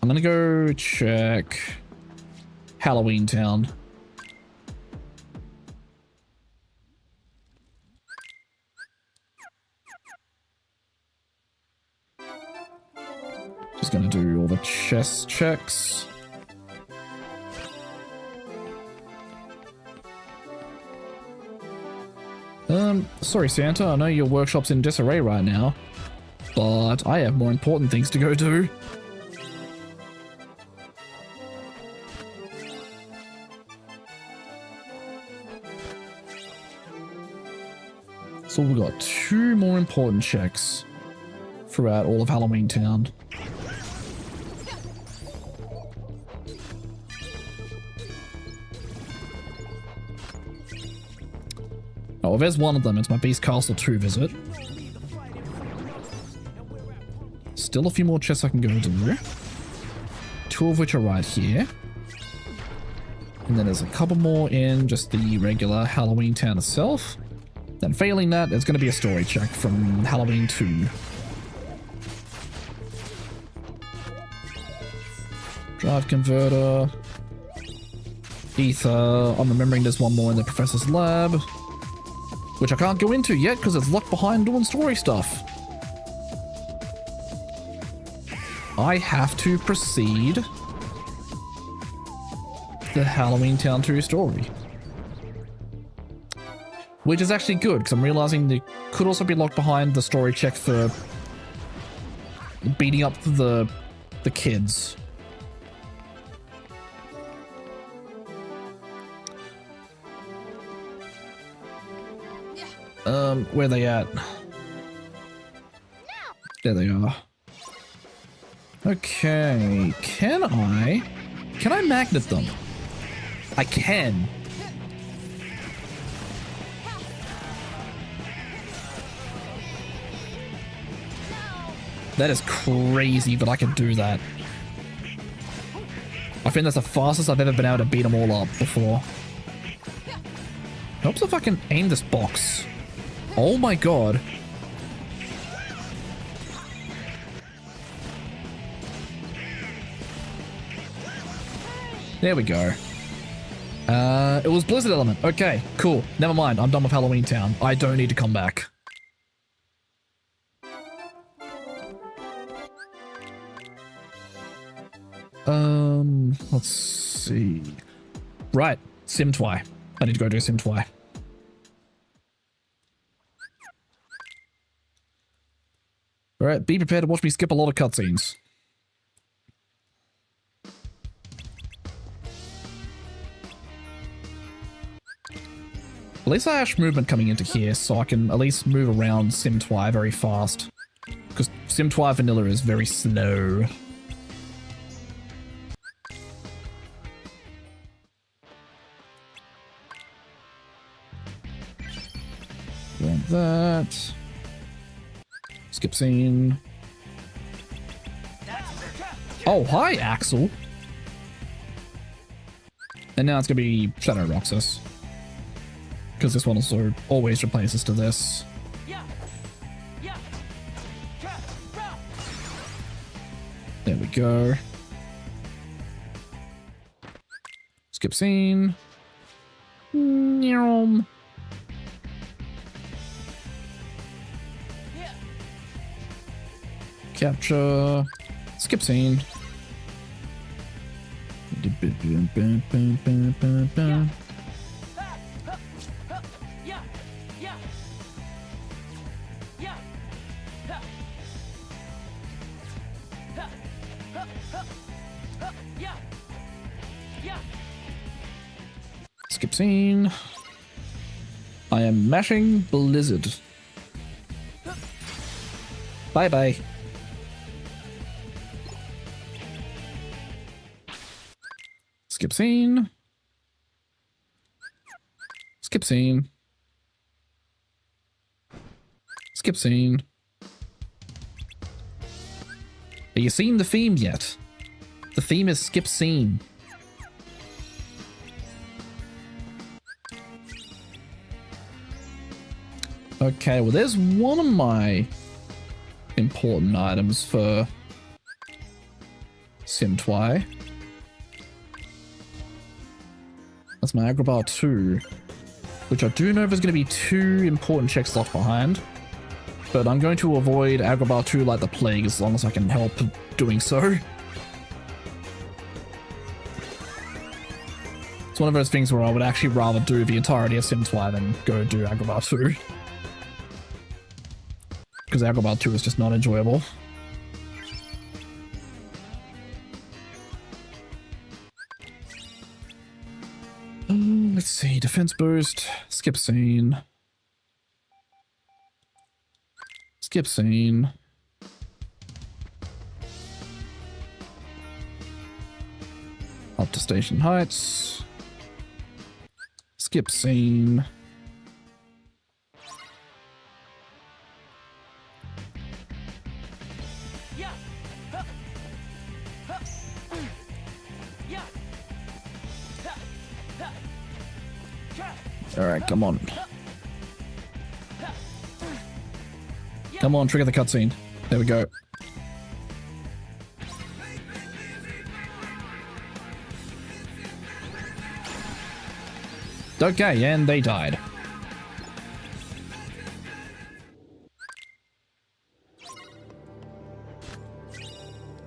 I'm gonna go check Halloween Town. Just gonna do all the chest checks. Sorry Santa, I know your workshop's in disarray right now, but I have more important things to go do. So we've got 2 more important checks throughout all of Halloween Town. Oh, there's one of them. It's my Beast Castle 2 visit. Still a few more chests I can go do. 2 of which are right here. And then there's a couple more in just the regular Halloween Town itself. Then failing that, there's going to be a story check from Halloween 2. Drive converter. Ether. I'm remembering there's one more in the professor's lab, which I can't go into yet because it's locked behind doing story stuff. I have to proceed the Halloween Town 2 story. Which is actually good, because I'm realizing they could also be locked behind the story check for beating up the kids. Where are they at? There they are. Okay, can I magnet them? I can. That is crazy, but I can do that. I think that's the fastest I've ever been able to beat them all up before. Helps if I can aim this box. Oh my god. There we go. It was Blizzard Element. Okay, cool. Never mind. I'm done with Halloween Town. I don't need to come back. Let's see. Right. Simtwy. I need to go do Simtwy. Alright, be prepared to watch me skip a lot of cutscenes. At least I have movement coming into here, so I can at least move around Simtwy very fast. Because Simtwy Vanilla is very slow. Like that. Skip scene. Oh, hi, Axel. And now it's gonna be Shadow Roxas. Because this one also always replaces to this. There we go. Skip scene. Nyom. Capture. Skip scene. Skip scene. I am mashing Blizzard. Bye bye. Skip scene. Skip scene. Skip scene. Are you seeing the theme yet? The theme is skip scene. Okay, well there's one of my important items for Simtwy. That's my Agrabah 2, which I do know there's going to be 2 important checks locked behind. But I'm going to avoid Agrabah 2 like the plague as long as I can help doing so. It's one of those things where I would actually rather do the entirety of Sims 5 than go do Agrabah 2. Because Agrabah 2 is just not enjoyable. Let's see, defense boost, skip scene. Skip scene. Up to Station Heights. Skip scene. Alright, come on. Come on, trigger the cutscene. There we go. Okay, and they died.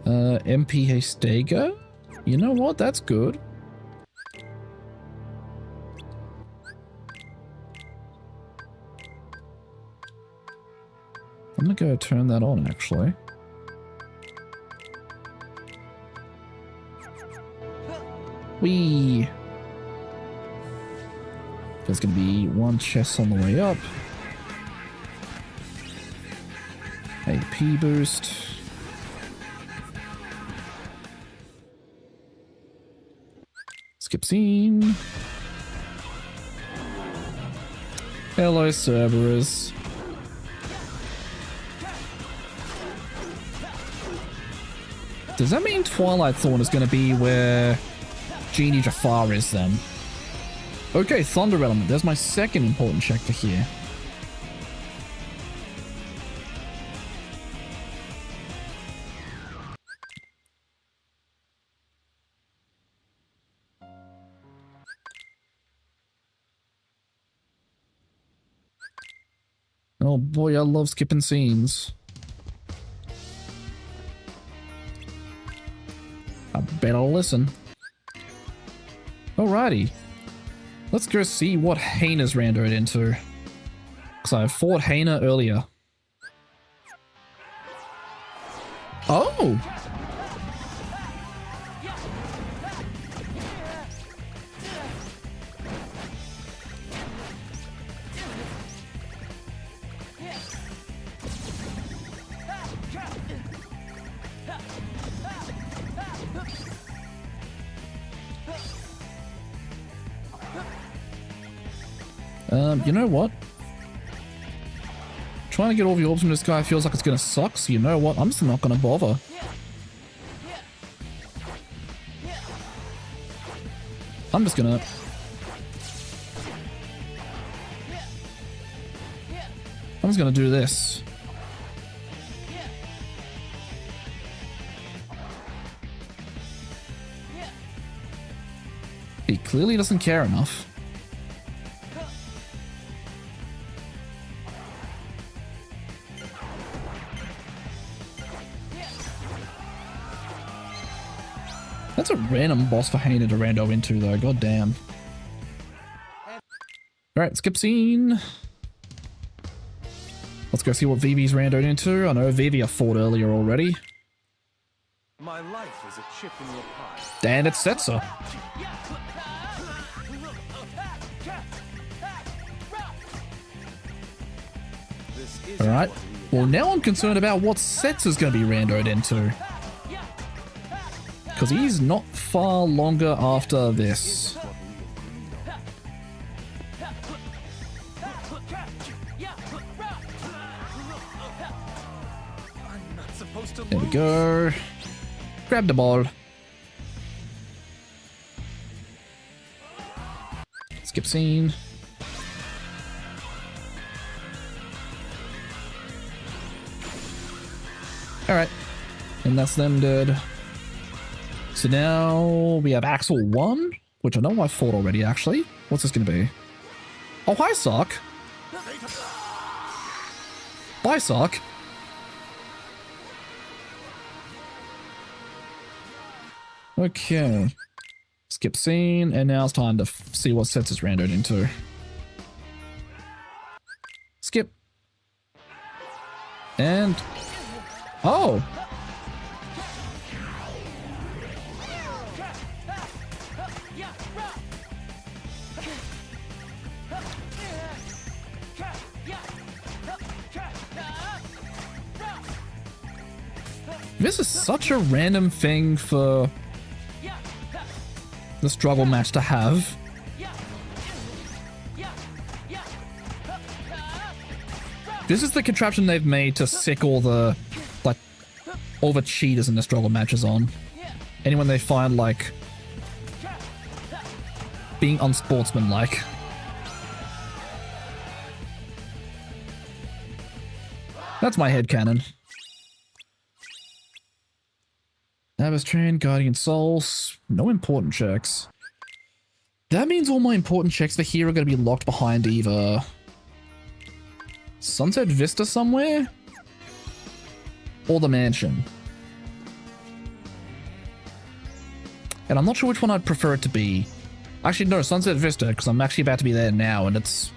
MP Stego? You know what? That's good. I'm gonna go turn that on, actually. Whee! There's gonna be one chest on the way up. AP boost. Skip scene. Hello, Cerberus. Does that mean Twilight Thorn is going to be where Genie Jafar is then? Okay, Thunder Element. There's my second important check for here. Oh boy, I love skipping scenes. I better listen. Alrighty. Let's go see what Haina's randoed into. Because I fought Haina earlier. Oh! You know what? Trying to get all the orbs from this guy feels like it's gonna suck, so you know what? I'm just not gonna bother. I'm just gonna... do this. He clearly doesn't care enough. That's a random boss for Haina to rando into though, god damn. Alright, skip scene. Let's go see what Vivi's randoed into. I know Vivi I fought earlier already. My life is a chip in your pie. And it's Setzer. Alright, well now I'm concerned about what Setzer's going to be randoed into. Because he's not far longer after this. There we go. Grab the ball. Skip scene. Alright. And that's them dead. So now we have Axel 1, which I know I fought already actually. What's this going to be? Oh, hi, Sock. Bye, Sark. Okay. Skip scene, and now it's time to see what sets is randoed into. Skip. And... oh! This is such a random thing for the struggle match to have. This is the contraption they've made to sick all the, like, all the cheaters in the struggle matches on. Anyone they find, like, being unsportsmanlike. That's my headcanon. Abyss Train, Guardian Souls, no important checks. That means all my important checks for here are going to be locked behind either Sunset Vista somewhere or the mansion. And I'm not sure which one I'd prefer it to be. Actually, no, Sunset Vista, because I'm actually about to be there now, and it's...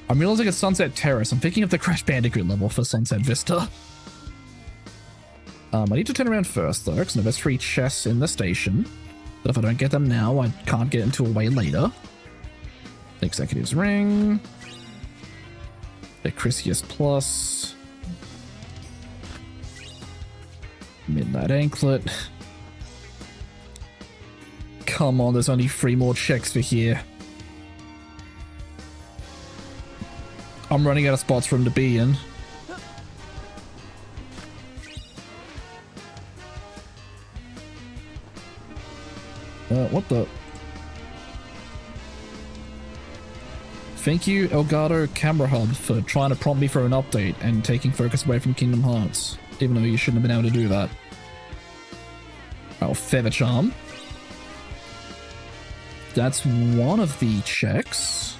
I'm realizing it's Sunset Terrace. I'm thinking of the Crash Bandicoot level for Sunset Vista. I need to turn around first, though, because there's 3 chests in the station. But if I don't get them now, I can't get into a way later. The Executive's Ring. The Chrysius Plus. Midnight Anklet. Come on, there's only 3 more checks for here. I'm running out of spots for him to be in. What the? Thank you, Elgato Camera Hub, for trying to prompt me for an update and taking focus away from Kingdom Hearts, even though you shouldn't have been able to do that. Oh, Feather Charm. That's one of the checks.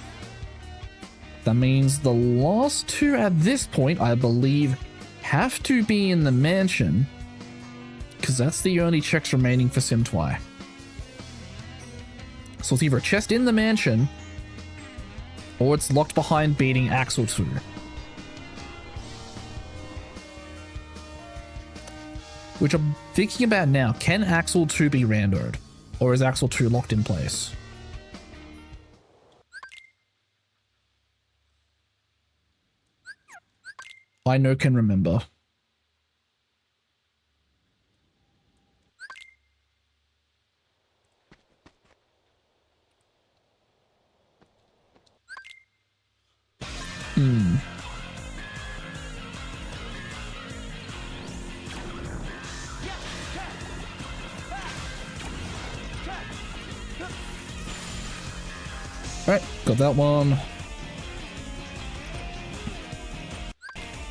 That means the last 2 at this point, I believe, have to be in the mansion, because that's the only checks remaining for Simtwai. So it's either a chest in the mansion, or it's locked behind beating Axel 2. Which I'm thinking about now. Can Axel 2 be randoed? Or is Axel 2 locked in place? I know can remember. Alright, got that one.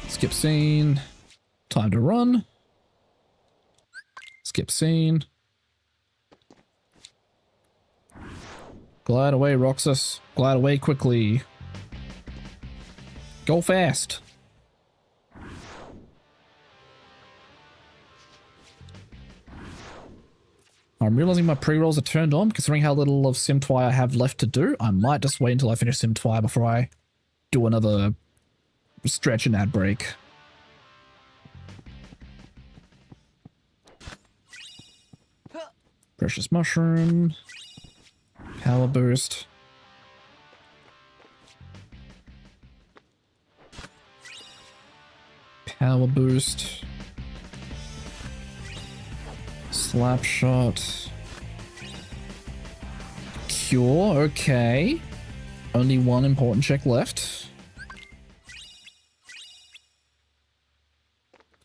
Skip scene. Time to run. Skip scene. Glide away, Roxas. Glide away quickly. Go fast. I'm realizing my pre-rolls are turned on, considering how little of Simtwai I have left to do. I might just wait until I finish Simtwai before I do another stretch and ad break. Precious Mushroom. Power Boost. Power Boost. Slap Shot. Cure, okay. Only 1 important check left.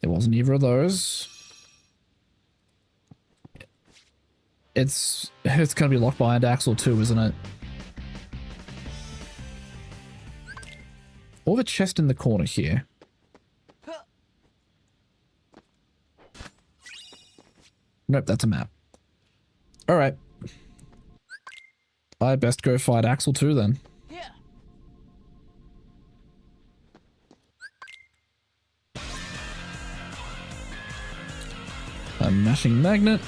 There wasn't either of those. It's gonna be locked behind Axel 2, isn't it? Or the chest in the corner here. Nope, that's a map. Alright. I best go fight Axel 2 then. Mashing magnet.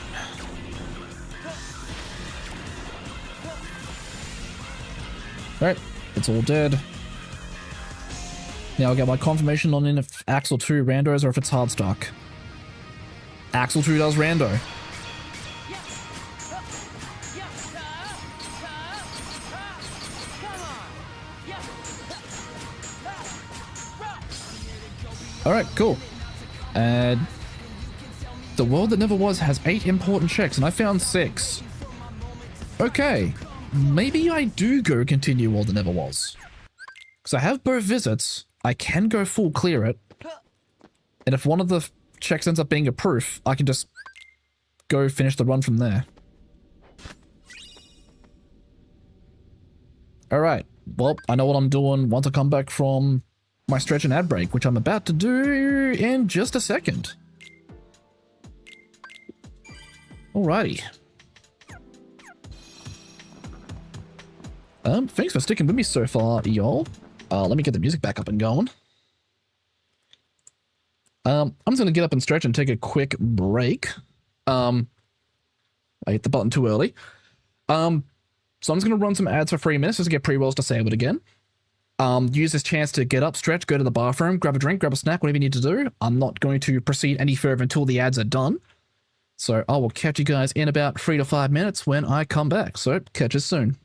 Alright, it's all dead. Now I'll get my confirmation on if Axel 2 randos or if it's hard stock. Axel 2 does rando. Alright, cool. And the world that never was has 8 important checks and I found 6. Okay, maybe I do go continue world that never was. Because I have both visits, I can go full clear it. And if one of the checks ends up being a proof, I can just go finish the run from there. Alright, well, I know what I'm doing once I come back from my stretch and ad break, which I'm about to do in just a second. Alrighty. Thanks for sticking with me so far, y'all. Let me get the music back up and going. I'm just gonna get up and stretch and take a quick break. I hit the button too early. So I'm just gonna run some ads for 3 minutes just to get pre-rolls disabled again. Use this chance to get up, stretch, go to the bathroom, grab a drink, grab a snack, whatever you need to do. I'm not going to proceed any further until the ads are done. So I will catch you guys in about 3 to 5 minutes when I come back. So catch us soon.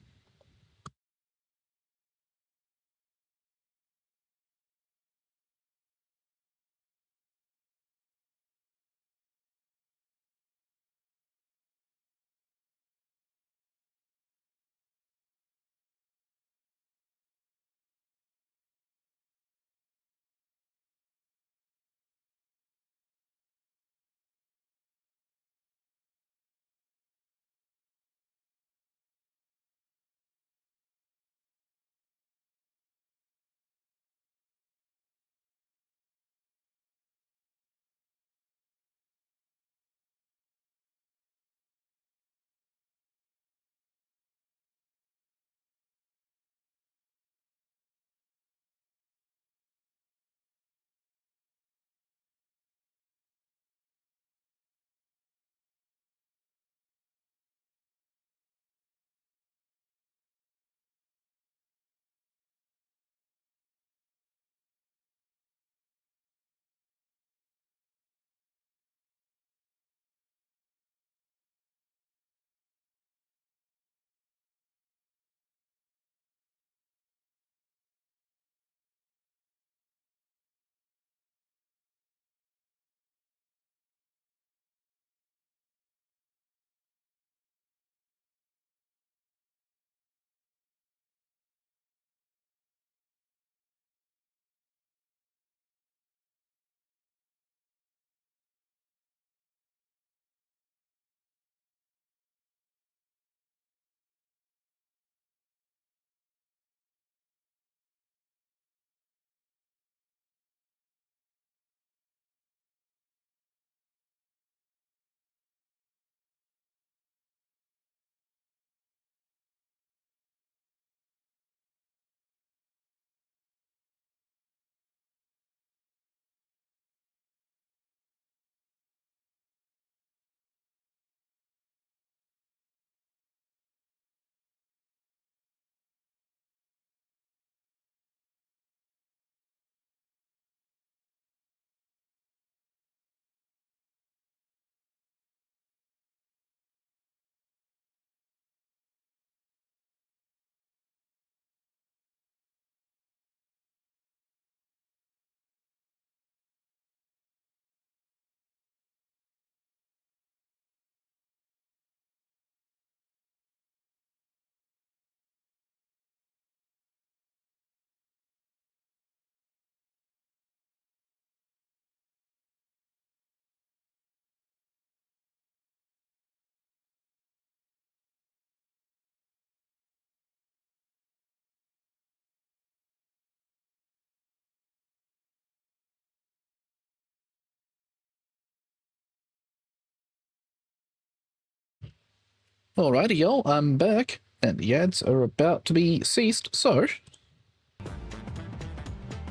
Alrighty, y'all, I'm back, and the ads are about to be ceased, so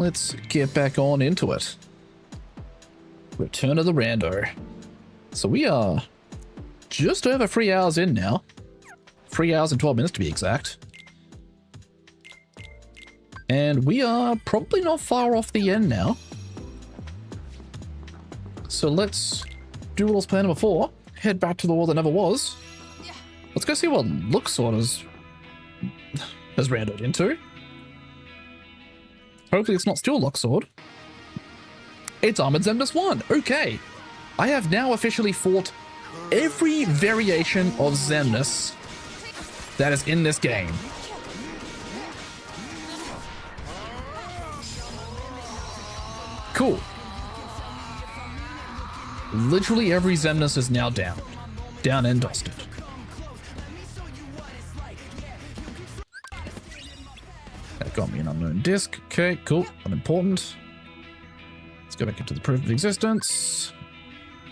let's get back on into it. Return of the Rando. So we are just over 3 hours in now. 3 hours and 12 minutes to be exact. And we are probably not far off the end now. So let's do what was planned before. Head back to the world that never was. Let's go see what Luxord has randoed into. Hopefully it's not still Luxord. It's Armored Xemnas 1. Okay. I have now officially fought every variation of Xemnas that is in this game. Cool. Literally every Xemnas is now down. Down and dusted. That got me an unknown disc. Okay, cool. Unimportant. Let's go back into the proof of existence.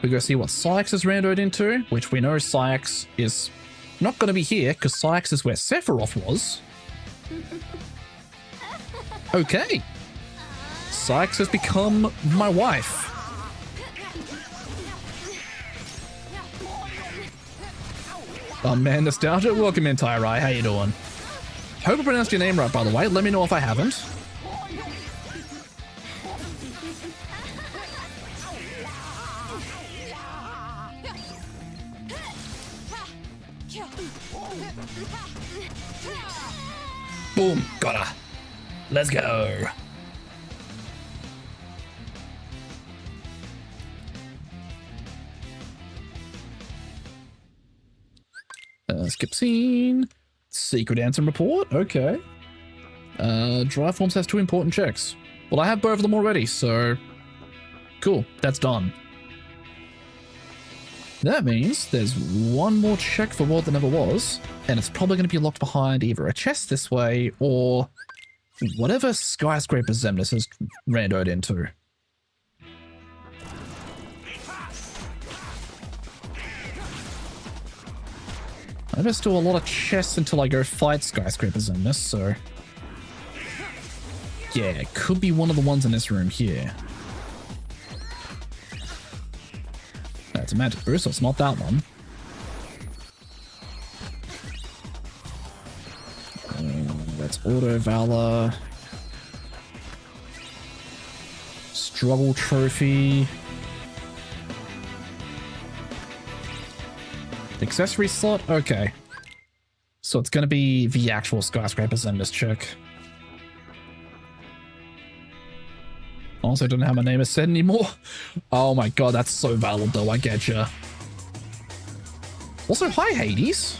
We go see what Sykes is randoed into, which we know Sykes is not going to be here because Sykes is where Sephiroth was. Okay. Sykes has become my wife. Oh man, Nostalgia, welcome in, Tyrai. How you doing? Hope I pronounced your name right, by the way. Let me know if I haven't. Boom, got her. Let's go. Skip scene. Secret answer report. Okay. Dry Forms has 2 important checks. Well, I have both of them already, so cool. That's done. That means there's one more check for World That Never Was, and it's probably going to be locked behind either a chest this way or whatever skyscraper Xemnas is randoed into. I just do a lot of chests until I go fight skyscraper Xemnas, so yeah, it could be one of the ones in this room here. That's a magic boost, so it's not that one. That's Auto Valor. Struggle Trophy. Accessory slot? Okay. So it's going to be the actual skyscraper Xemnas check. Also, don't know how my name is said anymore. Oh my god, that's so valid though, I getcha. Also, hi Hades.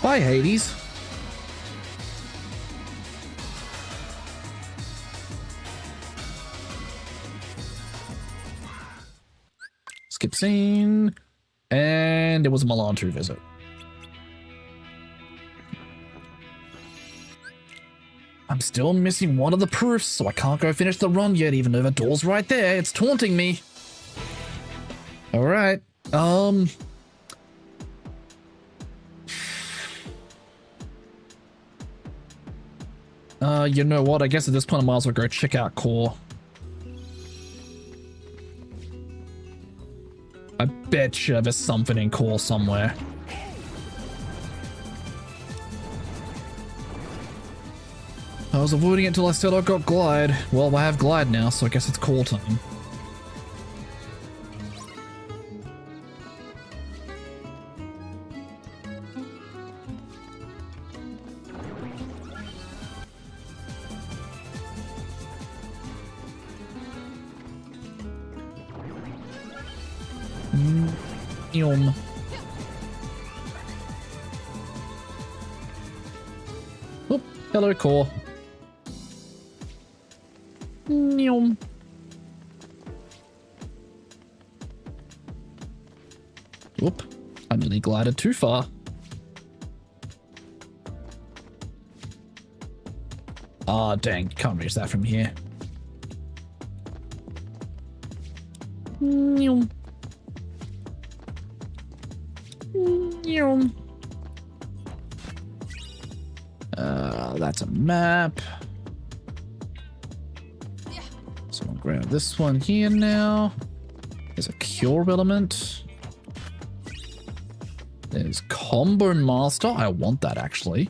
Bye, Hades. Skip scene. And it was a Milan 2 visit. I'm still missing one of the proofs, so I can't go finish the run yet, even though the door's right there. It's taunting me. Alright. You know what? I guess at this point I might as well go check out Core. I betcha there's something in Core somewhere. I was avoiding it until I said I got Glide. Well, I have Glide now, so I guess it's Core time. Oh, hello, Core. Nyom. Whoop, I nearly glided too far. Ah, dang, can't reach that from here. Nyum. Nyum. That's a map. So I'll grab this one here now. There's a cure element. There's combo master. I want that actually.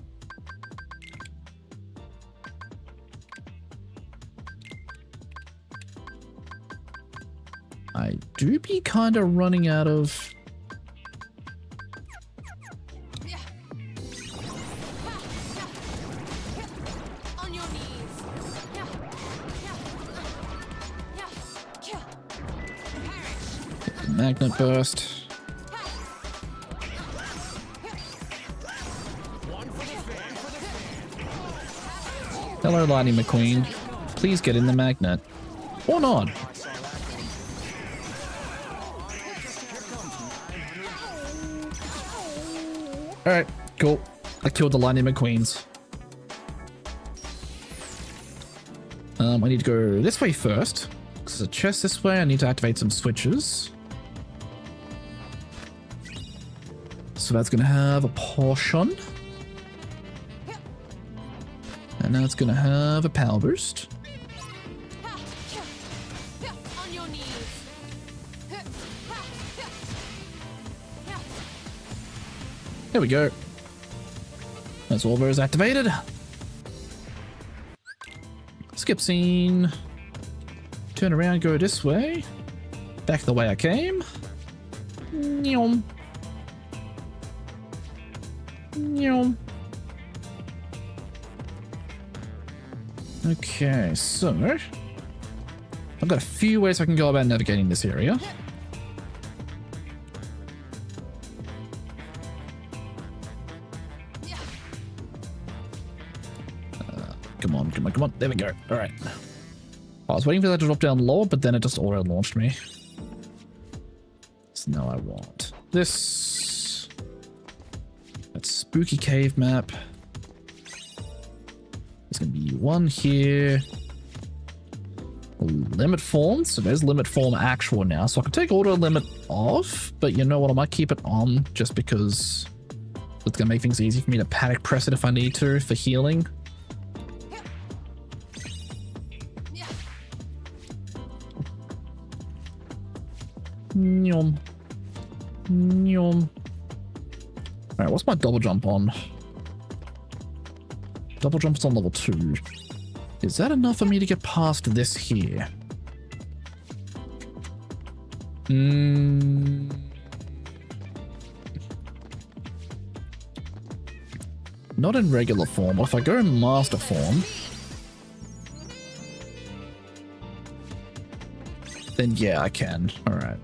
I do be kind of running out of... On your knees. Magnet burst. Hello, Lightning McQueen. Please get in the magnet. Or not. Alright, cool. I killed the Lightning McQueens. I need to go this way first. Because there's a chest this way. I need to activate some switches. So that's going to have a potion. And now it's going to have a power boost. On your knees. There we go. That's all those activated. Skip scene. Turn around, go this way. Back the way I came. Nyom. Nyom. Okay, so I've got a few ways I can go about navigating this area. Come on, come on, come on. There we go. All right. I was waiting for that to drop down lower, but then it just auto-launched me. So now I want this. That spooky cave map. There's going to be one here. Limit form. So there's limit form actual now. So I can take auto limit off, but you know what? I might keep it on just because it's going to make things easy for me to panic press it if I need to for healing. Nyom. Nyom. Alright, what's my double jump on? Double jump's on level 2. Is that enough for me to get past this here? Not in regular form, but if I go in master form, then yeah, I can. Alright.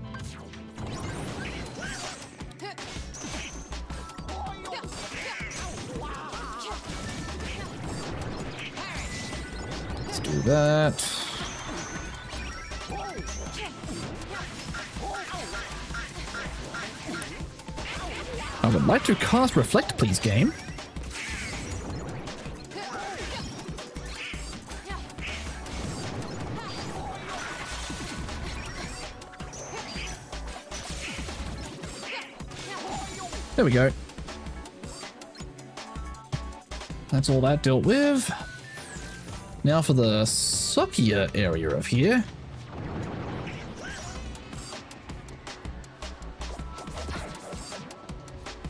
Let's do that. I would like to cast Reflect, please, game. There we go. That's all that dealt with. Now for the suckier area of here.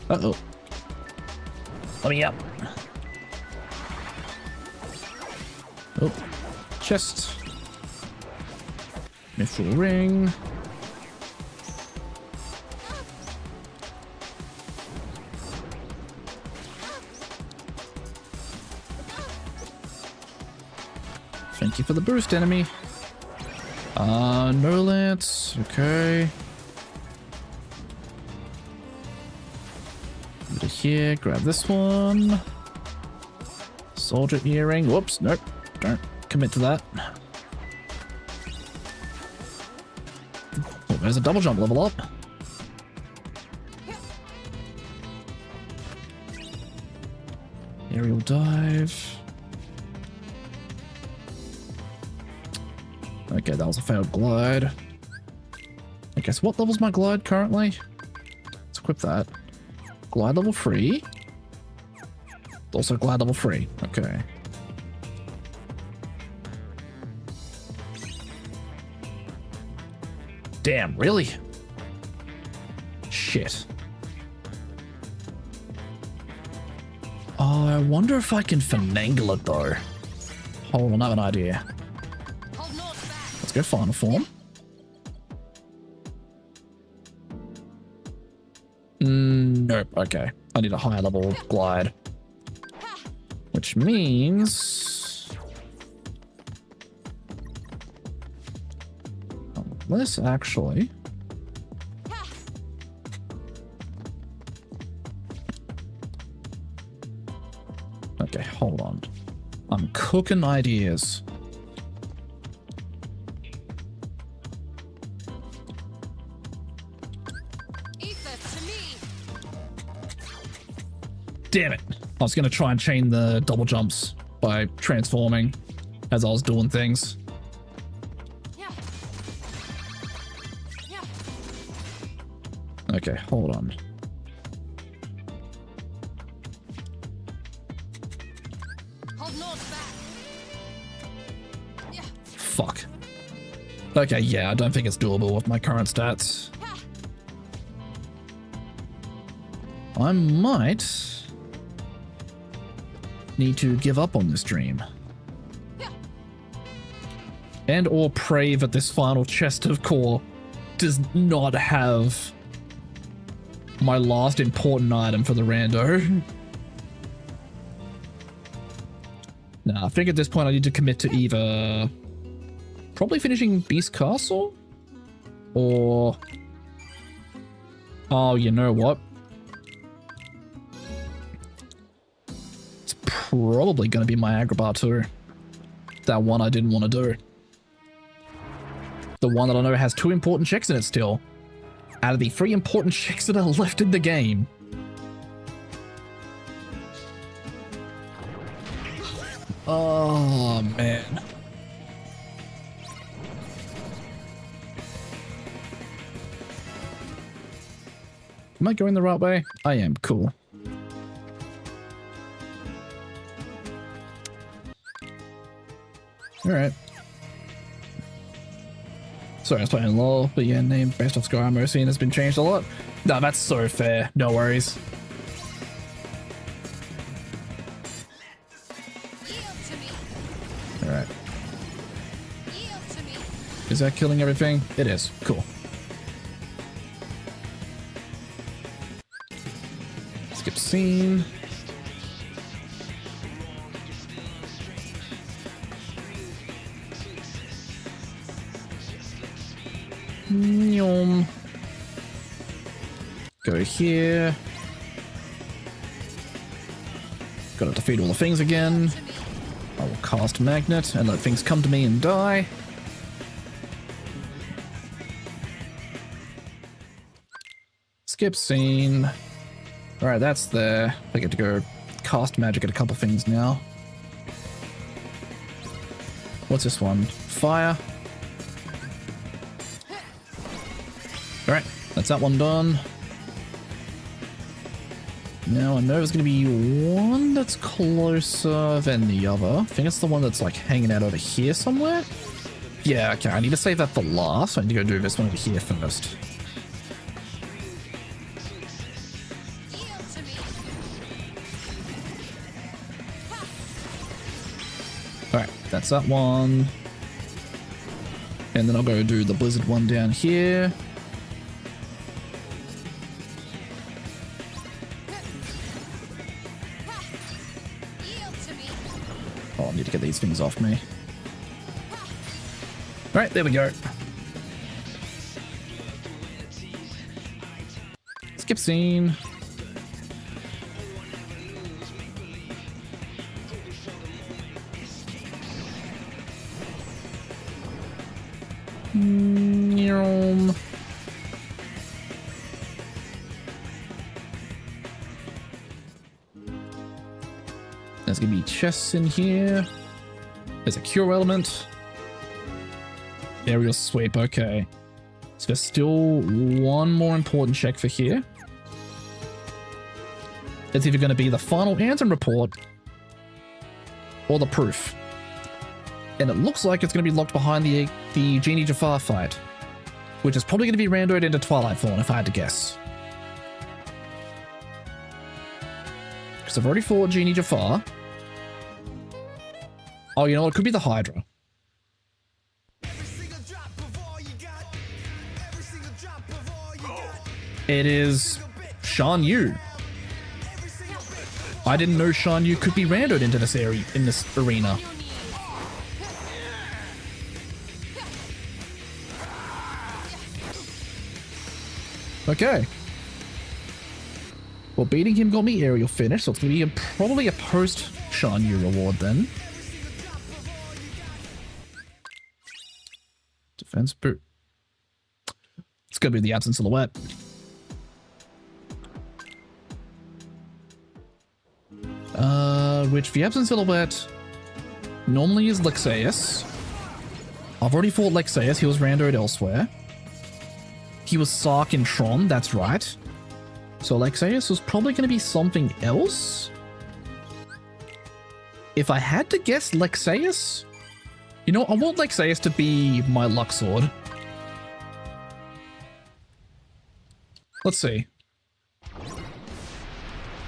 Uh-oh. Let me up. Oh. Chest. Mithril ring. Thank you for the boost, enemy. No lance. Okay. Over here, grab this one. Soldier earring. Whoops, nope. Don't commit to that. Oh, there's a double jump level up. Aerial dive. Okay, that was a failed glide. Okay, so what level's my glide currently? Let's equip that. Glide level 3. Also glide level 3. Okay. Damn, really? Shit. Oh, I wonder if I can finagle it though. Hold on, I have an idea. Hold north back. Let's go final form. Nope, okay. I need a higher level glide. Which means... Unless actually... Okay, hold on. I'm cooking ideas. Ether to me. Damn it. I was going to try and chain the double jumps by transforming as I was doing things. Yeah. Yeah. Okay, hold on. Hold north back. Yeah. Fuck. Okay, yeah, I don't think it's doable with my current stats. I might need to give up on this dream. And or pray that this final chest of core does not have my last important item for the rando. Nah, I think at this point I need to commit to either probably finishing Beast Castle or... Oh, you know what? It's probably going to be my Agrabah too. That one I didn't want to do. The one that I know has 2 important checks in it still. Out of the 3 important checks that are left in the game. Oh, man. Am I going the right way? I am. Cool. Alright. Sorry, I was playing LOL, but yeah, name based off Skyrim Ocean has been changed a lot. No, that's so fair. No worries. Alright. Is that killing everything? It is. Cool. Skip scene. Nyom. Go here. Gotta defeat all the things again. I will cast Magnet and let things come to me and die. Skip scene. Alright, that's there. I get to go cast magic at a couple things now. What's this one? Fire. Alright, that's that one done. Now I know there's going to be one that's closer than the other. I think it's the one that's like hanging out over here somewhere. Yeah, okay, I need to save that for last. I need to go do this one over here first. Alright, that's that one. And then I'll go do the blizzard one down here. Oh, I need to get these things off me. Alright, there we go. Skip scene. There's gonna be chests in here. There's a cure element. Aerial sweep, okay. So there's still one more important check for here. It's either going to be the final anthem report or the proof. And it looks like it's going to be locked behind the Genie Jafar fight, which is probably going to be randoed into Twilight Thorn if I had to guess. Because I've already fought Genie Jafar. Oh, you know what? It could be the Hydra. It is Shan Yu. I didn't know Shan Yu could be randoed into this area, in this arena. Okay. Well, beating him got me aerial finish, so it's going to be probably a post Shan Yu reward then. Defense boot. It's going to be the absent silhouette. Which the absent silhouette normally is Lexaeus. I've already fought Lexaeus, he was randoed elsewhere. He was Sark in Tron, that's right. So Lexaeus was probably going to be something else. If I had to guess Lexaeus, you know, I want Lexaeus to be my luck sword. Let's see.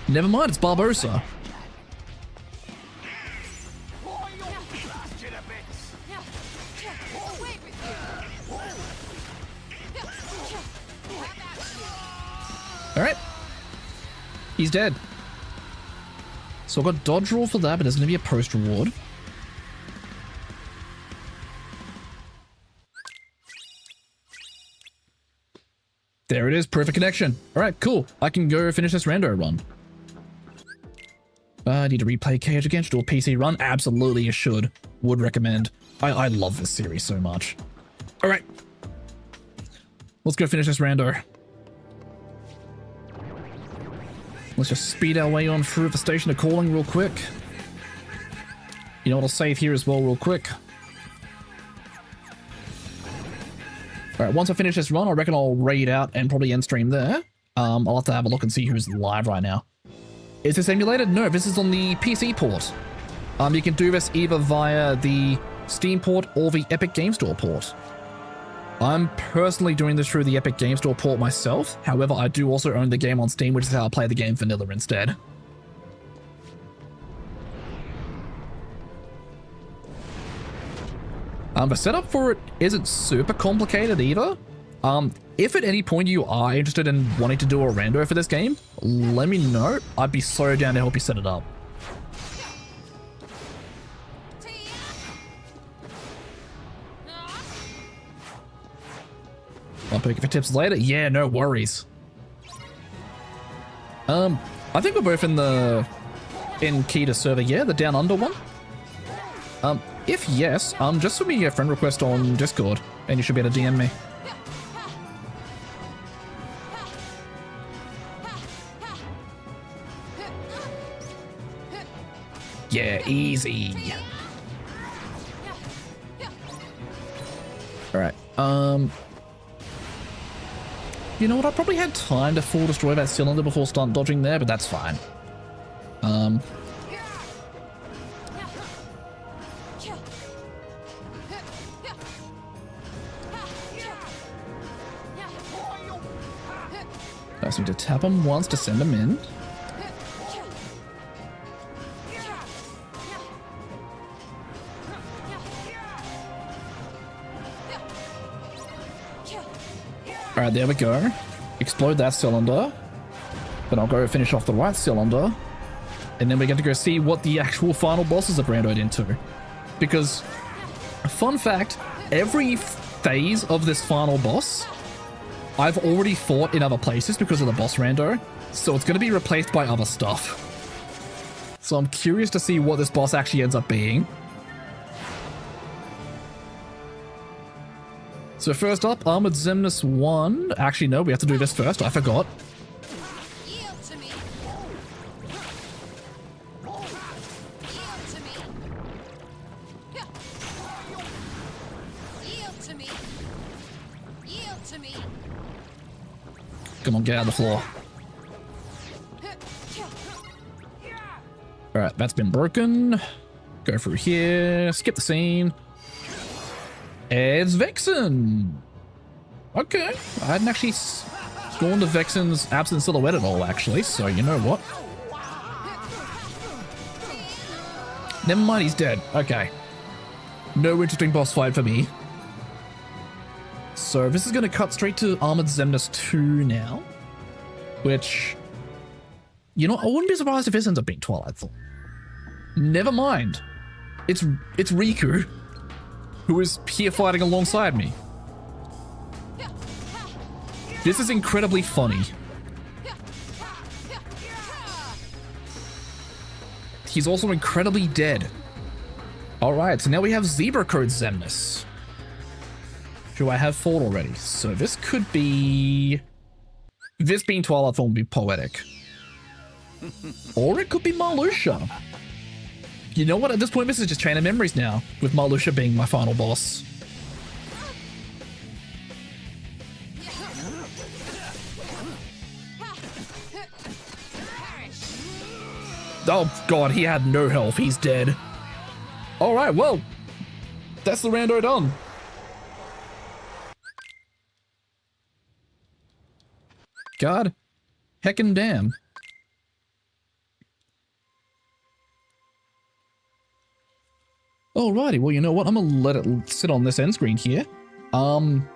Never mind, it's Barbosa. Alright. He's dead. So I've got dodge roll for that, but there's going to be a post reward. There it is, perfect connection. Alright, cool. I can go finish this rando run. I need to replay KH again to do a PC run. Absolutely, you should. Would recommend. I love this series so much. Alright. Let's go finish this rando. Let's just speed our way on through the Station of Calling real quick. You know what, I'll save here as well real quick. Alright, once I finish this run, I reckon I'll raid out and probably end stream there. I'll have to have a look and see who's live right now. Is this emulated? No, this is on the PC port. You can do this either via the Steam port or the Epic Game Store port. I'm personally doing this through the Epic Game Store port myself. However, I do also own the game on Steam, which is how I play the game vanilla instead. The setup for it isn't super complicated either. If at any point you are interested in wanting to do a rando for this game, let me know. I'd be so down to help you set it up. I'll pick it for tips later. Yeah, no worries. I think we're both in key to server, yeah, the Down Under one. If yes, just send me a friend request on Discord, and you should be able to DM me. Yeah, easy. Alright, you know what, I probably had time to full destroy that cylinder before start dodging there, but that's fine. I just need to tap him once to send him in. Alright, there we go. Explode that cylinder. Then I'll go finish off the right cylinder. And then we get to go see what the actual final bosses have randoed into. Because, fun fact, every phase of this final boss, I've already fought in other places because of the boss rando. So it's going to be replaced by other stuff. So I'm curious to see what this boss actually ends up being. So first up, Armored Xemnas 1. Actually, no, we have to do this first. I forgot. Yield to me. Yield to me. Yield to me. Yield to to me. Come on, get out of the floor. Alright, that's been broken. Go through here. Skip the scene. It's Vexen! Okay. I hadn't actually gone to Vexen's absent silhouette at all, actually, so you know what? Never mind, he's dead. Okay. No interesting boss fight for me. So this is going to cut straight to Armored Xemnas 2 now. Which, you know, I wouldn't be surprised if this ends up being Twilight Thorn. Never mind. It's Riku, who is here fighting alongside me. This is incredibly funny. He's also incredibly dead. Alright, so now we have Zebra Code Xemnas, who I have fought already. So this could be... This being Twilight Thorn would be poetic. Or it could be Marluxia. You know what? At this point, this is just Chain of Memories now, with Marluxia being my final boss. Oh god, he had no health. He's dead. Alright, well, that's the rando done. God heckin' damn. Alrighty, well, you know what? I'm gonna let it sit on this end screen here. I'm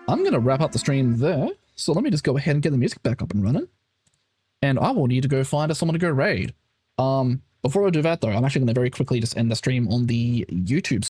gonna wrap up the stream there. So let me just go ahead and get the music back up and running. And I will need to go find someone to go raid. Before I do that though, I'm actually gonna very quickly just end the stream on the YouTube